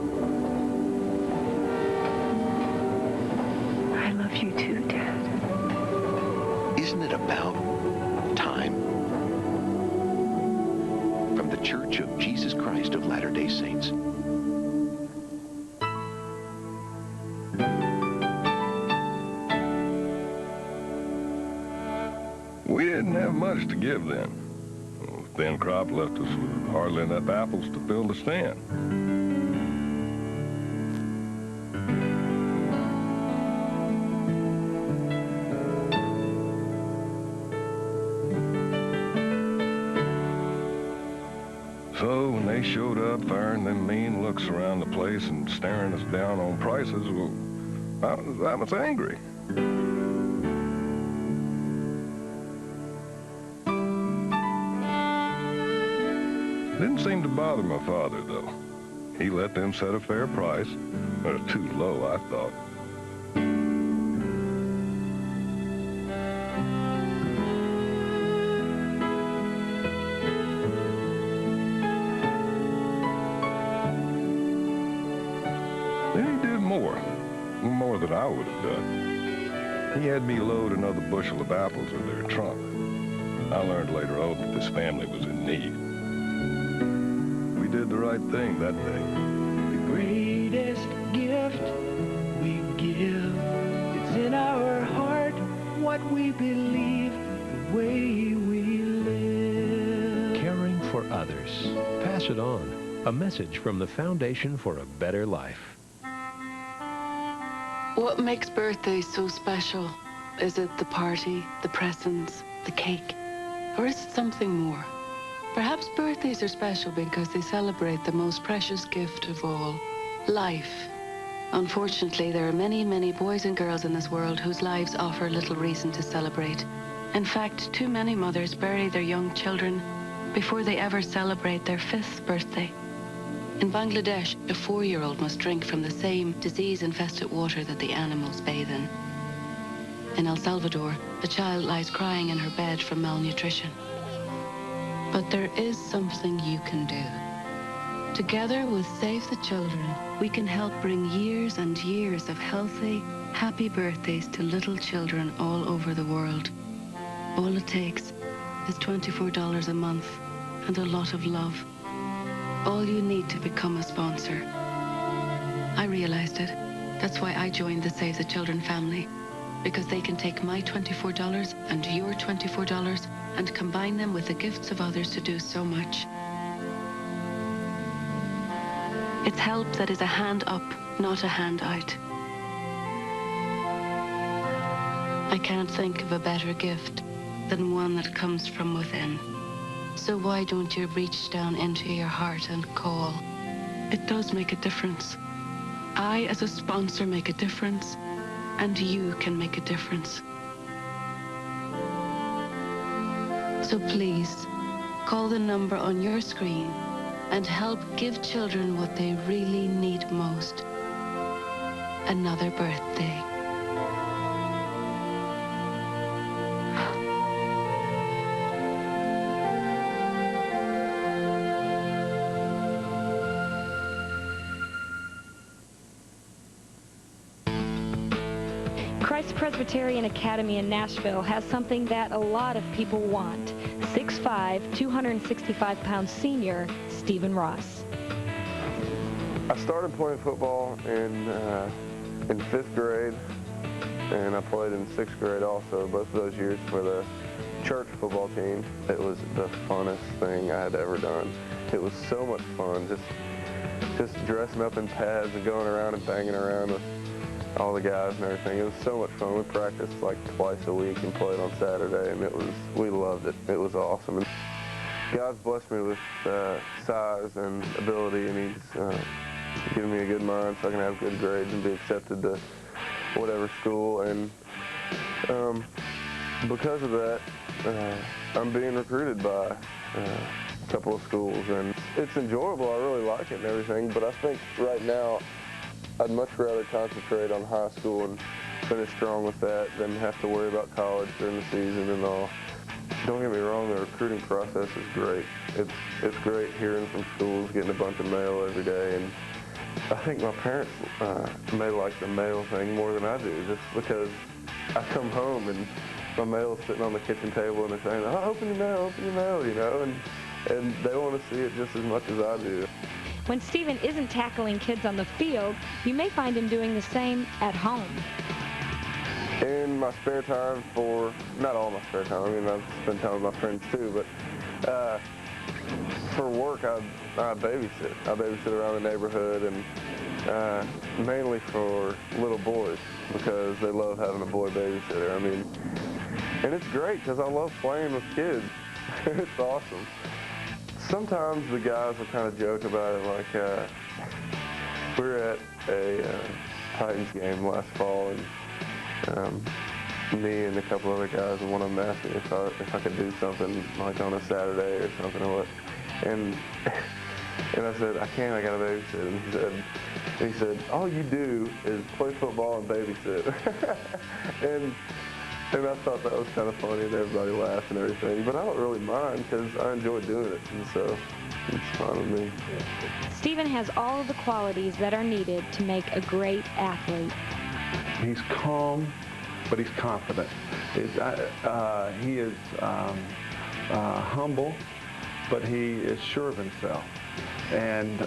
I love you too, Dad. Isn't it about time? From the Church of Jesus Christ of Latter-day Saints. We didn't have much to give then. A thin crop left us with hardly enough apples to fill the stand. So when they showed up, firing them mean looks around the place and staring us down on prices, well, I was angry. Didn't seem to bother my father, though. He let them set a fair price. Too low, I thought. Then he did more than I would have done. He had me load another bushel of apples in their trunk. I learned later on that this family was in need. We did the right thing that day. The greatest gift we give, it's in our heart, what we believe, the way we live. Caring for others. Pass it on. A message from the Foundation for a Better Life. What makes birthdays so special? Is it the party, the presents, the cake? Or is it something more? Perhaps birthdays are special because they celebrate the most precious gift of all, life. Unfortunately, there are many, many boys and girls in this world whose lives offer little reason to celebrate. In fact, too many mothers bury their young children before they ever celebrate their 5th birthday. In Bangladesh, a 4-year-old must drink from the same disease-infested water that the animals bathe in. In El Salvador, a child lies crying in her bed from malnutrition. But there is something you can do. Together with Save the Children, we can help bring years and years of healthy, happy birthdays to little children all over the world. All it takes is $24 a month and a lot of love. all you need to become a sponsor. I realized it. That's why I joined the Save the Children family, because they can take my $24 and your $24 and combine them with the gifts of others to do so much. It's help that is a hand up, not a handout. I can't think of a better gift than one that comes from within. So why don't you reach down into your heart and call? It does make a difference. I, as a sponsor, make a difference, and you can make a difference. So please, call the number on your screen and help give children what they really need most: another birthday. Christ Presbyterian Academy in Nashville has something that a lot of people want. 6'5", 265-pound senior, Stephen Ross. I started playing football in 5th grade, and I played in 6th grade also, both of those years for the church football team. It was the funnest thing I had ever done. It was so much fun, just dressing up in pads and going around and banging around with all the guys and everything. It was so much fun. We practiced like twice a week and played on Saturday, and we loved it. It was awesome. And God's blessed me with size and ability, and He's given me a good mind so I can have good grades and be accepted to whatever school. And because of that, I'm being recruited by a couple of schools, and it's enjoyable. I really like it and everything, but I think right now I'd much rather concentrate on high school and finish strong with that than have to worry about college during the season and all. Don't get me wrong, the recruiting process is great. It's great hearing from schools, getting a bunch of mail every day, and I think my parents may like the mail thing more than I do, just because I come home and my mail's sitting on the kitchen table and they're saying, "Oh, open your mail," you know, and they want to see it just as much as I do. When Stephen isn't tackling kids on the field, you may find him doing the same at home. In my spare time, not all my spare time, I mean, I spend time with my friends too, but for work, I babysit. I babysit around the neighborhood, and mainly for little boys, because they love having a boy babysitter. I mean, and it's great because I love playing with kids. It's awesome. Sometimes the guys will kind of joke about it, like we were at a Titans game last fall, and me and a couple other guys, and one of them asked me if I could do something like on a Saturday or something or what, and I said, "I can't, I got to babysit." And he said, "All you do is play football and babysit." And I thought that was kind of funny, and everybody laughed and everything. But I don't really mind because I enjoy doing it, and so it's fine with me. Stephen has all of the qualities that are needed to make a great athlete. He's calm, but he's confident. He is humble, but he is sure of himself, and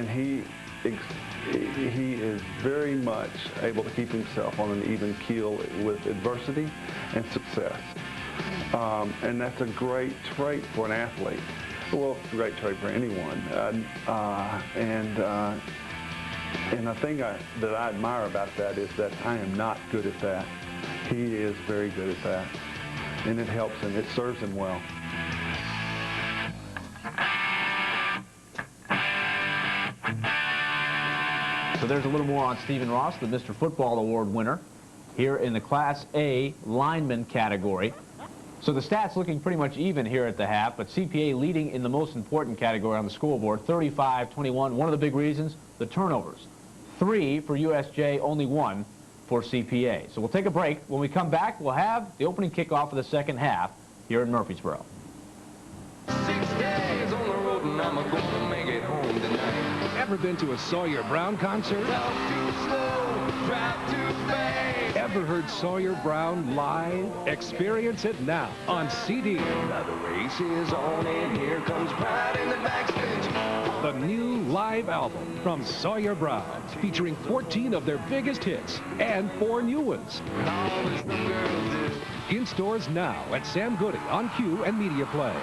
he is very much able to keep himself on an even keel with adversity and success. And that's a great trait for an athlete. Well, it's a great trait for anyone. And the thing that I admire about that is that I am not good at that. He is very good at that. And it helps him. It serves him well. So there's a little more on Stephen Ross, the Mr. Football Award winner, here in the Class A lineman category. So the stats looking pretty much even here at the half, but CPA leading in the most important category on the scoreboard, 35-21. One of the big reasons, the turnovers. 3 for USJ, only 1 for CPA. So we'll take a break. When we come back, we'll have the opening kickoff of the second half here in Murfreesboro. 6 days on the road and I'm gonna make it home tonight. Ever been to a Sawyer Brown concert? Talk too slow, drive too fast. Ever heard Sawyer Brown live? Experience it now on CD. Now the race is on and here comes pride in the backstretch. the new live album from Sawyer Brown, featuring 14 of their biggest hits and 4 new ones. In stores now at Sam Goody on Q and Media Play.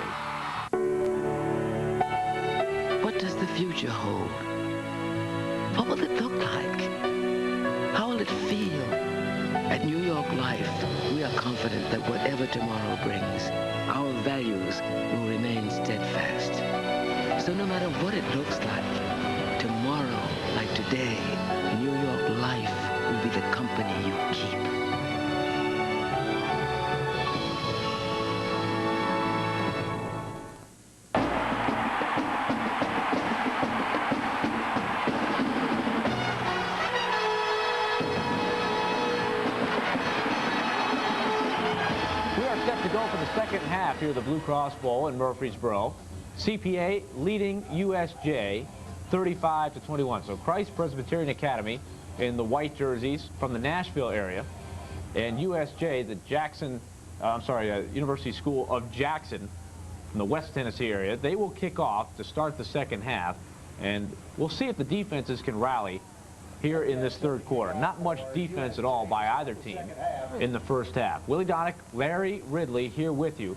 What does the future hold? What will it look like? How will it feel? At New York Life, we are confident that whatever tomorrow brings, our values will remain steadfast. So no matter what it looks like, tomorrow, like today, New York Life will be the company you keep. To go for the second half here at the Blue Cross Bowl in Murfreesboro. CPA leading USJ 35-21. So Christ Presbyterian Academy in the white jerseys from the Nashville area, and USJ, the University School of Jackson from the West Tennessee area. They will kick off to start the second half, and we'll see if the defenses can rally here in this third quarter. Not much defense at all by either team in the first half. Willie Donick, Larry Ridley here with you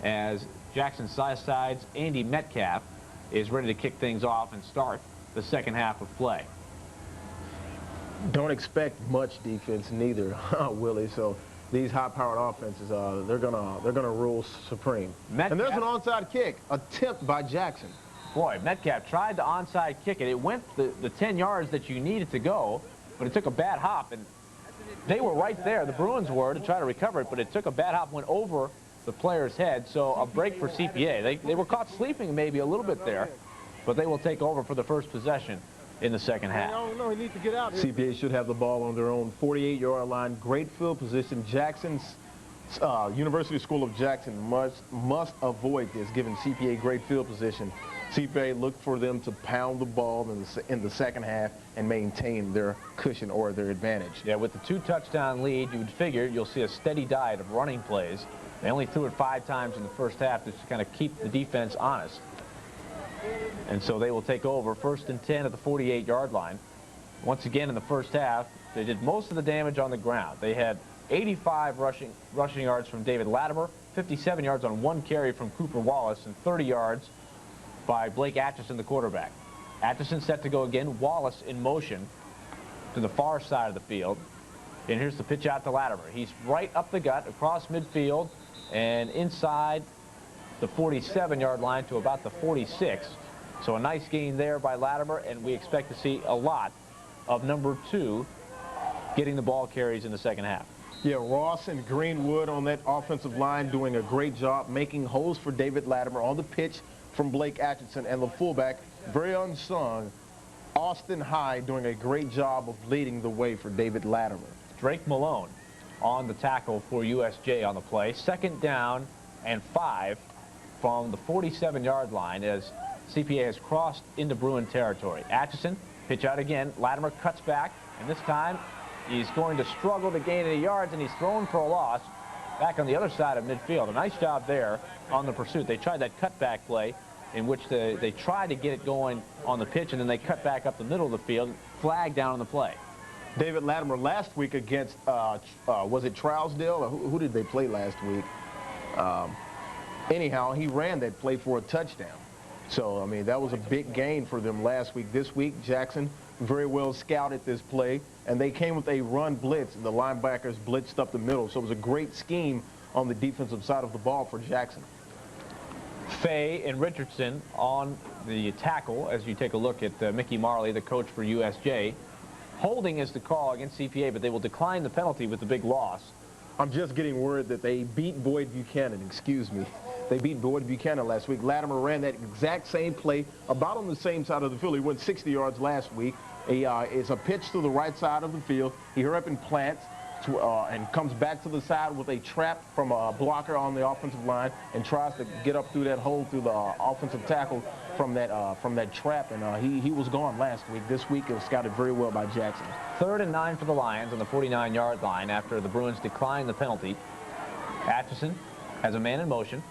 as Jackson Side's Andy Metcalf is ready to kick things off and start the second half of play. Don't expect much defense neither, Willie. So these high-powered offenses, they're gonna rule supreme. Metcalf, and there's an onside kick attempt by Jackson. Boy, Metcalf tried to onside kick it. It went the 10 yards that you needed to go, but it took a bad hop, and they were right there, the Bruins were, to try to recover it, but it took a bad hop, went over the player's head, so a break for CPA. They were caught sleeping maybe a little bit there, but they will take over for the first possession in the second half. No, he needs to get out. CPA should have the ball on their own 48-yard line. Great field position. Jackson's University School of Jackson must avoid this, giving CPA great field position. CPA look for them to pound the ball in the second half and maintain their cushion or their advantage. Yeah, with the 2-touchdown lead, you would figure you'll see a steady diet of running plays. They only threw it 5 times in the first half just to kind of keep the defense honest. And so they will take over 1st and 10 at the 48-yard line. Once again in the first half, they did most of the damage on the ground. They had 85 rushing yards from David Latimer, 57 yards on 1 carry from Cooper Wallace, and 30 yards by Blake Atchison, the quarterback. Atchison set to go again. Wallace in motion to the far side of the field. And here's the pitch out to Latimer. He's right up the gut, across midfield, and inside the 47-yard line to about the 46. So a nice gain there by Latimer, and we expect to see a lot of number 2 getting the ball carries in the second half. Yeah, Ross and Greenwood on that offensive line doing a great job making holes for David Latimer on the pitch from Blake Atchison, and the fullback, very unsung, Austin Hyde, doing a great job of leading the way for David Latimer. Drake Malone on the tackle for USJ on the play. 2nd down and 5 from the 47-yard line as CPA has crossed into Bruin territory. Atchison, pitch out again. Latimer cuts back, and this time he's going to struggle to gain any yards, and he's thrown for a loss back on the other side of midfield. A nice job there on the pursuit. They tried that cutback play in which they tried to get it going on the pitch, and then they cut back up the middle of the field, flag down on the play. David Latimer last week against, was it Trousdale, or who did they play last week? Anyhow, he ran that play for a touchdown. So, I mean, that was a big gain for them last week. This week, Jackson very well scouted this play, and they came with a run blitz, and the linebackers blitzed up the middle. So it was a great scheme on the defensive side of the ball for Jackson. Fay and Richardson on the tackle as you take a look at Mickey Marley, the coach for USJ. Holding is the call against CPA, but they will decline the penalty with the big loss. I'm just getting word that they beat Boyd Buchanan, excuse me. They beat Boyd Buchanan last week. Latimer ran that exact same play about on the same side of the field. He went 60 yards last week. It's a pitch to the right side of the field. He hurried up and plants and comes back to the side with a trap from a blocker on the offensive line and tries to get up through that hole through the offensive tackle from that trap. And he was gone last week. This week it was scouted very well by Jackson. 3rd and 9 for the Lions on the 49-yard line after the Bruins declined the penalty. Atchison has a man in motion.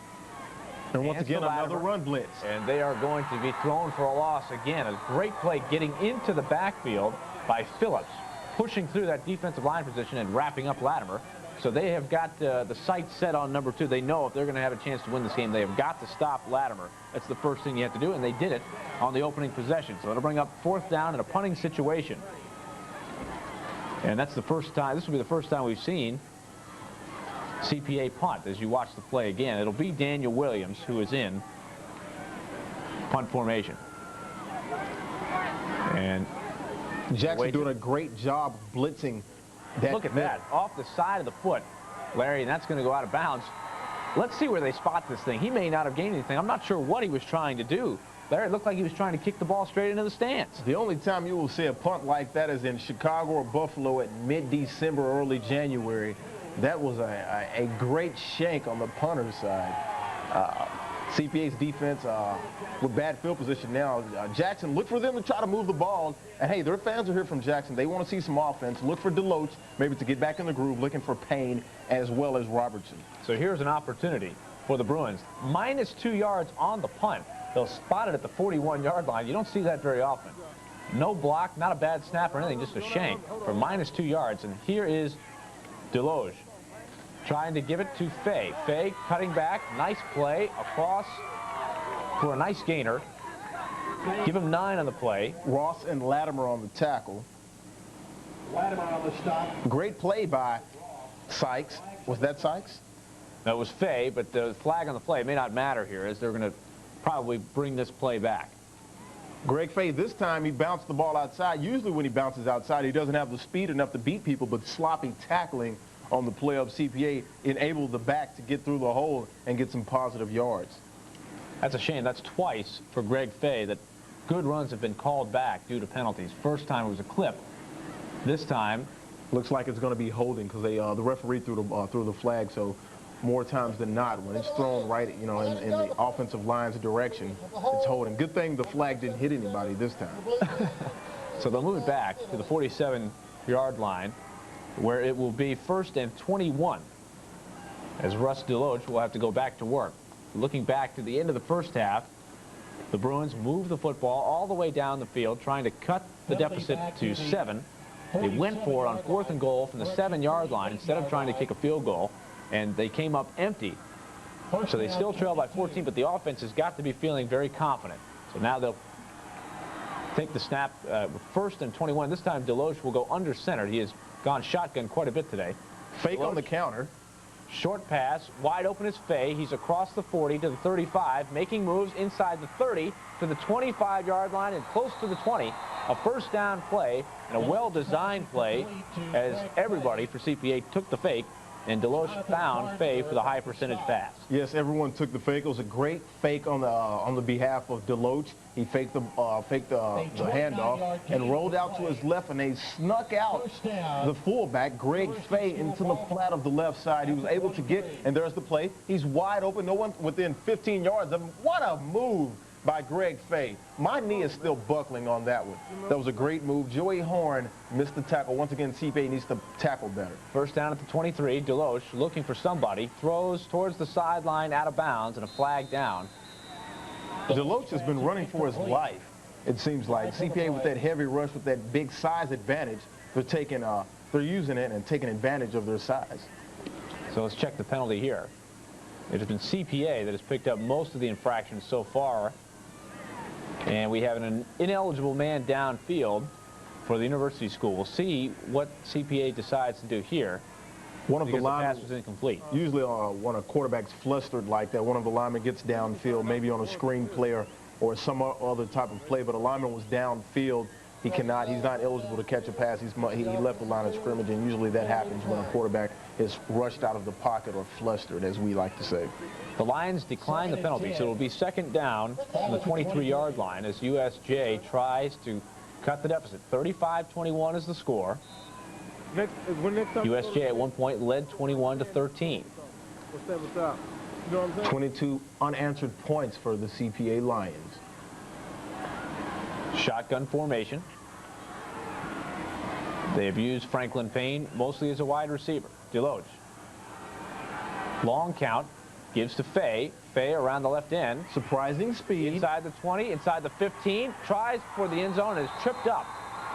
And once again, another run blitz. And they are going to be thrown for a loss again. A great play getting into the backfield by Phillips, pushing through that defensive line position and wrapping up Latimer. So they have got the sights set on number 2. They know if they're going to have a chance to win this game, they have got to stop Latimer. That's the first thing you have to do, and they did it on the opening possession. So it'll bring up 4th down in a punting situation. And that's the first time, this will be the first time we've seen CPA punt as you watch the play again. It'll be Daniel Williams who is in punt formation. And Jackson doing a great job blitzing that. Look at that, off the side of the foot, Larry, and that's going to go out of bounds. Let's see where they spot this thing. He may not have gained anything. I'm not sure what he was trying to do. Larry, it looked like he was trying to kick the ball straight into the stands. The only time you will see a punt like that is in Chicago or Buffalo at mid-December, early January. That was a great shank on the punter's side. CPA's defense with bad field position now. Jackson, look for them to try to move the ball. And, hey, their fans are here from Jackson. They want to see some offense. Look for Deloach, maybe to get back in the groove, looking for Payne as well as Robertson. So here's an opportunity for the Bruins. -2 yards on the punt. They'll spot it at the 41-yard line. You don't see that very often. No block, not a bad snap or anything, just a shank for -2 yards. And here is Deloach trying to give it to Fay. Fay cutting back, nice play across for a nice gainer. Give him 9 on the play. Ross and Latimer on the tackle. Latimer on the stop. Great play by Sykes. Was that Sykes? That was Fay, but the flag on the play may not matter here as they're going to probably bring this play back. Greg Fay, this time he bounced the ball outside. Usually when he bounces outside, he doesn't have the speed enough to beat people, but sloppy tackling on the play of CPA enabled the back to get through the hole and get some positive yards. That's a shame. That's twice for Greg Fay that good runs have been called back due to penalties. First time it was a clip. This time looks like it's going to be holding because the referee threw the flag. So more times than not, when it's thrown right, you know, in the offensive line's direction, it's holding. Good thing the flag didn't hit anybody this time. So they'll move it back to the 47-yard line, where it will be 1st and 21, as Russ Deloach will have to go back to work. Looking back to the end of the first half, the Bruins move the football all the way down the field, trying to cut the deficit to 7. They went for it on 4th and goal from the 7-yard line instead of trying to kick a field goal, and they came up empty. So they still trail by 14, but the offense has got to be feeling very confident. So now they'll take the snap, 1st and 21. This time Deloach will go under center. He has gone shotgun quite a bit today. Fake Deloach, on the counter. Short pass, wide open is Fay. He's across the 40 to the 35, making moves inside the 30 to the 25-yard line and close to the 20. A 1st down play and a well-designed play as everybody for CPA took the fake, and Deloach found Fay for the high percentage pass. Yes, everyone took the fake. It was a great fake on the behalf of Deloach. He faked the handoff and rolled out to his left, and they snuck out the fullback, Greg Fay, into the flat of the left side. He was able to get, and there's the play. He's wide open, no one within 15 yards of him. What a move by Greg Fay. My knee is still buckling on that one. That was a great move. Joey Horn missed the tackle. Once again, CPA needs to tackle better. 1st down at the 23. Deloach looking for somebody. Throws towards the sideline out of bounds and a flag down. Deloach has been running for his life, it seems like. CPA with that heavy rush, with that big size advantage, they're using it and taking advantage of their size. So let's check the penalty here. It has been CPA that has picked up most of the infractions so far. And we have an ineligible man downfield for the university school. We'll see what CPA decides to do here. One of the linemen, pass was incomplete. Usually when a quarterback's flustered like that, one of the linemen gets downfield, maybe on a screen play or some other type of play, but a lineman was downfield. He's not eligible to catch a pass. He left the line of scrimmage, and usually that happens when a quarterback is rushed out of the pocket or flustered, as we like to say. The Lions decline the penalty, so it will be 2nd down from the 23-yard line as USJ tries to cut the deficit. 35-21 is the score. USJ at one point led 21-13. What's up? You know what I'm saying? 22 unanswered points for the CPA Lions. Shotgun formation. They have used Franklin Payne mostly as a wide receiver. Deloach. Long count. Gives to Fay. Fay around the left end. Surprising speed. Inside the 20, inside the 15. Tries for the end zone and is tripped up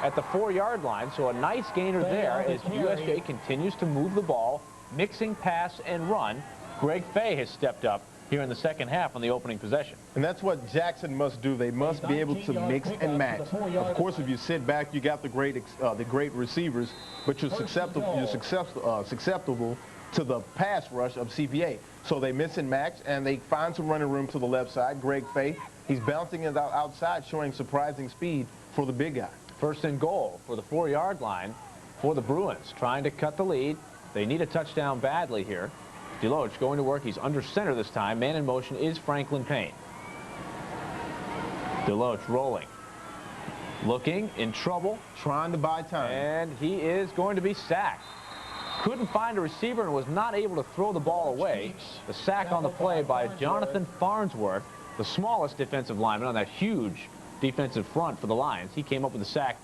at the 4-yard line. So a nice gainer there as USJ continues to move the ball, mixing pass and run. Greg Fay has stepped up here in the second half on the opening possession. And that's what Jackson must do. They must be able to mix and match. Of course, if you sit back, you got the great receivers, but you're susceptible to the pass rush of CPA. So they mix and match, and they find some running room to the left side. Greg Fay, he's bouncing it outside, showing surprising speed for the big guy. First and goal for the 4-yard line for the Bruins, trying to cut the lead. They need a touchdown badly here. Deloach going to work. He's under center this time. Man in motion is Franklin Payne. Deloach rolling. Looking in trouble. Trying to buy time. And he is going to be sacked. Couldn't find a receiver and was not able to throw the ball away. The sack on the play by Jonathan Farnsworth, the smallest defensive lineman on that huge defensive front for the Lions. He came up with the sack.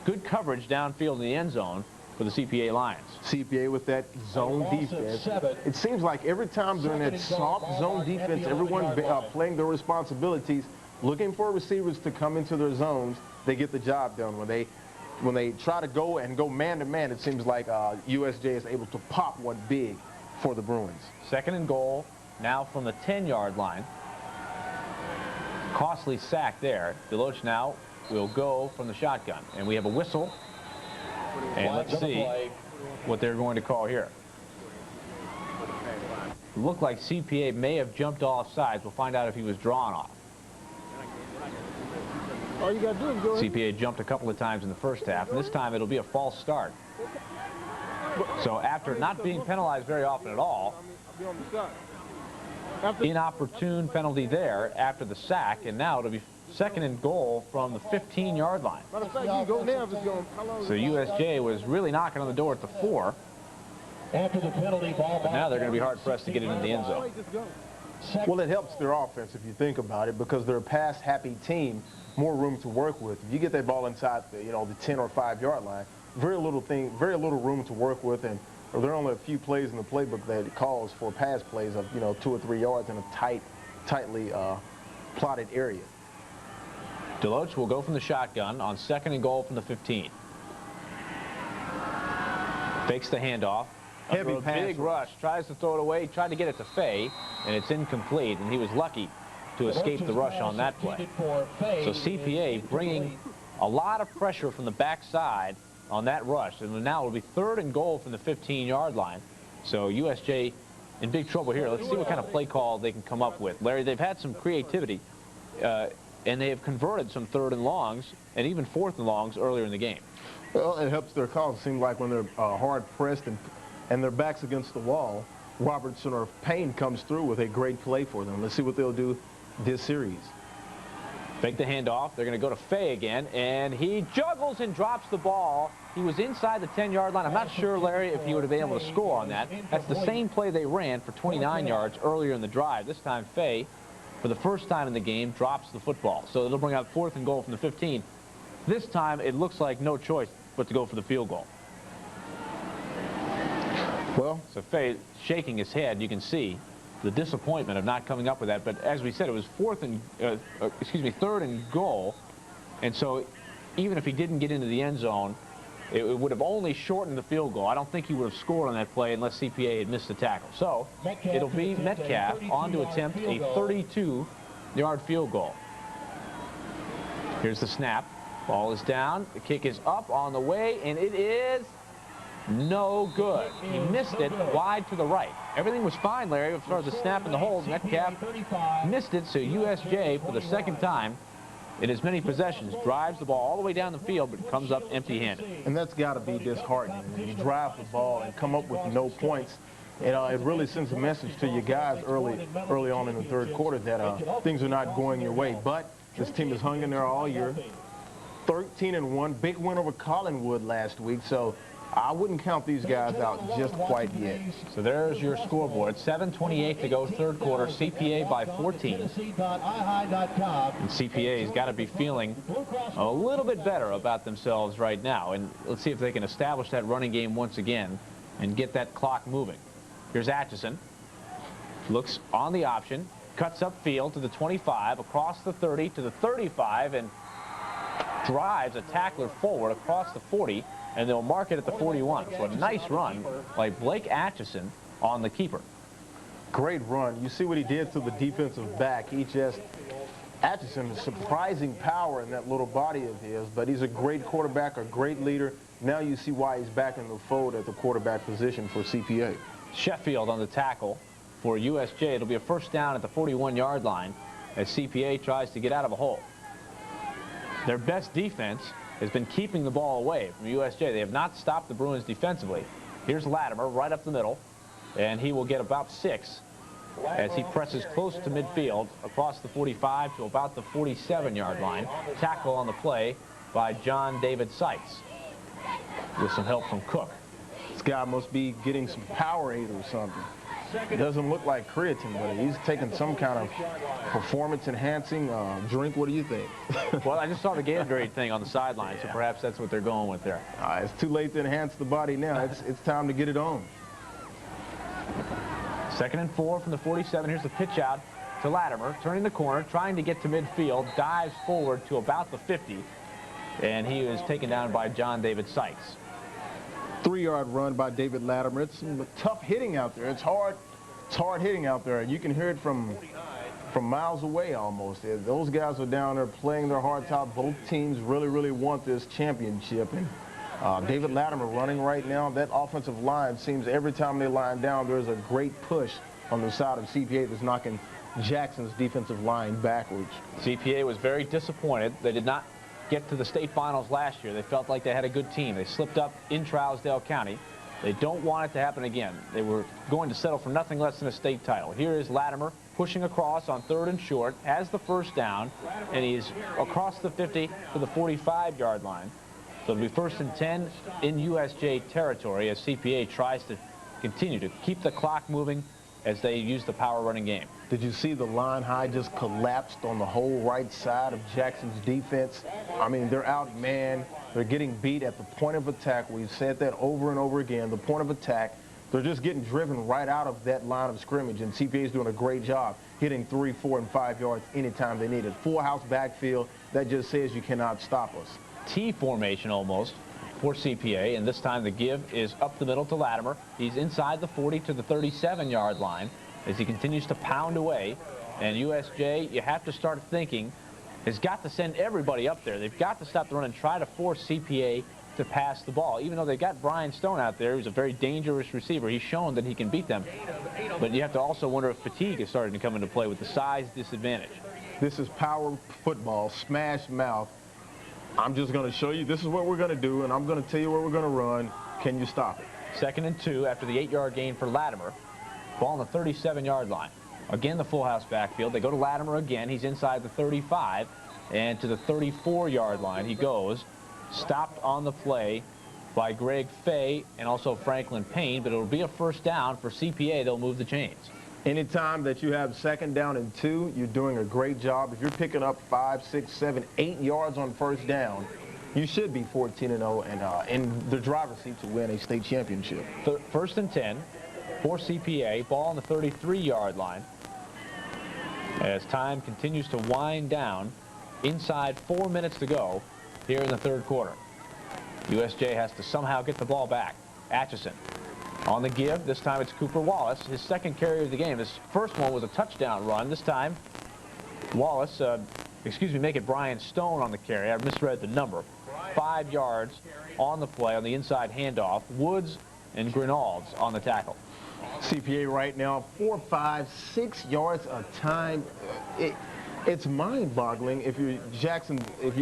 Good coverage downfield in the end zone for the CPA Lions. CPA with that zone defense. It seems like every time during that soft zone defense, everyone playing their responsibilities, looking for receivers to come into their zones, they get the job done. When they try to go man-to-man, it seems like USJ is able to pop one big for the Bruins. Second and goal, now from the 10-yard line. Costly sack there. Deloach now will go from the shotgun. And we have a whistle. And let's see what they're going to call here. It looked like CPA may have jumped off sides. We'll find out if he was drawn off. All you got to do is go ahead. CPA jumped a couple of times in the first half, and this time it'll be a false start. So after not being penalized very often at all, inopportune penalty there after the sack, and now it'll be second and goal from the 15-yard line. Matter of fact, you can go now if it's going. So USJ was really knocking on the door at the 4. After the penalty, ball But now they're going to be hard-pressed to get into the end zone. Well, it helps their offense if you think about it, because they're a pass-happy team, more room to work with. If you get that ball inside the 10 or 5-yard line, very little room to work with, and there are only a few plays in the playbook that it calls for pass plays of 2 or 3 yards in a tightly plotted area. Deloach will go from the shotgun on second and goal from the 15. Fakes the handoff. Heavy a pass big rush. Tries to throw it away. Tried to get it to Fay, and it's incomplete. And he was lucky to escape the rush on that play. So CPA bringing a lot of pressure from the backside on that rush. And now it'll be third and goal from the 15-yard line. So USJ in big trouble here. Let's see what kind of play call they can come up with. Larry, they've had some creativity. And they have converted some third and longs and even fourth and longs earlier in the game. Well, it helps their cause. It seems like when they're hard pressed and their backs against the wall, Robertson or Payne comes through with a great play for them. Let's see what they'll do this series. Fake the handoff. They're going to go to Fay again, and he juggles and drops the ball. He was inside the 10-yard line. I'm not sure, Larry, if he would have been able to score on that. That's the same play they ran for 29 yards earlier in the drive. This time, Fay, for the first time in the game, drops the football. So it'll bring out fourth and goal from the 15. This time, it looks like no choice but to go for the field goal. Well, so Fay shaking his head. You can see the disappointment of not coming up with that. But as we said, it was third and goal. And so even if he didn't get into the end zone, it would have only shortened the field goal. I don't think he would have scored on that play unless CPA had missed the tackle. So it'll be Metcalf on to attempt a 32-yard field goal. Here's the snap. Ball is down. The kick is up on the way, and it is no good. He missed it wide to the right. Everything was fine, Larry, as far as the snap and the hold. Metcalf missed it, so USJ, for the second time in as many possessions, drives the ball all the way down the field, but comes up empty-handed. And that's got to be disheartening. When you drive the ball and come up with no points, it really sends a message to you guys early on in the third quarter that things are not going your way. But this team has hung in there all year. 13-1, big win over Collinwood last week, so I wouldn't count these guys out just quite yet. So there's your scoreboard. 7:28 to go, third quarter. CPA by 14. And CPA's got to be feeling a little bit better about themselves right now. And let's see if they can establish that running game once again and get that clock moving. Here's Atchison. Looks on the option, cuts upfield to the 25, across the 30 to the 35, and drives a tackler forward across the 40, and they'll mark it at the 41. So a nice run by Blake Atchison on the keeper. Great run. You see what he did to the defensive back. He just, Atchison has surprising power in that little body of his, but he's a great quarterback, a great leader. Now you see why he's back in the fold at the quarterback position for CPA. Sheffield on the tackle for USJ. It'll be a first down at the 41-yard line as CPA tries to get out of a hole. Their best defense has been keeping the ball away from USJ. They have not stopped the Bruins defensively. Here's Latimer right up the middle, and he will get about 6 as he presses close to midfield across the 45 to about the 47-yard line. Tackle on the play by John David Sykes with some help from Cook. This guy must be getting some Powerade or something. It doesn't look like creatine, but he's taking some kind of performance-enhancing drink. What do you think? Well, I just saw the Gatorade thing on the sideline, so perhaps that's what they're going with there. It's too late to enhance the body now. It's time to get it on. 2nd and 4 from the 47. Here's the pitch out to Latimer, turning the corner, trying to get to midfield, dives forward to about the 50, and he is taken down by John David Sykes. 3-yard run by David Latimer. It's tough hitting out there. It's hard hitting out there. You can hear it from miles away almost. Those guys are down there playing their hearts out. Both teams really, really want this championship. And David Latimer running right now. That offensive line seems every time they line down, there's a great push on the side of CPA that's knocking Jackson's defensive line backwards. CPA was very disappointed. They did not get to the state finals last year. They felt like they had a good team. They slipped up in Trousdale County. They don't want it to happen again. They were going to settle for nothing less than a state title. Here is Latimer pushing across on 3rd and short, has the first down, and he's across the 50 to the 45-yard line. So it'll be 1st and 10 in USJ territory as CPA tries to continue to keep the clock moving as they use the power running game. Did you see the line high just collapsed on the whole right side of Jackson's defense? I mean, they're outmanned. They're getting beat at the point of attack. We've said that over and over again, the point of attack. They're just getting driven right out of that line of scrimmage, and CPA is doing a great job hitting 3, 4, and 5 yards anytime they need it. Full house backfield, that just says you cannot stop us. T formation almost for CPA, and this time the give is up the middle to Latimer. He's inside the 40 to the 37-yard line as he continues to pound away. And USJ, you have to start thinking, has got to send everybody up there. They've got to stop the run and try to force CPA to pass the ball. Even though they've got Brian Stone out there, who's a very dangerous receiver, he's shown that he can beat them. But you have to also wonder if fatigue is starting to come into play with the size disadvantage. This is power football, smash mouth. I'm just going to show you this is what we're going to do, and I'm going to tell you where we're going to run. Can you stop it? 2nd and 2 after the 8-yard gain for Latimer. Ball on the 37-yard line. Again, the full house backfield. They go to Latimer again. He's inside the 35, and to the 34-yard line he goes. Stopped on the play by Greg Fay and also Franklin Payne, but it'll be a first down for CPA. They'll move the chains. Anytime that you have 2nd down and 2, you're doing a great job. If you're picking up 5, 6, 7, 8 yards on first down, you should be 14-0 and in the driver's seat to win a state championship. 1st and 10 for CPA. Ball on the 33-yard line. As time continues to wind down, inside 4 minutes to go here in the 3rd quarter. USJ has to somehow get the ball back. Atchison on the give. This time it's Cooper Wallace, his 2nd carry of the game. His first one was a touchdown run. This time Wallace, make it Brian Stone on the carry. I misread the number. 5 yards on the play on the inside handoff. Woods and Grinalds on the tackle. CPA right now 4, 5, 6 yards a time. It's mind-boggling. If you're Jackson,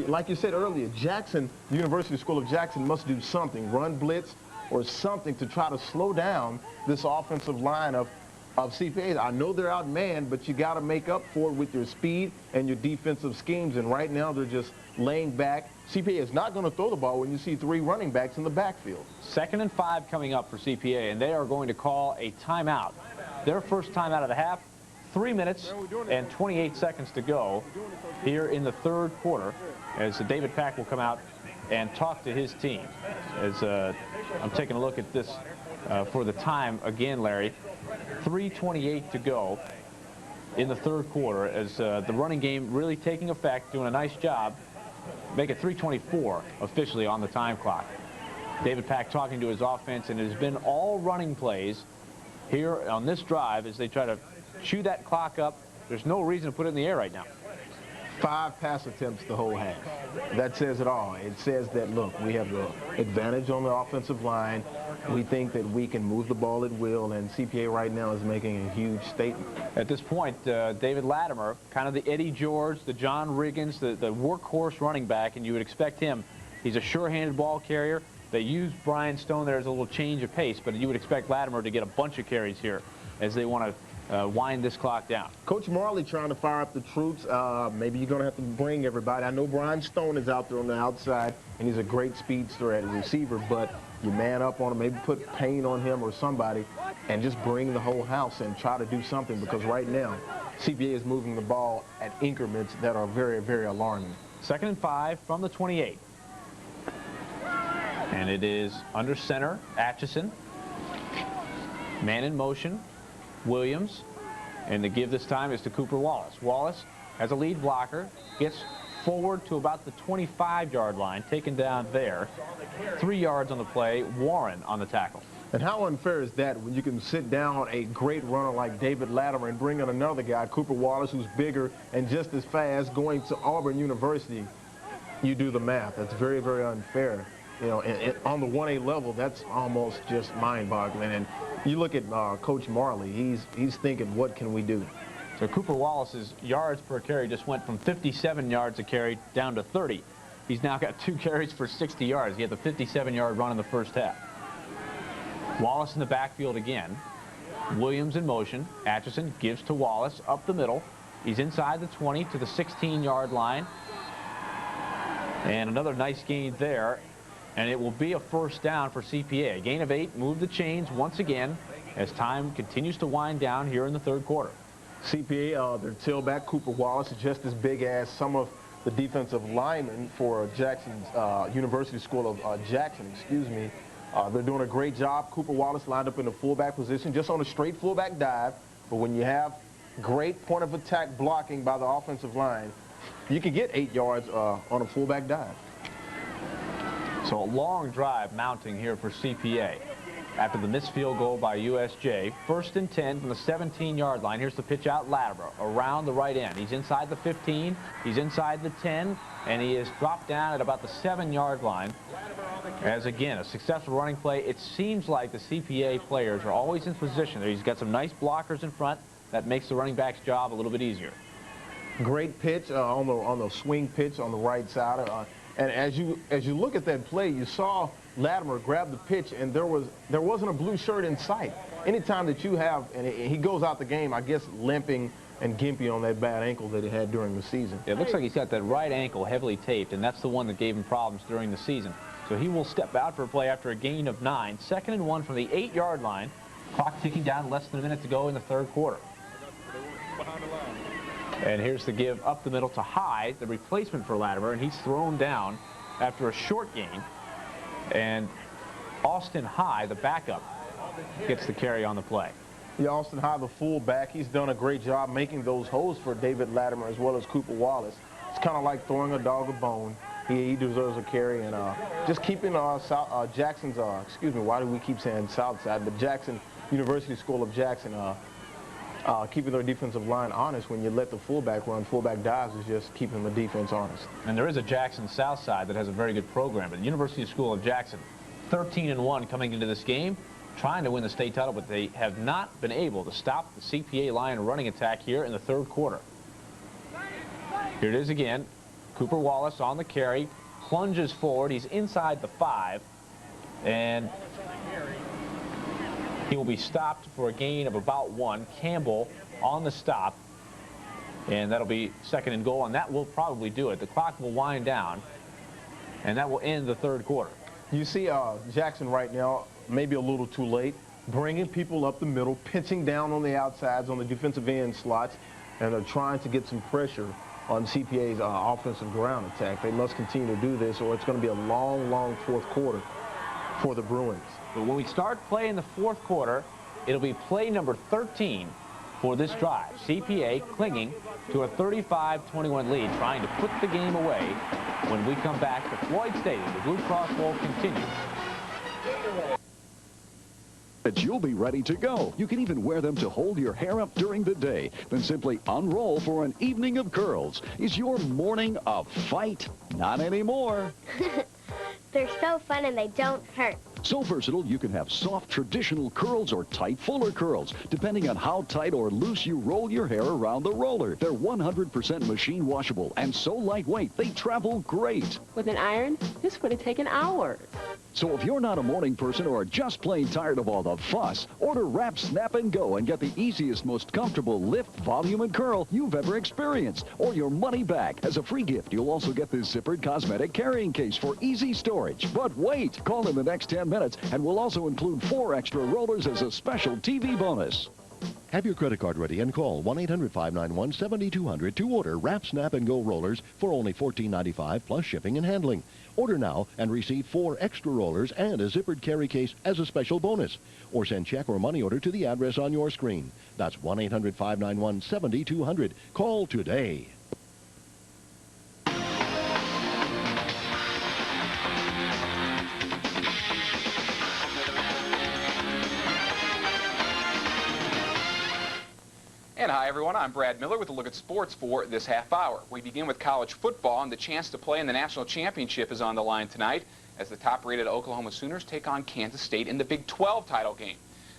like you said earlier, Jackson, University School of Jackson must do something, run blitz or something to try to slow down this offensive line of CPA. I know they're outmanned, but you got to make up for it with your speed and your defensive schemes. And right now they're just laying back. CPA is not going to throw the ball when you see 3 running backs in the backfield. 2nd and 5 coming up for CPA, and they are going to call a timeout. Their first timeout of the half. 3 minutes and 28 seconds to go here in the 3rd quarter as David Pack will come out and talk to his team. As I'm taking a look at this for the time again, Larry. 3:28 to go in the third quarter as the running game really taking effect, doing a nice job. Make it 3:24 officially on the time clock. David Pack talking to his offense, and it has been all running plays here on this drive as they try to chew that clock up. There's no reason to put it in the air right now. 5 pass attempts the whole half. That says it all. It says that, look, we have the advantage on the offensive line. We think that we can move the ball at will, and CPA right now is making a huge statement. At this point, David Latimer, kind of the Eddie George, the John Riggins, the workhorse running back, and you would expect him. He's a sure-handed ball carrier. They use Brian Stone there as a little change of pace, but you would expect Latimer to get a bunch of carries here as they want to wind this clock down. Coach Marley trying to fire up the troops. Maybe you're going to have to bring everybody. I know Brian Stone is out there on the outside, and he's a great speedster at receiver, but you man up on him, maybe put Payne on him or somebody, and just bring the whole house and try to do something, because right now, CPA is moving the ball at increments that are very, very alarming. 2nd and 5 from the 28. And it is under center, Atchison. Man in motion, Williams. And the give this time is to Cooper Wallace. Wallace has a lead blocker, gets forward to about the 25-yard line, taken down there. 3 yards on the play, Warren on the tackle. And how unfair is that when you can sit down a great runner like David Latimer and bring in another guy, Cooper Wallace, who's bigger and just as fast, going to Auburn University? You do the math. That's very, very unfair. You know, and on the 1A level, that's almost just mind-boggling. And you look at Coach Marley, he's thinking, what can we do? So Cooper Wallace's yards per carry just went from 57 yards a carry down to 30. He's now got 2 carries for 60 yards. He had the 57-yard run in the first half. Wallace in the backfield again. Williams in motion. Atchison gives to Wallace up the middle. He's inside the 20 to the 16-yard line. And another nice gain there. And it will be a first down for CPA. A gain of 8, move the chains once again as time continues to wind down here in the third quarter. CPA, their tailback, Cooper Wallace, is just as big as some of the defensive linemen for Jackson's University School of Jackson, They're doing a great job. Cooper Wallace lined up in the fullback position, just on a straight fullback dive. But when you have great point of attack blocking by the offensive line, you can get 8 yards on a fullback dive. So a long drive mounting here for CPA. After the missed field goal by USJ, 1st and 10 from the 17-yard line. Here's the pitch out Latimer around the right end. He's inside the 15, he's inside the 10, and he is dropped down at about the 7-yard line. As again, a successful running play. It seems like the CPA players are always in position. He's got some nice blockers in front. That makes the running back's job a little bit easier. Great pitch on the swing pitch on the right side. And as you look at that play, you saw Latimer grab the pitch, and there wasn't a blue shirt in sight. Anytime that you have, and he goes out the game, I guess, limping and gimpy on that bad ankle that he had during the season. It looks like he's got that right ankle heavily taped, and that's the one that gave him problems during the season. So he will step out for a play after a gain of 9. 2nd and 1 from the 8-yard line. Clock ticking down, less than a minute to go in the third quarter. And here's the give up the middle to High, the replacement for Latimer, and he's thrown down after a short gain. And Austin High, the backup, gets the carry on the play. Yeah, Austin High, the fullback, he's done a great job making those holes for David Latimer as well as Cooper Wallace. It's kind of like throwing a dog a bone. He deserves a carry, and just keeping Jackson's, why do we keep saying Southside, but Jackson University School of Jackson, keeping their defensive line honest. When you let the fullback run fullback dives, is just keeping the defense honest. And there is a Jackson South Side that has a very good program. But the University School of Jackson, 13-1 coming into this game, trying to win the state title, but they have not been able to stop the CPA Lion running attack here in the third quarter. Here it is again. Cooper Wallace on the carry, plunges forward. He's inside the 5, and he will be stopped for a gain of about 1. Campbell on the stop, and that'll be 2nd and goal, and that will probably do it. The clock will wind down, and that will end the third quarter. You see Jackson right now, maybe a little too late, bringing people up the middle, pitching down on the outsides, on the defensive end slots, and they're trying to get some pressure on CPA's offensive ground attack. They must continue to do this, or it's going to be a long, long fourth quarter for the Bruins. But when we start playing the fourth quarter, It'll be play number 13 for this drive. CPA clinging to a 35-21 lead, trying to put the game away. When we come back to Floyd Stadium, the Blue Cross Bowl continues. That you'll be ready to go. You can even wear them to hold your hair up during the day. Then simply unroll for an evening of curls. Is your morning a fight? Not anymore. They're so fun and they don't hurt. So versatile, you can have soft traditional curls or tight fuller curls, depending on how tight or loose you roll your hair around the roller. They're 100% machine washable and so lightweight, they travel great. With an iron, this would have taken hours. So if you're not a morning person or just plain tired of all the fuss, order Wrap, Snap, and Go and get the easiest, most comfortable lift, volume, and curl you've ever experienced, or your money back. As a free gift, you'll also get this zippered cosmetic carrying case for easy storage. But wait, call in the next 10 minutes, and we'll also include 4 extra rollers as a special TV bonus. Have your credit card ready and call 1-800-591-7200 to order Wrap, Snap, and Go rollers for only $14.95 plus shipping and handling. Order now and receive 4 extra rollers and a zippered carry case as a special bonus. Or send check or money order to the address on your screen. That's 1-800-591-7200. Call today. And hi everyone, I'm Brad Miller with a look at sports for this half hour. We begin with college football, and the chance to play in the national championship is on the line tonight as the top-rated Oklahoma Sooners take on Kansas State in the Big 12 title game.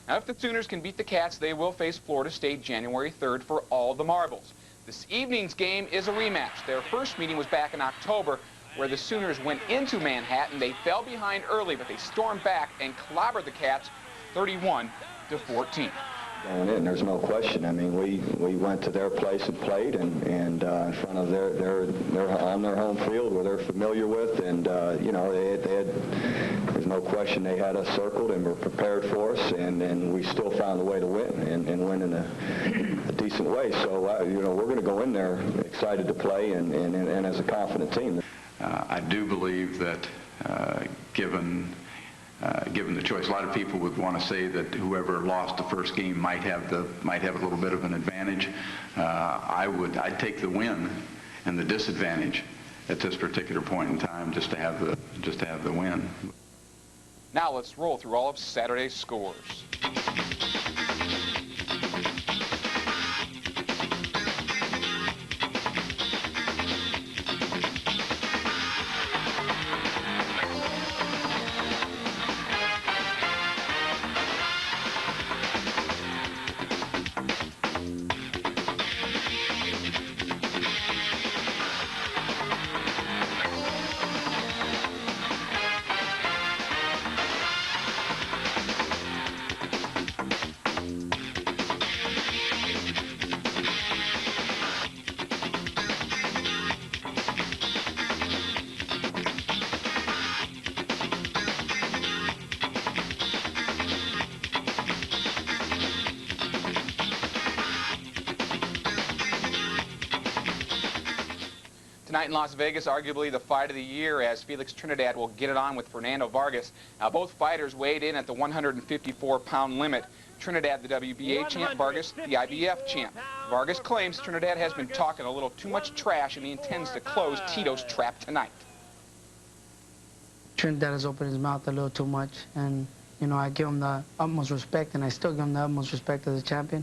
Now, if the Sooners can beat the Cats, they will face Florida State January 3rd for all the marbles. This evening's game is a rematch. Their first meeting was back in October, where the Sooners went into Manhattan. They fell behind early, but they stormed back and clobbered the Cats 31-14. Going in, there's no question. I mean, we went to their place and played, and in front of their on their home field where they're familiar with, and you know, they had there's no question they had us circled and were prepared for us, and we still found a way to win and win in a decent way. So you know, we're going to go in there excited to play and as a confident team. I do believe that given the choice, a lot of people would want to say that whoever lost the first game might have a little bit of an advantage. I'd take the win and the disadvantage at this particular point in time just to have the win. Now let's roll through all of Saturday's scores. Tonight in Las Vegas, arguably the fight of the year, as Felix Trinidad will get it on with Fernando Vargas. Now, both fighters weighed in at the 154-pound limit. Trinidad, the WBA champ, Vargas, the IBF champ. Vargas claims Trinidad has been talking a little too much trash, and he intends to close Tito's trap tonight. Trinidad has opened his mouth a little too much, and, you know, I give him the utmost respect, and I still give him the utmost respect as a champion,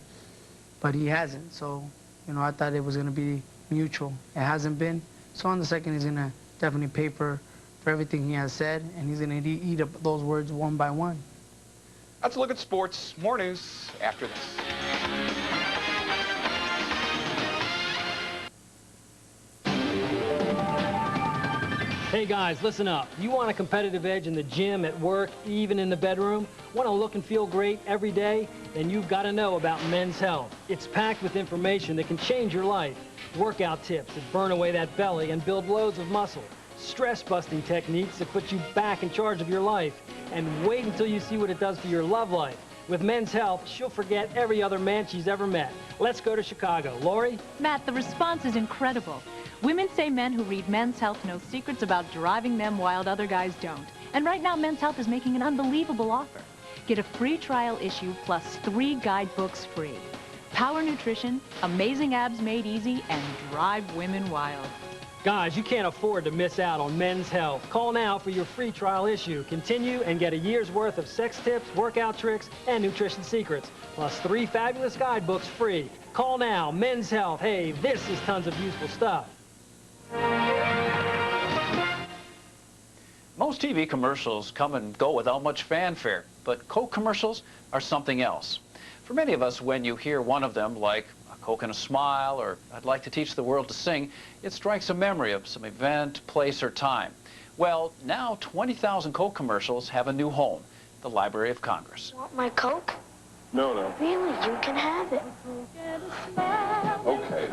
but he hasn't. So, you know, I thought it was going to be mutual. It hasn't been. So on the second, he's going to definitely pay for everything he has said, and he's going to eat up those words one by one. Let's look at sports. More news after this. Hey guys, listen up. You want a competitive edge in the gym, at work, even in the bedroom? Want to look and feel great every day? Then you've got to know about Men's Health. It's packed with information that can change your life. Workout tips that burn away that belly and build loads of muscle. Stress-busting techniques that put you back in charge of your life. And wait until you see what it does for your love life. With Men's Health, she'll forget every other man she's ever met. Let's go to Chicago. Lori? Matt, the response is incredible. Women say men who read Men's Health know secrets about driving them while other guys don't. And right now, Men's Health is making an unbelievable offer. Get a free trial issue plus 3 guidebooks free. Power Nutrition, amazing abs made easy, and drive women wild. Guys, you can't afford to miss out on Men's Health. Call now for your free trial issue. Continue and get a year's worth of sex tips, workout tricks, and nutrition secrets, plus 3 fabulous guidebooks free. Call now, Men's Health. Hey, this is tons of useful stuff. Most TV commercials come and go without much fanfare, but Coke commercials are something else. For many of us, when you hear one of them, like a Coke and a Smile, or I'd like to teach the world to sing, it strikes a memory of some event, place, or time. Well, now 20,000 Coke commercials have a new home, the Library of Congress. Want my Coke? No, no. Really, you can have it. Okay.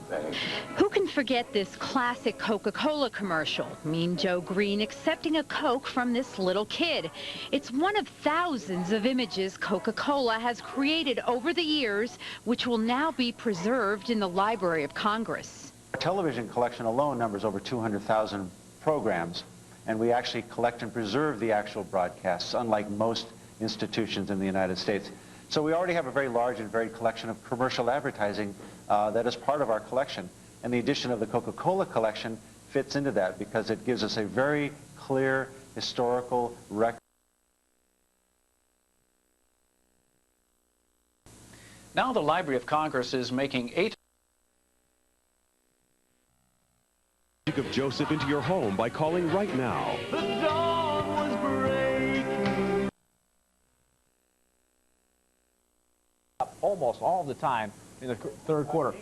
Thanks. Who can forget this classic Coca-Cola commercial? Mean Joe Green accepting a Coke from this little kid. It's one of thousands of images Coca-Cola has created over the years, which will now be preserved in the Library of Congress. Our television collection alone numbers over 200,000 programs, and we actually collect and preserve the actual broadcasts, unlike most institutions in the United States. So we already have a very large and varied collection of commercial advertising that is part of our collection. And the addition of the Coca-Cola collection fits into that because it gives us a very clear historical record. Now the Library of Congress is making 8 of Joseph into your home by calling right now. The dawn was breaking. Almost all the time in the third quarter.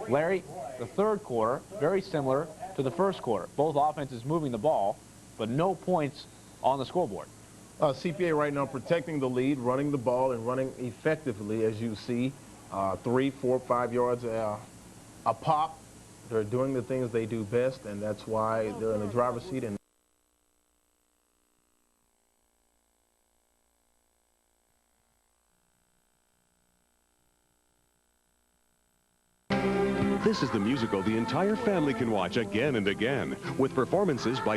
Larry, the third quarter, very similar to the first quarter. Both offenses moving the ball, but no points on the scoreboard. CPA right now protecting the lead, running the ball, and running effectively, as you see. 3, 4, 5 yards a pop. They're doing the things they do best, and that's why they're in the driver's seat. And This is the musical the entire family can watch again and again, with performances by...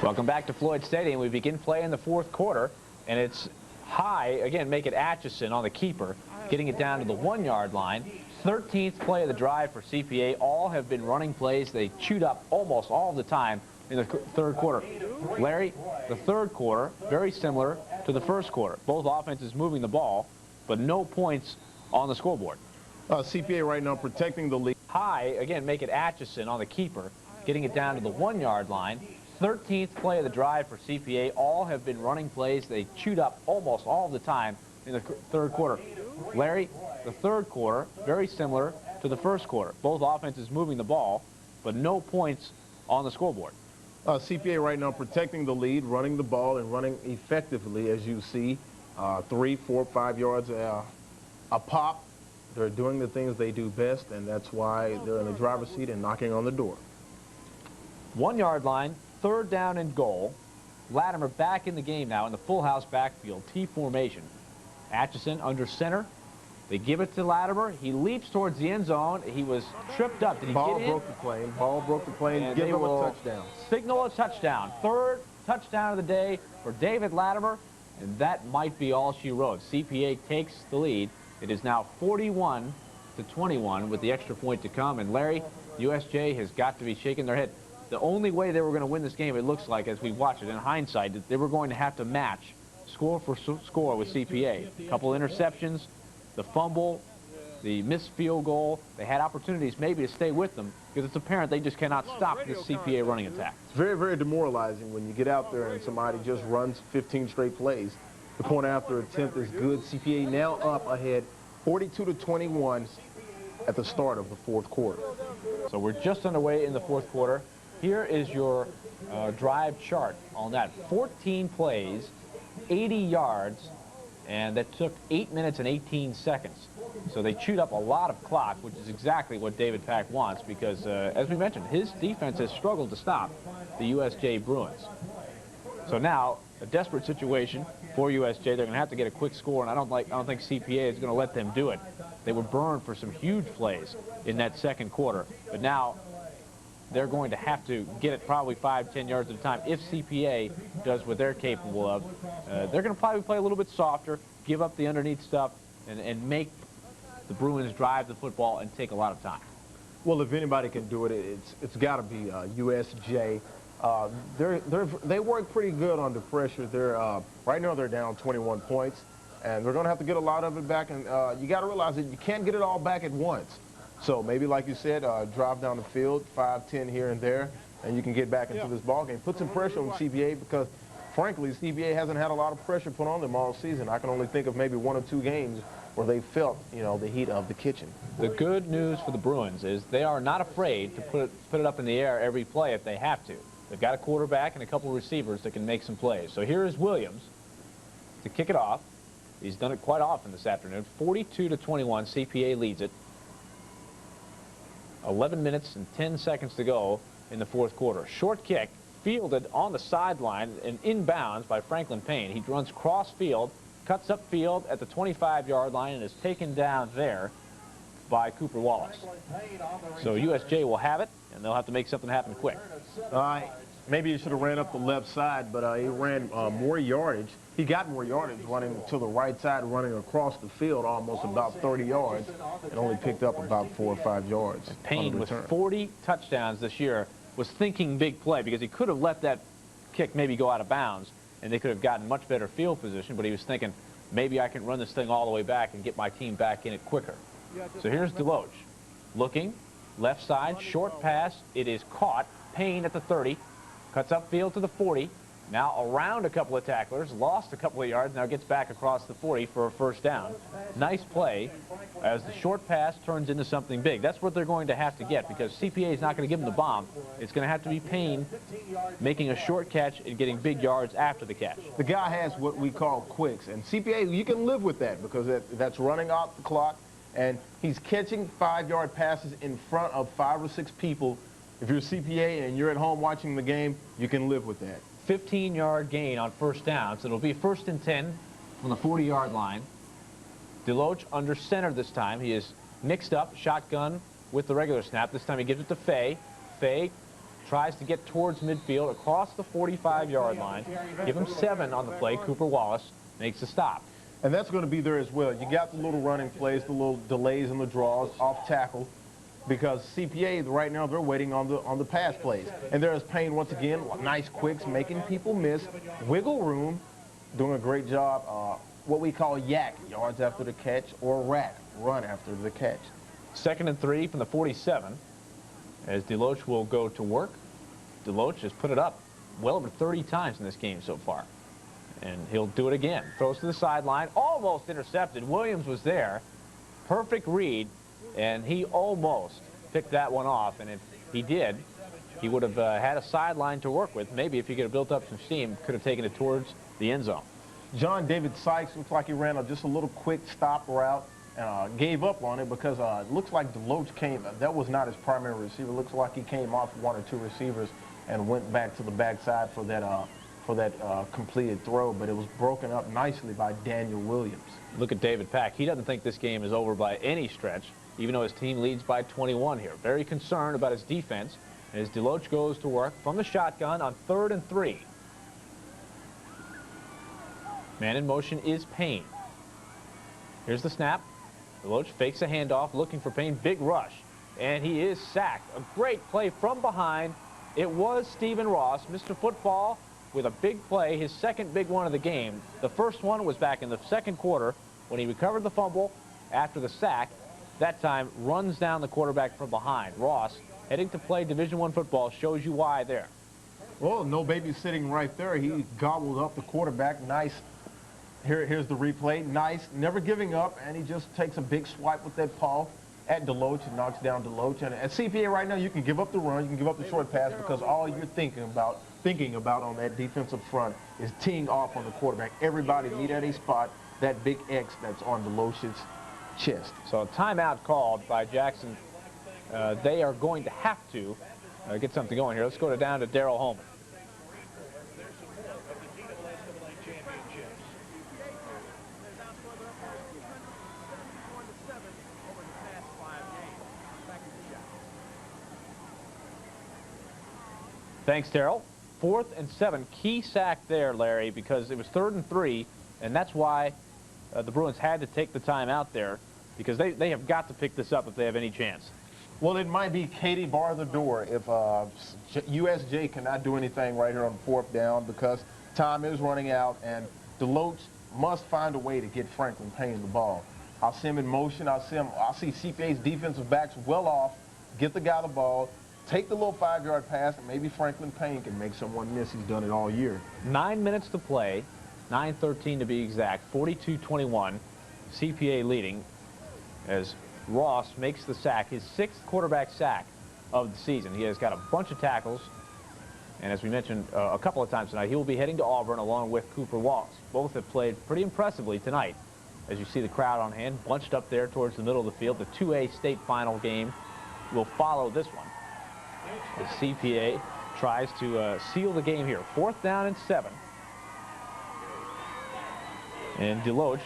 Welcome back to Floyd Stadium. We begin play in the fourth quarter, and it's high. Again, make it Atchison on the keeper, getting it down to the 1-yard line. 13th play of the drive for CPA. All have been running plays. They chewed up almost all the time in the third quarter. Larry, the third quarter, very similar to the first quarter. Both offenses moving the ball, but no points on the scoreboard. CPA right now protecting the lead. High, again, make it Atchison on the keeper, getting it down to the 1-yard line. 13th play of the drive for CPA. All have been running plays. They chewed up almost all the time in the third quarter. Larry, the third quarter, very similar to the first quarter. Both offenses moving the ball, but no points on the scoreboard. CPA right now protecting the lead, running the ball, and running effectively, as you see. 3, 4, 5 yards a pop. They're doing the things they do best, and that's why they're in the driver's seat and knocking on the door. 1-yard line, third down and goal. Latimer back in the game now in the full house backfield, T formation. Atchison under center. They give it to Latimer. He leaps towards the end zone. He was tripped up. Did he Ball get in? broke the plane. Ball broke the plane. And Give they him a will touchdown. Signal a touchdown. Third touchdown of the day for David Latimer, and that might be all she wrote. CPA takes the lead. It is now 41-21 with the extra point to come. And Larry, USJ has got to be shaking their head. The only way they were going to win this game, it looks like, as we watch it in hindsight, that they were going to have to match score for score with CPA. A couple interceptions, the fumble, the missed field goal. They had opportunities maybe to stay with them because it's apparent they just cannot stop this CPA running attack. It's very, very demoralizing when you get out there and somebody just runs 15 straight plays. The point after attempt is good. CPA now up ahead 42-21 at the start of the fourth quarter. So we're just underway in the fourth quarter. Here is your drive chart on that. 14 plays, 80 yards, and that took 8 minutes and 18 seconds. So they chewed up a lot of clock, which is exactly what David Pack wants because, as we mentioned, his defense has struggled to stop the USJ Bruins. So now a desperate situation for USJ. They're going to have to get a quick score, and I don't think CPA is going to let them do it. They were burned for some huge plays in that second quarter, but now they're going to have to get it probably 5-10 yards at a time. If CPA does what they're capable of, they're going to probably play a little bit softer, give up the underneath stuff, and make the Bruins drive the football and take a lot of time. Well, if anybody can do it, it's got to be USJ. They work pretty good under pressure. Right now they're down 21 points, and they're going to have to get a lot of it back. And you got to realize that you can't get it all back at once. So maybe, like you said, drive down the field, 5-10 here and there, and you can get back into this ball game. Put some pressure on CPA because, frankly, CPA hasn't had a lot of pressure put on them all season. I can only think of maybe 1 or 2 games where they felt, the heat of the kitchen. The good news for the Bruins is they are not afraid to put it up in the air every play if they have to. They've got a quarterback and a couple of receivers that can make some plays. So here is Williams to kick it off. He's done it quite often this afternoon. 42-21, CPA leads it. 11 minutes and 10 seconds to go in the fourth quarter. Short kick, fielded on the sideline and inbounds by Franklin Payne. He runs cross field, cuts up field at the 25-yard line, and is taken down there by Cooper Wallace. So USJ will have it, and they'll have to make something happen quick. Maybe he should have ran up the left side, but he ran more yardage. He got more yardage running to the right side, running across the field almost about 30 yards, and only picked up about 4 or 5 yards. Payne, with 40 touchdowns this year, was thinking big play because he could have let that kick maybe go out of bounds, and they could have gotten much better field position, but he was thinking, maybe I can run this thing all the way back and get my team back in it quicker. So here's Deloach looking, left side, short pass. It is caught. Payne at the 30. Cuts upfield to the 40, now around a couple of tacklers, lost a couple of yards, now gets back across the 40 for a first down. Nice play as the short pass turns into something big. That's what they're going to have to get because CPA is not going to give them the bomb. It's going to have to be Payne making a short catch and getting big yards after the catch. The guy has what we call quicks, and CPA, you can live with that because that's running off the clock, and he's catching 5-yard passes in front of 5 or 6 people. If you're CPA and you're at home watching the game, you can live with that. 15-yard gain on first down, so it'll be 1st and 10 from the 40-yard line. Deloach under center this time. He is mixed up, shotgun with the regular snap. This time he gives it to Fay. Fay tries to get towards midfield across the 45-yard line. Give him 7 on the play. Cooper Wallace makes the stop. And that's going to be there as well. You got the little running plays, the little delays in the draws, off tackle. Because CPA right now they're waiting on the pass plays, and there's Payne once again, nice quicks, making people miss, wiggle room, doing a great job. What we call yak, yards after the catch, or rack, run after the catch. 2nd and 3 from the 47, as Deloach will go to work. Deloach has put it up well over 30 times in this game so far, and he'll do it again. Throws to the sideline, almost intercepted. Williams was there, perfect read. And he almost picked that one off, and if he did, he would have had a sideline to work with. Maybe if he could have built up some steam, could have taken it towards the end zone. John David Sykes looks like he ran just a little quick stop route and gave up on it because it looks like Deloach came. That was not his primary receiver. Looks like he came off 1 or 2 receivers and went back to the backside for that completed throw, but it was broken up nicely by Daniel Williams. Look at David Pack. He doesn't think this game is over by any stretch, even though his team leads by 21 here. Very concerned about his defense as Deloach goes to work from the shotgun on 3rd and 3. Man in motion is Payne. Here's the snap. Deloach fakes a handoff, looking for Payne. Big rush, and he is sacked. A great play from behind. It was Stephen Ross, Mr. Football, with a big play, his second big one of the game. The first one was back in the second quarter when he recovered the fumble after the sack. That time runs down the quarterback from behind. Ross, heading to play Division I football, shows you why there. Well, no babysitting right there. He gobbled up the quarterback. Nice. Here's the replay. Nice. Never giving up, and he just takes a big swipe with that paw at Deloach and knocks down Deloach. And at CPA right now, you can give up the run, you can give up the short pass because all you're thinking about on that defensive front is teeing off on the quarterback. Everybody meet at a spot, that big X that's on Deloach's chest. So a timeout called by Jackson. They are going to have to get something going here. Let's go down to Darrell Holman. Thanks, Terrell. 4th and 7. Key sack there, Larry, because it was 3rd and 3, and that's why the Bruins had to take the time out there, because they have got to pick this up if they have any chance. Well, it might be Katie bar the door if USJ cannot do anything right here on 4th down, because time is running out, and Deloach must find a way to get Franklin Payne the ball. I'll see him in motion. I'll see CPA's defensive backs well off, get the guy the ball, take the little 5-yard pass, and maybe Franklin Payne can make someone miss. He's done it all year. 9 minutes to play, 9:13 to be exact, 42-21, CPA leading as Ross makes the sack, his 6th quarterback sack of the season. He has got a bunch of tackles, and as we mentioned a couple of times tonight, he will be heading to Auburn along with Cooper Wallace. Both have played pretty impressively tonight. As you see the crowd on hand, bunched up there towards the middle of the field. The 2A state final game will follow this one. The CPA tries to seal the game here. 4th down and 7. And Deloach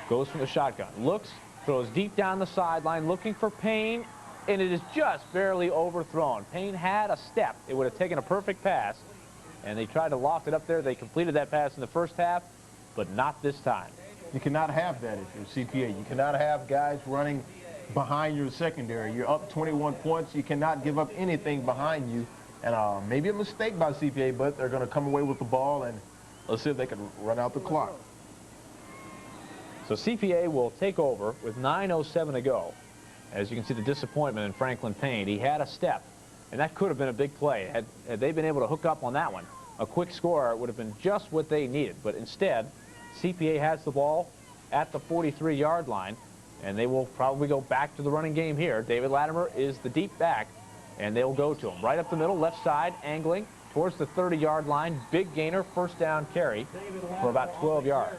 goes from the shotgun. Looks, throws deep down the sideline, looking for Payne, and it is just barely overthrown. Payne had a step. It would have taken a perfect pass, and they tried to loft it up there. They completed that pass in the first half, but not this time. You cannot have that if you're CPA. You cannot have guys running behind your secondary. You're up 21 points. You cannot give up anything behind you. And maybe a mistake by CPA, but they're going to come away with the ball, and let's see if they can run out the clock. So CPA will take over with 9:07 to go. As you can see, the disappointment in Franklin Payne. He had a step, and that could have been a big play. Had they been able to hook up on that one, a quick score would have been just what they needed. But instead, CPA has the ball at the 43-yard line, and they will probably go back to the running game here. David Latimer is the deep back, and they'll go to him. Right up the middle, left side, angling towards the 30-yard line. Big gainer, 1st down carry for about 12 yards.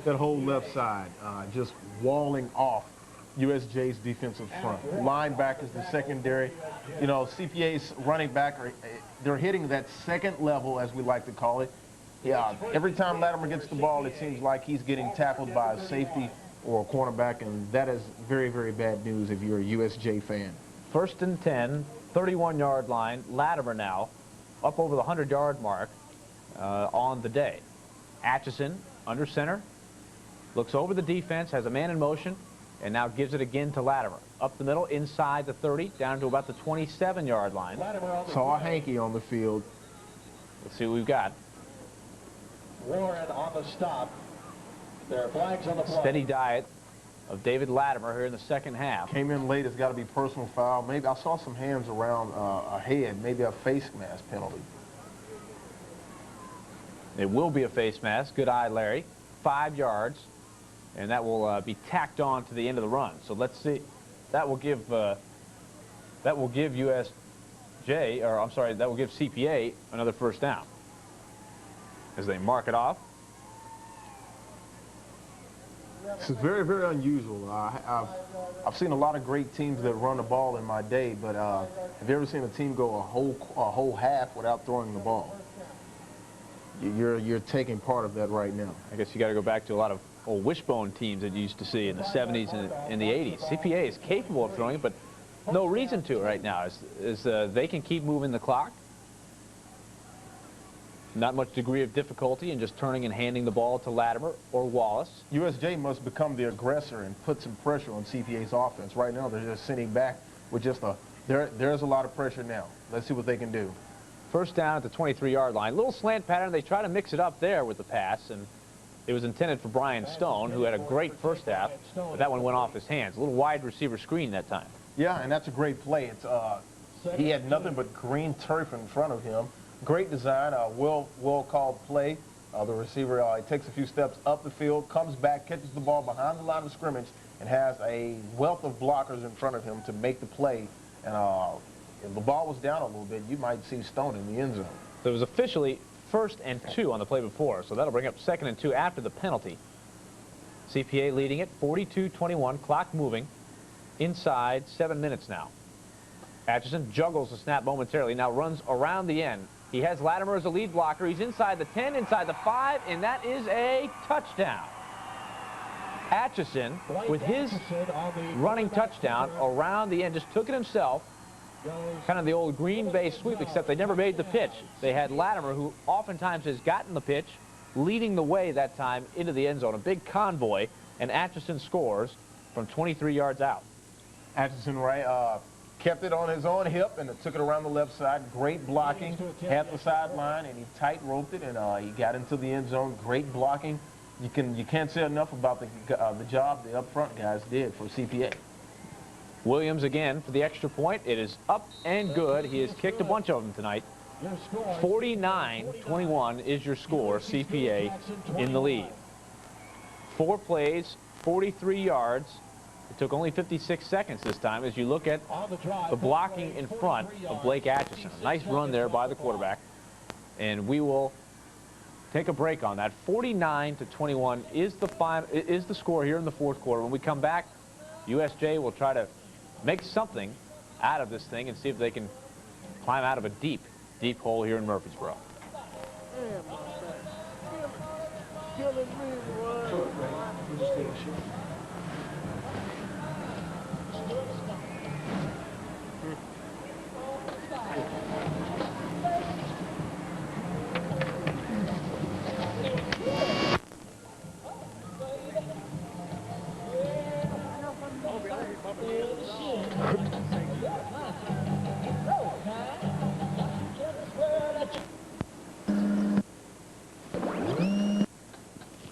That whole left side just walling off USJ's defensive front. Linebackers, the secondary. You know, CPA's running back, they're hitting that second level, as we like to call it. Yeah, every time Latimer gets the ball, it seems like he's getting tackled by a safety or a cornerback, and that is very, very bad news if you're a USJ fan. 1st and 10, 31-yard line. Latimer now up over the 100-yard mark on the day. Atchison under center, looks over the defense, has a man in motion, and now gives it again to Latimer. Up the middle, inside the 30, down to about the 27-yard line. Saw a hanky on the field. Let's see what we've got. Warren on the stop. There are flags on the play. Steady diet of David Latimer here in the second half. Came in late. It's got to be personal foul. Maybe I saw some hands around a head, maybe a face mask penalty. It will be a face mask. Good eye, Larry. 5 yards, and that will be tacked on to the end of the run. So let's see. That will give USJ, or I'm sorry, that will give CPA another 1st down as they mark it off. This is very, very unusual. I've seen a lot of great teams that run the ball in my day, but have you ever seen a team go a whole half without throwing the ball? You're taking part of that right now. I guess you got to go back to a lot of old wishbone teams that you used to see in the 70s and in the 80s. CPA is capable of throwing it, but no reason to right now. They can keep moving the clock. Not much degree of difficulty in just turning and handing the ball to Latimer or Wallace. USJ must become the aggressor and put some pressure on CPA's offense. Right now, they're just sitting back with just there's a lot of pressure now. Let's see what they can do. 1st down at the 23-yard line. Little slant pattern. They try to mix it up there with the pass, and it was intended for Brian Stone, who had a great first half, but that one went off his hands. A little wide receiver screen that time. Yeah, and that's a great play. He had nothing but green turf in front of him. Great design, well called play. The receiver he takes a few steps up the field, comes back, catches the ball behind the line of scrimmage, and has a wealth of blockers in front of him to make the play. And if the ball was down a little bit, you might see Stone in the end zone. So it was officially 1st and 2 on the play before, so that'll bring up 2nd and 2 after the penalty. CPA leading it, 42-21, clock moving, inside 7 minutes now. Atchison juggles the snap momentarily, now runs around the end. He has Latimer as a lead blocker. He's inside the 10, inside the 5, and that is a touchdown. Atchison, with his running touchdown around the end, just took it himself Kind of the old Green Bay sweep, except they never made the pitch. They had Latimer, who oftentimes has gotten the pitch, leading the way that time into the end zone. A big convoy, and Atchison scores from 23 yards out. Atchison, right, kept it on his own hip and took it around the left side. Great blocking, had the sideline, and he tight roped it, and he got into the end zone. Great blocking. You can't say enough about the job the up front guys did for CPA. Williams again for the extra point. It is up and good. He has kicked a bunch of them tonight. 49-21 is your score. CPA in the lead. 4 plays, 43 yards. It took only 56 seconds this time as you look at the blocking in front of Blake Atchison. Nice run there by the quarterback. And we will take a break on that. 49-21 is the score here in the fourth quarter. When we come back, USJ will try to make something out of this thing and see if they can climb out of a deep, deep hole here in Murfreesboro.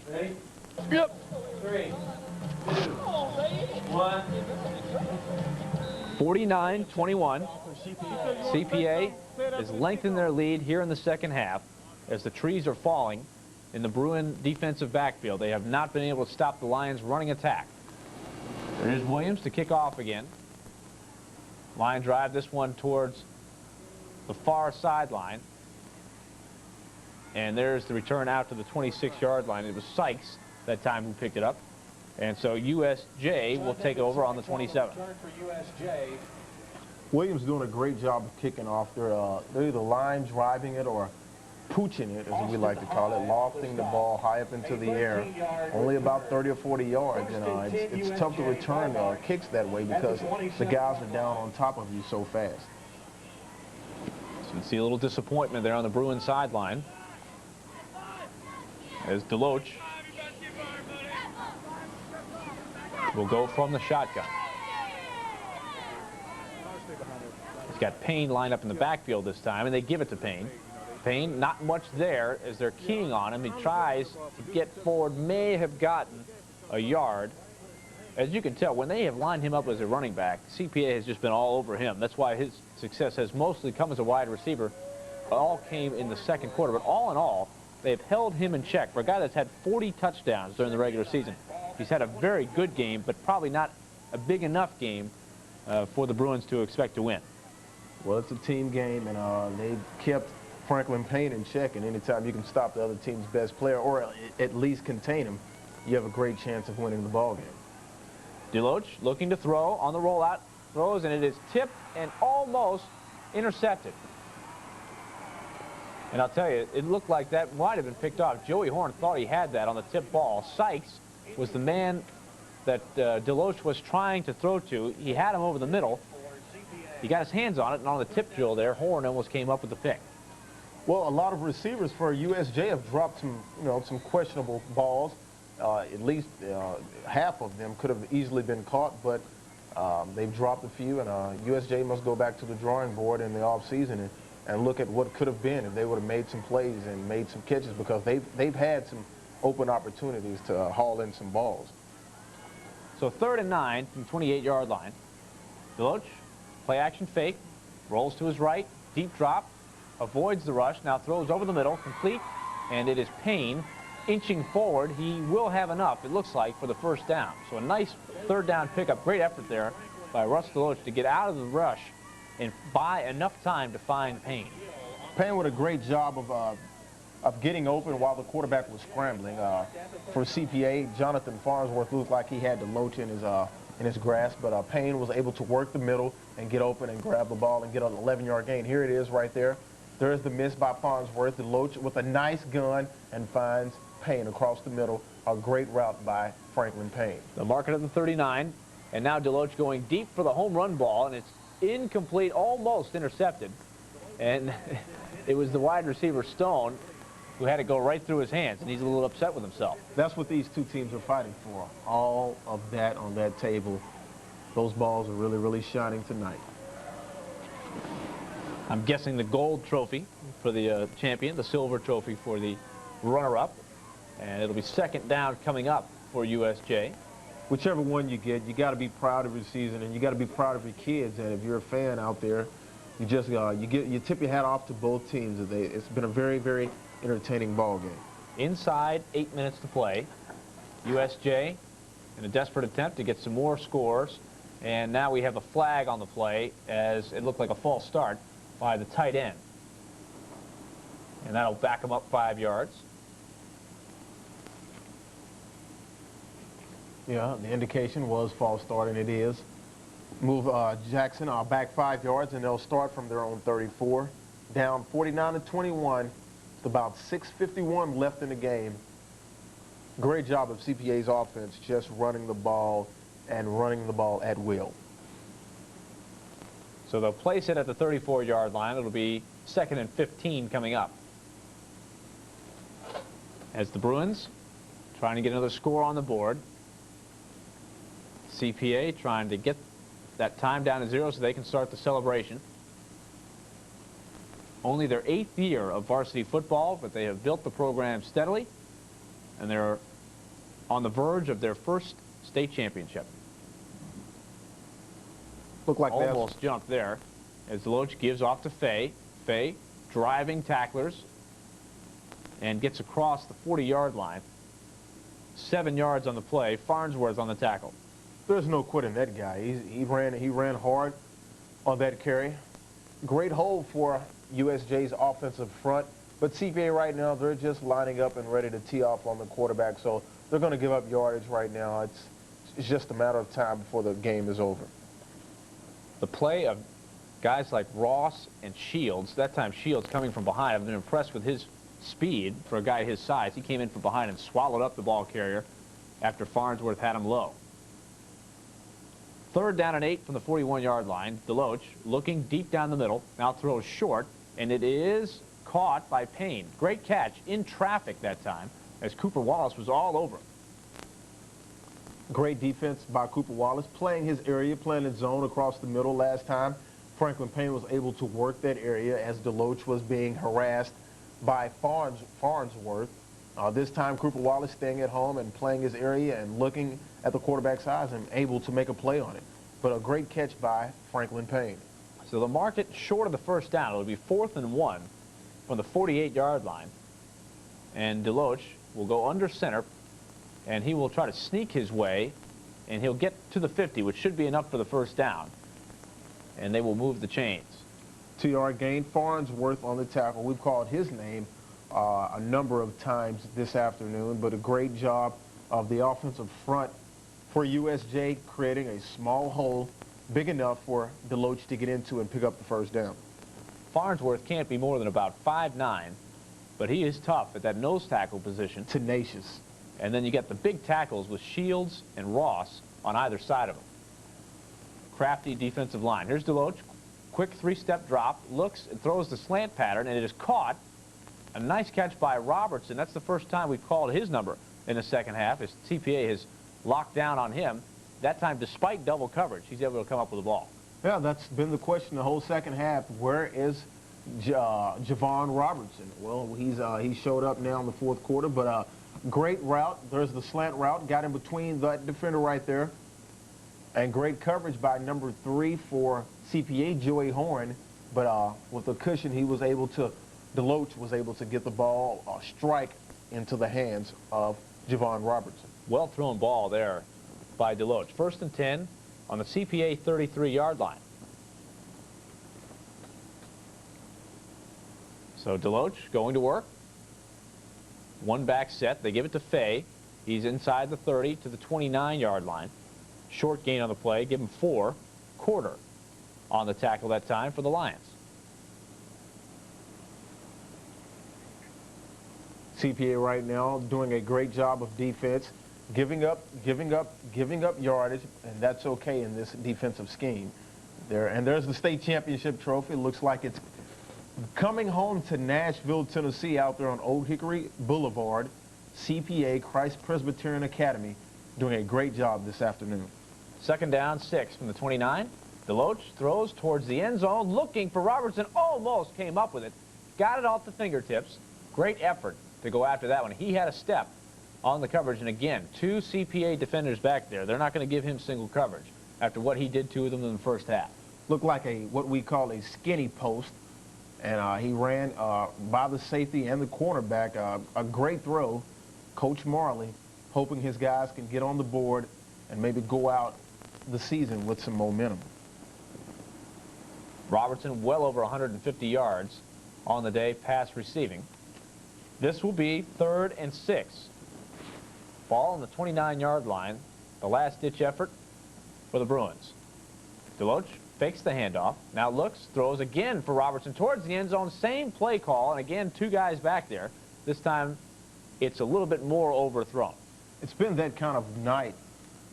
Ready? Yep. 3, 2, 1. 49-21. CPA has lengthened their lead here in the second half as the trees are falling in the Bruin defensive backfield. They have not been able to stop the Lions' running attack. There's Williams to kick off again. Line drive this one towards the far sideline. And there's the return out to the 26-yard line. It was Sykes that time who picked it up. And so USJ will take over on the 27. Williams doing a great job of kicking off. They're either line driving it or pooching it, as we like to call it, lofting the ball high up into the air, only about 30 or 40 yards. And it's tough to return kicks that way because the guys are down on top of you so fast. So you see a little disappointment there on the Bruin sideline as Deloach will go from the shotgun. He's got Payne lined up in the backfield this time, and they give it to Payne. Payne, not much there as they're keying on him. He tries to get forward, may have gotten a yard. As you can tell, when they have lined him up as a running back, CPA has just been all over him. That's why his success has mostly come as a wide receiver. All came in the second quarter, but all in all, they've held him in check. For a guy that's had 40 touchdowns during the regular season, he's had a very good game, but probably not a big enough game for the Bruins to expect to win. Well, it's a team game, and they've kept Franklin Payne in check, and anytime you can stop the other team's best player or at least contain him, you have a great chance of winning the ball game. Deloach looking to throw on the rollout, throws, and it is tipped and almost intercepted. And I'll tell you, it looked like that might have been picked off. Joey Horn thought he had that on the tip ball. Sykes was the man that Deloach was trying to throw to. He had him over the middle. He got his hands on it, and on the tip drill there, Horn almost came up with the pick. Well, a lot of receivers for USJ have dropped some, some questionable balls. At least half of them could have easily been caught, but they've dropped a few, and USJ must go back to the drawing board in the offseason and look at what could have been if they would have made some plays and made some catches, because they've had some open opportunities to haul in some balls. So 3rd and 9 from the 28-yard line. Deloach, play action fake, rolls to his right, deep drop, avoids the rush, now throws over the middle, complete, and it is Payne inching forward. He will have enough, it looks like, for the first down. So a nice 3rd down pickup. Great effort there by Russ Deloach to get out of the rush and buy enough time to find Payne. Payne did a great job of getting open while the quarterback was scrambling. For CPA, Jonathan Farnsworth looked like he had Deloach in his grasp, but Payne was able to work the middle and get open and grab the ball and get an 11-yard gain. Here it is right there. There's the miss by Farnsworth. Deloach with a nice gun and finds Payne across the middle. A great route by Franklin Payne. The market at the 39, and now Deloach going deep for the home run ball, and it's incomplete, almost intercepted. And it was the wide receiver, Stone, who had it go right through his hands, and he's a little upset with himself. That's what these two teams are fighting for. All of that on that table. Those balls are really, really shining tonight. I'm guessing the gold trophy for the champion, the silver trophy for the runner-up. And it'll be second down coming up for USJ. Whichever one you get, you got to be proud of your season, and you got to be proud of your kids. And if you're a fan out there, you just you tip your hat off to both teams. It's been a very, very entertaining ball game. Inside 8 minutes to play. USJ in a desperate attempt to get some more scores. And now we have a flag on the play as it looked like a false start by the tight end. And that'll back him up 5 yards. Yeah, the indication was false start, and it is. Move Jackson back 5 yards, and they'll start from their own 34. Down 49-21. It's about 6:51 left in the game. Great job of CPA's offense just running the ball and running the ball at will. So they'll place it at the 34-yard line. It'll be 2nd and 15 coming up. As the Bruins trying to get another score on the board. CPA trying to get that time down to 0 so they can start the celebration. Only their 8th year of varsity football, but they have built the program steadily, and they're on the verge of their first state championship. Look like almost jumped there as Deloach gives off to Fay. Fay driving tacklers and gets across the 40-yard line. 7 yards on the play. Farnsworth on the tackle. There's no quitting that guy. He ran hard on that carry. Great hold for USJ's offensive front. But CPA right now, they're just lining up and ready to tee off on the quarterback. So they're going to give up yardage right now. It's just a matter of time before the game is over. The play of guys like Ross and Shields, that time Shields coming from behind, I've been impressed with his speed for a guy his size. He came in from behind and swallowed up the ball carrier after Farnsworth had him low. 3rd down and 8 from the 41-yard line. Deloach looking deep down the middle, now throws short, and it is caught by Payne. Great catch in traffic that time as Cooper Wallace was all over him. Great defense by Cooper Wallace, playing his area, playing his zone across the middle last time. Franklin Payne was able to work that area as Deloach was being harassed by Farnsworth. This time, Cooper Wallace staying at home and playing his area and looking at the quarterback's eyes and able to make a play on it. But a great catch by Franklin Payne. So the market short of the first down. It'll be 4th and 1 from the 48-yard line. And Deloach will go under center, and he will try to sneak his way, and he'll get to the 50, which should be enough for the first down. And they will move the chains. 2-yard gain. Farnsworth on the tackle. We've called his name a number of times this afternoon, but a great job of the offensive front for USJ, creating a small hole big enough for Deloach to get into and pick up the first down. Farnsworth can't be more than about 5'9", but he is tough at that nose tackle position. Tenacious. And then you get the big tackles with Shields and Ross on either side of him. Crafty defensive line. Here's Deloach. Quick 3-step drop, looks and throws the slant pattern, and it is caught. A nice catch by Robertson. That's the first time we've called his number in the second half, as CPA has locked down on him. That time, despite double coverage, he's able to come up with the ball. Yeah, that's been the question the whole second half. Where is Javon Robertson? Well, he showed up now in the fourth quarter, but great route. There's the slant route. Got in between that defender right there. And great coverage by number 3 for CPA, Joey Horn. But with a cushion, Deloach was able to get the ball, strike into the hands of Javon Robertson. Well thrown ball there by Deloach. 1st and 10 on the CPA 33-yard line. So Deloach going to work. One back set. They give it to Fay. He's inside the 30 to the 29-yard line. Short gain on the play. Give him 4. Quarter on the tackle that time for the Lions. CPA right now doing a great job of defense, giving up yardage, and that's okay in this defensive scheme. There's the state championship trophy. It looks like it's coming home to Nashville, Tennessee, out there on Old Hickory Boulevard. CPA, Christ Presbyterian Academy, doing a great job this afternoon. 2nd down, 6 from the 29. Deloach throws towards the end zone, looking for Robertson. Almost came up with it. Got it off the fingertips. Great effort to go after that one. He had a step on the coverage, and again, 2 CPA defenders back there. They're not going to give him single coverage after what he did to them in the first half. Looked like what we call a skinny post, and he ran by the safety and the cornerback. A great throw. Coach Marley hoping his guys can get on the board and maybe go out the season with some momentum. Robertson well over 150 yards on the day, pass receiving. This will be 3rd and 6. Ball on the 29-yard line. The last-ditch effort for the Bruins. Deloach fakes the handoff. Now looks, throws again for Robertson towards the end zone. Same play call, and again, 2 guys back there. This time, it's a little bit more overthrown. It's been that kind of night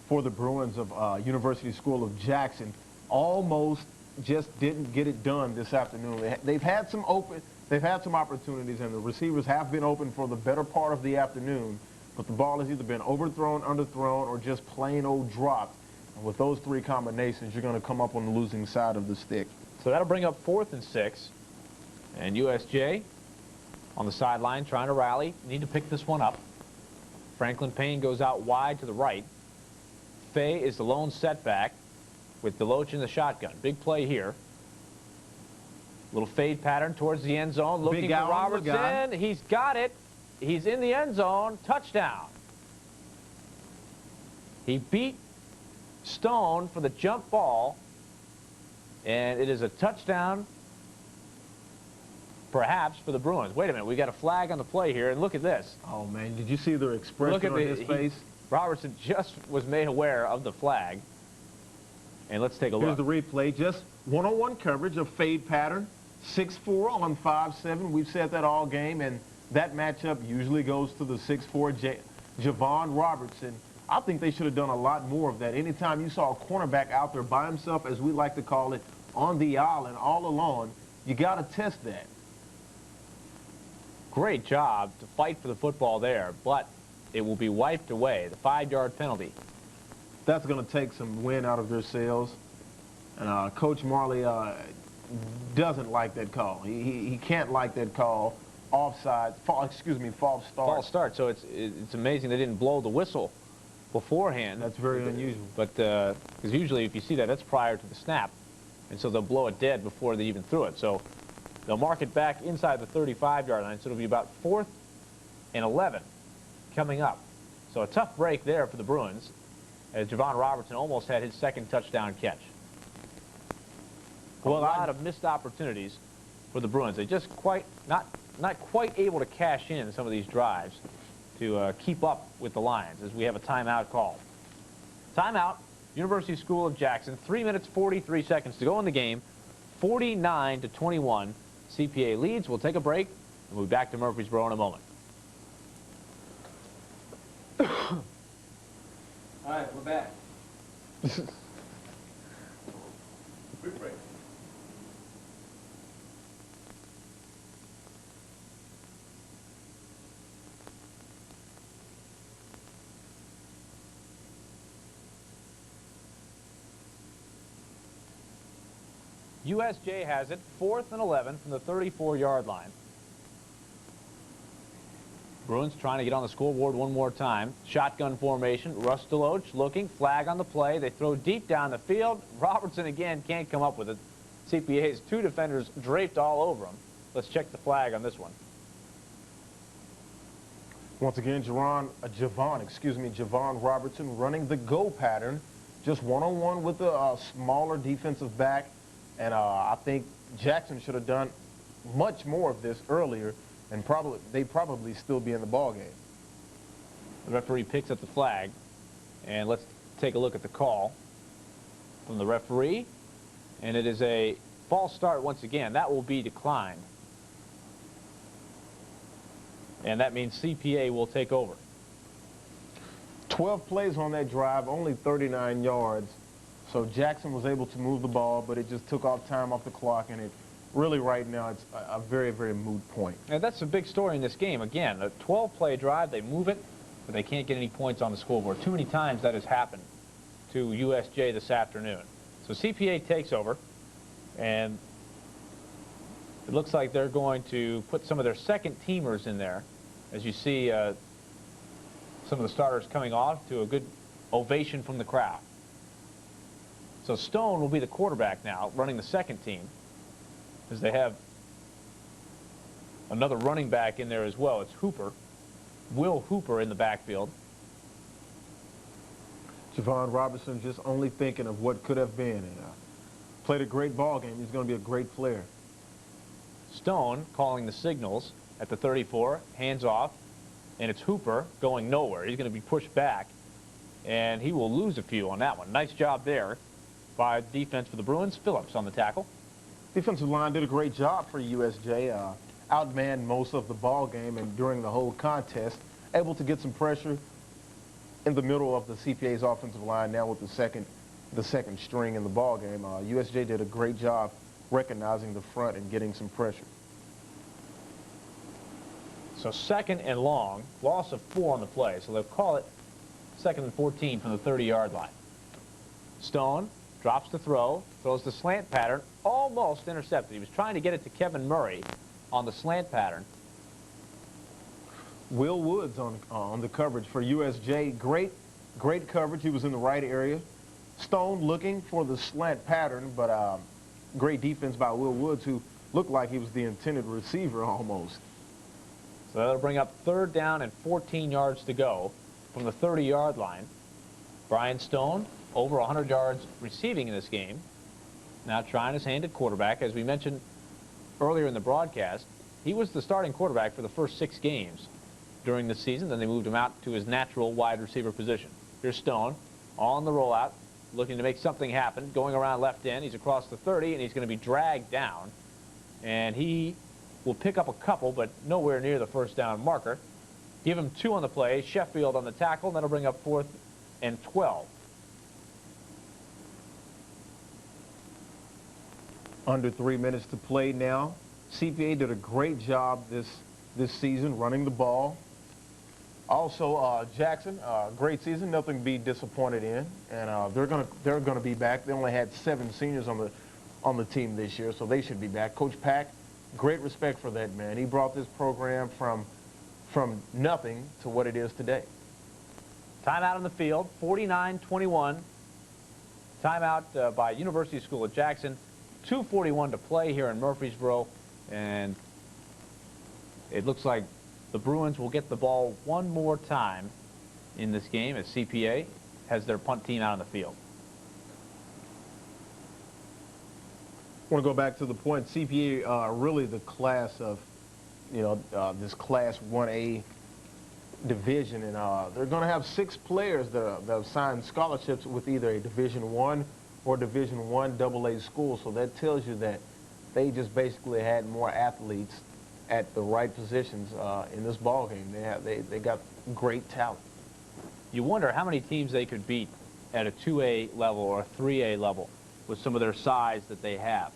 for the Bruins of University School of Jackson. Almost just didn't get it done this afternoon. They've had some opportunities, and the receivers have been open for the better part of the afternoon, but the ball has either been overthrown, underthrown, or just plain old dropped. And with those 3 combinations, you're going to come up on the losing side of the stick. So that'll bring up 4th and 6. And USJ on the sideline trying to rally. Need to pick this one up. Franklin Payne goes out wide to the right. Fay is the lone setback with Deloach in the shotgun. Big play here. Little fade pattern towards the end zone. Looking for Robertson. He's got it. He's in the end zone. Touchdown. He beat Stone for the jump ball. And it is a touchdown, perhaps, for the Bruins. Wait a minute. We got a flag on the play here. And look at this. Oh, man. Did you see the expression on his face? Robertson just was made aware of the flag. And let's take a look. Here's the replay. Just one-on-one coverage of fade pattern. 6'4" on 5'7". We've said that all game, and that matchup usually goes to the 6'4" Javon Robertson. I think they should have done a lot more of that. Anytime you saw a cornerback out there by himself, as we like to call it, on the island all alone, you got to test that. Great job to fight for the football there, but it will be wiped away. The 5-yard penalty. That's going to take some wind out of their sails. And Coach Marley doesn't like that call. He can't like that call. Offside, false start. False start. So it's amazing they didn't blow the whistle beforehand. That's very unusual. But because usually if you see that, that's prior to the snap. And so they'll blow it dead before they even threw it. So they'll mark it back inside the 35-yard line. So it'll be about 4th and 11 coming up. So a tough break there for the Bruins, as Javon Robertson almost had his 2nd touchdown catch. Well, a lot of missed opportunities for the Bruins. They just not quite able to cash in some of these drives to keep up with the Lions, as we have a timeout call. Timeout, University School of Jackson. 3 minutes, 43 seconds to go in the game. 49-21. CPA leads. We'll take a break, and we'll be back to Murfreesboro in a moment. All right, we're back. Quick break. USJ has it, 4th and 11 from the 34-yard line. Bruins trying to get on the scoreboard one more time. Shotgun formation. Russ Deloach looking. Flag on the play. They throw deep down the field. Robertson again can't come up with it. CPA's 2 defenders draped all over him. Let's check the flag on this one. Once again, Javon Robertson running the go pattern. Just one-on-one with a smaller defensive back. And I think Jackson should have done much more of this earlier, and they'd probably still be in the ball game. The referee picks up the flag, and let's take a look at the call from the referee. And it is a false start once again. That will be declined. And that means CPA will take over. 12 plays on that drive, only 39 yards. So Jackson was able to move the ball, but it just took off time off the clock, and it really right now it's a very, very moot point. And that's a big story in this game. Again, a 12-play drive, they move it, but they can't get any points on the scoreboard. Too many times that has happened to USJ this afternoon. So CPA takes over, and it looks like they're going to put some of their second teamers in there. As you see, some of the starters coming off to a good ovation from the crowd. So Stone will be the quarterback now, running the second team, as they have another running back in there as well. It's Hooper, Will Hooper in the backfield. Javon Robertson just only thinking of what could have been, and played a great ball game. He's going to be a great player. Stone calling the signals at the 34, hands off, and it's Hooper going nowhere. He's going to be pushed back, and he will lose a few on that one. Nice job there by defense for the Bruins. Phillips on the tackle. Defensive line did a great job for USJ. Outmanned most of the ball game, and during the whole contest, able to get some pressure in the middle of the CPA's offensive line now with the second string in the ball game. USJ did a great job recognizing the front and getting some pressure. So second and long, loss of 4 on the play, so they'll call it second and 14 from the 30-yard line. Stone drops the throw, throws the slant pattern, almost intercepted. He was trying to get it to Kevin Murray on the slant pattern. Will Woods on the coverage for USJ. Great coverage. He was in the right area. Stone looking for the slant pattern, but great defense by Will Woods, who looked like he was the intended receiver almost. So that'll bring up 3rd down and 14 yards to go from the 30-yard line. Brian Stone, over 100 yards receiving in this game. Now trying his hand at quarterback. As we mentioned earlier in the broadcast, he was the starting quarterback for the first 6 games during the season. Then they moved him out to his natural wide receiver position. Here's Stone on the rollout, looking to make something happen, going around left end. He's across the 30, and he's going to be dragged down. And he will pick up a couple, but nowhere near the first down marker. Give him 2 on the play. Sheffield on the tackle, and that'll bring up 4th and 12. Under 3 minutes to play now. CPA did a great job this season running the ball. Also, Jackson, great season, nothing to be disappointed in, and they're gonna be back. They only had 7 seniors on the team this year, so they should be back. Coach Pack, great respect for that man. He brought this program from nothing to what it is today. Timeout on the field, 49-21. Timeout by University School of Jackson. 2:41 to play here in Murfreesboro, and it looks like the Bruins will get the ball one more time in this game as CPA has their punt team out on the field. I want to go back to the point. CPA are really the class of, this Class 1A division, and they're going to have 6 players that have signed scholarships with either a Division I or Division I AA school. So that tells you that they just basically had more athletes at the right positions in this ball game. They got great talent. You wonder how many teams they could beat at a 2A level or a 3A level with some of their size that they have.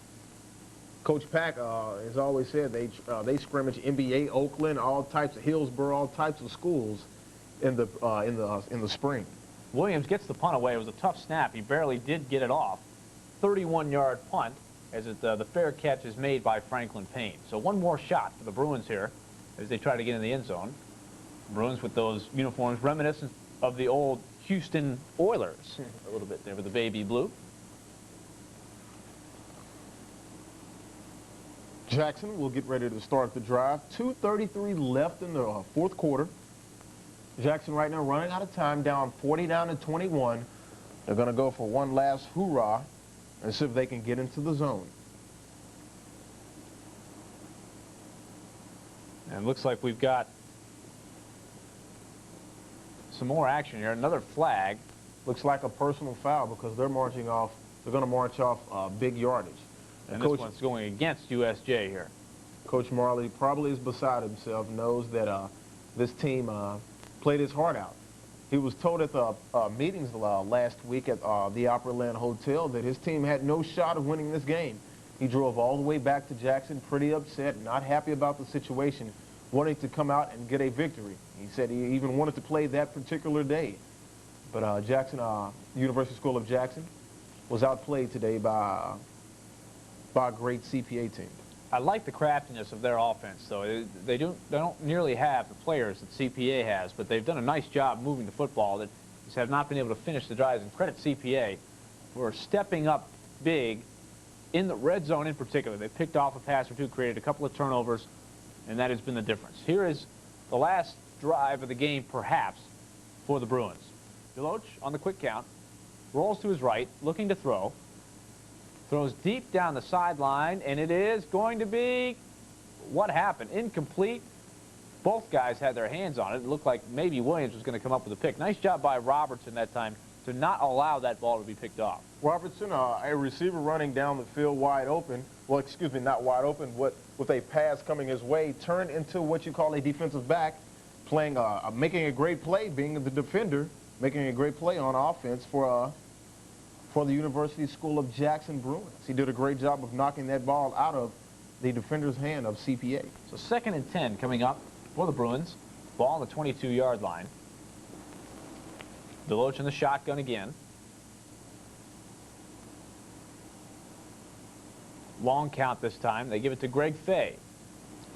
Coach Pack has always said they scrimmage NBA, Oakland, all types of Hillsborough, all types of schools in the spring. Williams gets the punt away. It was a tough snap. He barely did get it off. 31-yard punt as the fair catch is made by Franklin Payne. So one more shot for the Bruins here as they try to get in the end zone. Bruins with those uniforms reminiscent of the old Houston Oilers a little bit there with the baby blue. Jackson will get ready to start the drive. 2:33 left in the 4th quarter. Jackson right now running out of time, down 40-21. They're going to go for one last hoorah and see if they can get into the zone. And it looks like we've got some more action here. Another flag. Looks like a personal foul because they're marching off. They're going to march off big yardage. And this one's going against USJ here. Coach Marley probably is beside himself, knows that this team played his heart out He was told at the meetings last week at the Opryland Hotel that his team had no shot of winning this game. He drove all the way back to Jackson pretty upset, not happy about the situation, wanting to come out and get a victory. He said he even wanted to play that particular day. But Jackson, University School of Jackson, was outplayed today by a great CPA team. I like the craftiness of their offense, though. They don't nearly have the players that CPA has, but they've done a nice job moving the football. That just have not been able to finish the drives. And credit CPA for stepping up big in the red zone in particular. They picked off a pass or two, created a couple of turnovers, and that has been the difference. Here is the last drive of the game, perhaps, for the Bruins. Deloach on the quick count, rolls to his right, looking to throw. Throws deep down the sideline, and it is going to be, what happened? Incomplete. Both guys had their hands on it. It looked like maybe Williams was going to come up with a pick. Nice job by Robertson that time to not allow that ball to be picked off. Robertson, a receiver running down the field wide open, well, excuse me, not wide open, with a pass coming his way, turned into what you call a defensive back, playing, making a great play, being the defender, making a great play on offense for the University School of Jackson Bruins. He did a great job of knocking that ball out of the defender's hand of CPA. So 2nd and 10 coming up for the Bruins. Ball on the 22-yard line. Deloach in the shotgun again. Long count this time. They give it to Greg Fay.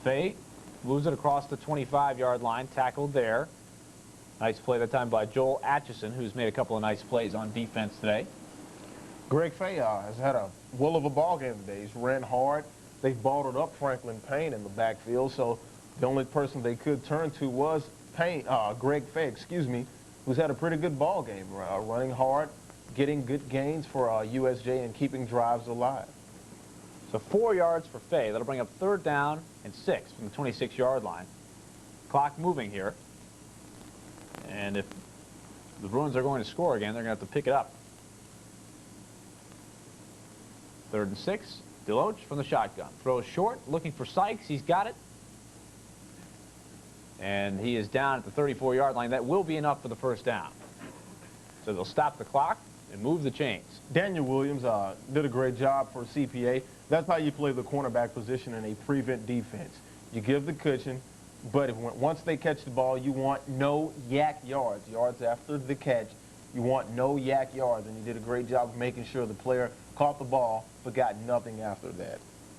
Fay moves it across the 25-yard line, tackled there. Nice play that time by Joel Atchison, who's made a couple of nice plays on defense today. Greg Fay has had a will of a ball game today. He's ran hard. They balled up Franklin Payne in the backfield, so the only person they could turn to was Greg Fay, excuse me, who's had a pretty good ball game, running hard, getting good gains for USJ and keeping drives alive. So 4 yards for Fay. That'll bring up 3rd down and 6 from the 26-yard line. Clock moving here. And if the Bruins are going to score again, they're going to have to pick it up. 3rd and 6. Deloach from the shotgun. Throws short, looking for Sykes. He's got it. And he is down at the 34-yard line. That will be enough for the 1st down. So they'll stop the clock and move the chains. Daniel Williams did a great job for CPA. That's how you play the cornerback position in a prevent defense. You give the cushion, but once they catch the ball, you want no yak yards. Yards after the catch, you want no yak yards. And he did a great job of making sure the player caught the ball but got nothing after that.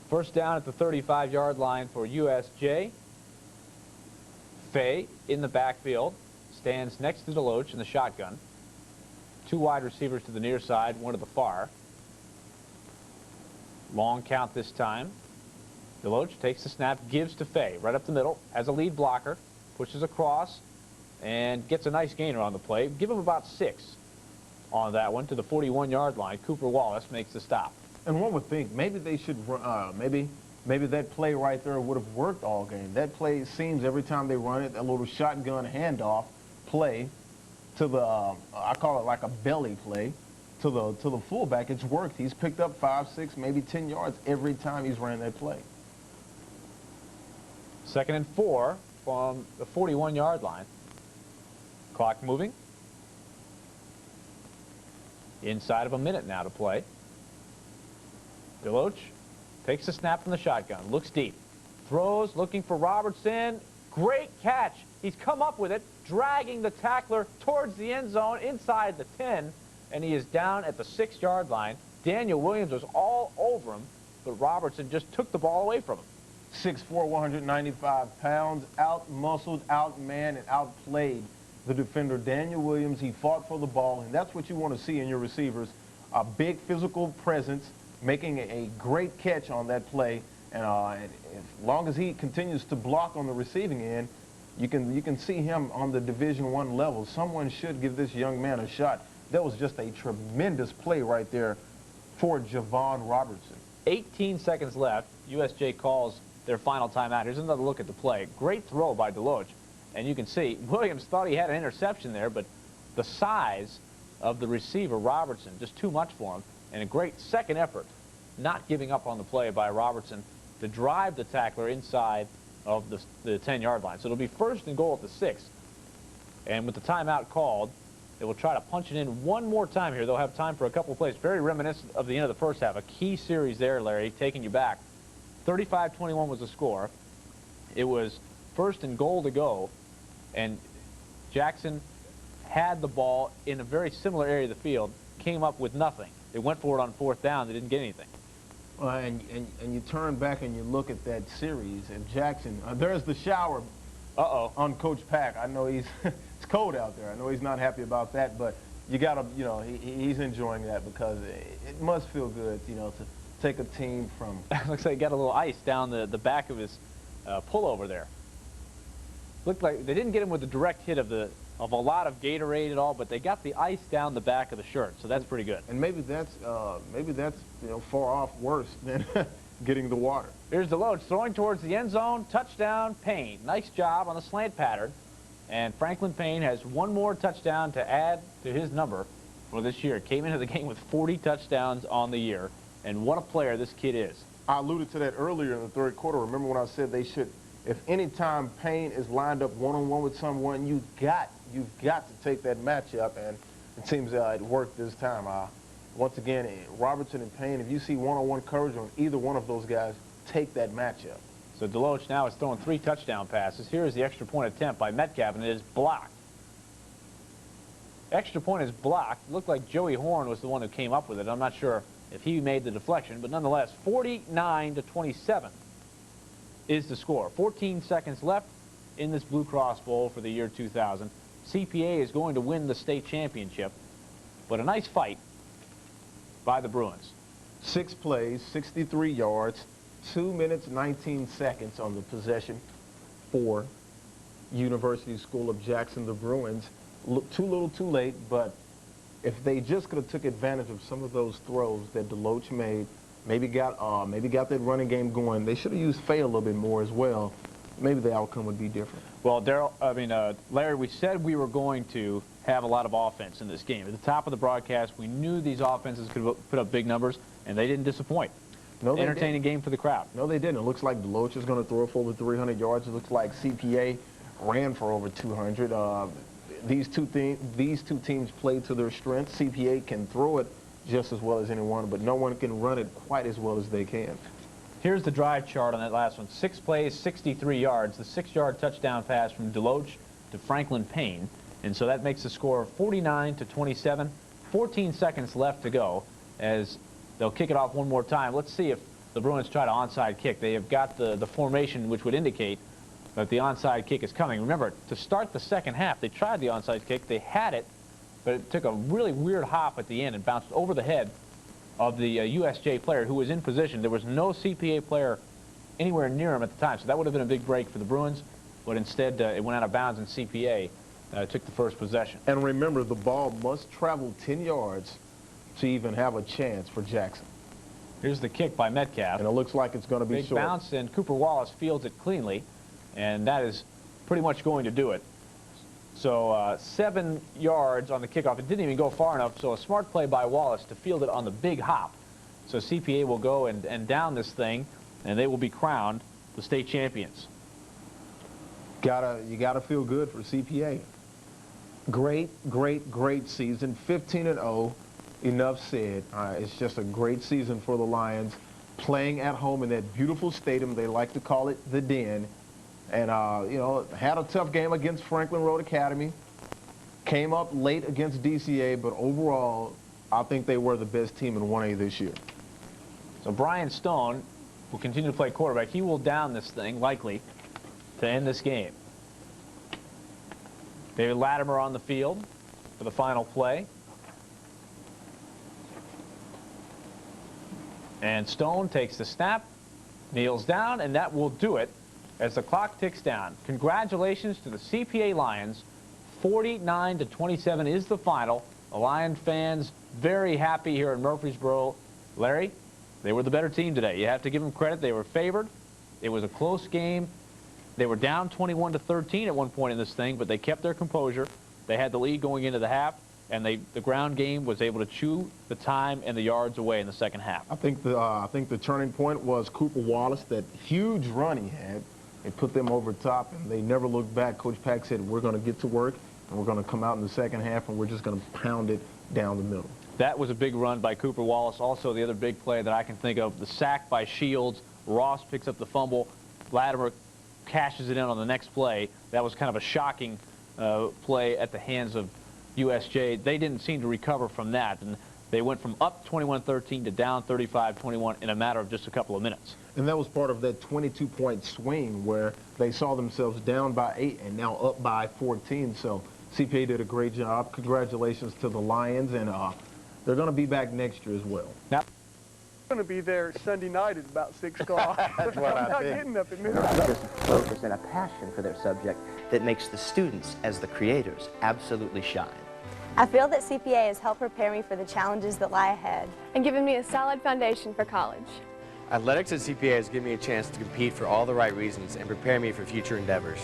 1st down at the 35-yard line for USJ. Fay in the backfield stands next to Deloach in the shotgun. 2 wide receivers to the near side, 1 to the far. Long count this time. Deloach takes the snap, gives to Fay right up the middle, has a lead blocker, pushes across, and gets a nice gainer on the play. Give him about 6 on that one to the 41-yard line. Cooper Wallace makes the stop. And one would think maybe they should, maybe that play right there would have worked all game. That play seems every time they run it, a little shotgun handoff play to the, I call it like a belly play, to the fullback. It's worked. He's picked up 5, 6, maybe 10 yards every time he's ran that play. 2nd and 4 from the 41-yard line. Clock moving. Inside of a minute now to play. Deloach takes the snap from the shotgun, looks deep, throws, looking for Robertson. Great catch. He's come up with it, dragging the tackler towards the end zone inside the 10, and he is down at the 6-yard line. Daniel Williams was all over him, but Robertson just took the ball away from him. 6'4", 195 pounds, out-muscled, out-manned, and outplayed the defender, Daniel Williams. He fought for the ball, and that's what you want to see in your receivers, a big physical presence, making a great catch on that play. And as long as he continues to block on the receiving end, you can see him on the Division I level. Someone should give this young man a shot. That was just a tremendous play right there for Javon Robertson. 18 seconds left. USJ calls their final timeout. Here's another look at the play. Great throw by Deloach. And you can see Williams thought he had an interception there, but the size of the receiver, Robertson, just too much for him. And a great second effort, not giving up on the play by Robertson to drive the tackler inside of the 10-yard line. So it'll be 1st and goal at the 6. And with the timeout called, they will try to punch it in one more time here. They'll have time for a couple of plays. Very reminiscent of the end of the first half. A key series there, Larry, taking you back. 35-21 was the score. It was first and goal to go, and Jackson had the ball in a very similar area of the field, came up with nothing. They went for it on fourth down. They didn't get anything. And you turn back and you look at that series, and Jackson, there's the shower on Coach Pack. I know he's it's cold out there. I know he's not happy about that, but you got to, you know, he's enjoying that because it must feel good, you know, to take a team from. Looks like he got a little ice down the back of his pullover there. Looked like they didn't get him with the direct hit of a lot of Gatorade at all, but they got the ice down the back of the shirt, so that's pretty good. And maybe that's you know, far off worse than getting the water. Here's Deloach throwing towards the end zone. Touchdown, Payne. Nice job on the slant pattern. And Franklin Payne has one more touchdown to add to his number for this year. Came into the game with 40 touchdowns on the year. And what a player this kid is. I alluded to that earlier in the third quarter. Remember when I said they should, if any time Payne is lined up one-on-one with someone, you've got to take that matchup, and it seems it worked this time. Once again, Robertson and Payne, if you see one-on-one coverage on either one of those guys, take that matchup. So Deloach now is throwing 3 touchdown passes. Here is the extra point attempt by Metcalf, and it is blocked. Extra point is blocked. Looked like Joey Horn was the one who came up with it. I'm not sure if he made the deflection, but nonetheless, 49-27 is the score. 14 seconds left in this Blue Cross Bowl for the year 2000. CPA is going to win the state championship, but a nice fight by the Bruins. 6 plays, 63 yards, 2 minutes, 19 seconds on the possession for University School of Jackson, the Bruins. Too little, too late, but if they just could have took advantage of some of those throws that Deloach made, maybe got that running game going, they should have used Faye a little bit more as well. Maybe the outcome would be different. Well, Larry, we said we were going to have a lot of offense in this game. At the top of the broadcast, we knew these offenses could put up big numbers, and they didn't disappoint. No, entertaining game for the crowd. No, they didn't. It looks like Deloach is going to throw for over 300 yards. It looks like CPA ran for over 200. These two teams played to their strengths. CPA can throw it just as well as anyone, but no one can run it quite as well as they can. Here's the drive chart on that last one. 6 plays, 63 yards. The 6-yard touchdown pass from Deloach to Franklin Payne. And so that makes the score 49-27. 14 seconds left to go as they'll kick it off one more time. Let's see if the Bruins try to onside kick. They have got the formation which would indicate that the onside kick is coming. Remember, to start the second half, they tried the onside kick. They had it, but it took a really weird hop at the end and bounced over the head of the USJ player who was in position. There was no CPA player anywhere near him at the time, so that would have been a big break for the Bruins, but instead it went out of bounds and CPA took the first possession. And remember, the ball must travel 10 yards to even have a chance for Jackson. Here's the kick by Metcalf. And it looks like it's going to be big short. Bounce, and Cooper Wallace fields it cleanly, and that is pretty much going to do it. So 7 yards on the kickoff. It didn't even go far enough, so a smart play by Wallace to field it on the big hop. So CPA will go and down this thing, and they will be crowned the state champions. You gotta feel good for CPA. Great, great, great season. 15-0. Enough said. It's just a great season for the Lions, playing at home in that beautiful stadium. They like to call it the Den. And, you know, had a tough game against Franklin Road Academy. Came up late against DCA, but overall, I think they were the best team in 1A this year. So Brian Stone will continue to play quarterback. He will down this thing, likely, to end this game. David Latimer on the field for the final play. And Stone takes the snap, kneels down, and that will do it as the clock ticks down. Congratulations to the CPA Lions. 49-27 is the final. The Lion fans very happy here in Murfreesboro. Larry, they were the better team today. You have to give them credit. They were favored. It was a close game. They were down 21-13 at one point in this thing, but they kept their composure. They had the lead going into the half, and the ground game was able to chew the time and the yards away in the second half. I think the turning point was Cooper Wallace, that huge run he had. It put them over top, and they never looked back. Coach Pack said, we're going to get to work, and we're going to come out in the second half, and we're just going to pound it down the middle. That was a big run by Cooper Wallace. Also, the other big play that I can think of, the sack by Shields. Ross picks up the fumble. Latimer cashes it in on the next play. That was kind of a shocking play at the hands of USJ. They didn't seem to recover from that, and they went from up 21-13 to down 35-21 in a matter of just a couple of minutes. And that was part of that 22-point swing where they saw themselves down by 8 and now up by 14. So CPA did a great job. Congratulations to the Lions, and they're going to be back next year as well. Now, I'm going to be there Sunday night at about 6 o'clock. That's what I'm I not think. getting up at midnight. There's a focus and a passion for their subject that makes the students, as the creators, absolutely shine. I feel that CPA has helped prepare me for the challenges that lie ahead and given me a solid foundation for college. Athletics at CPA has given me a chance to compete for all the right reasons and prepare me for future endeavors.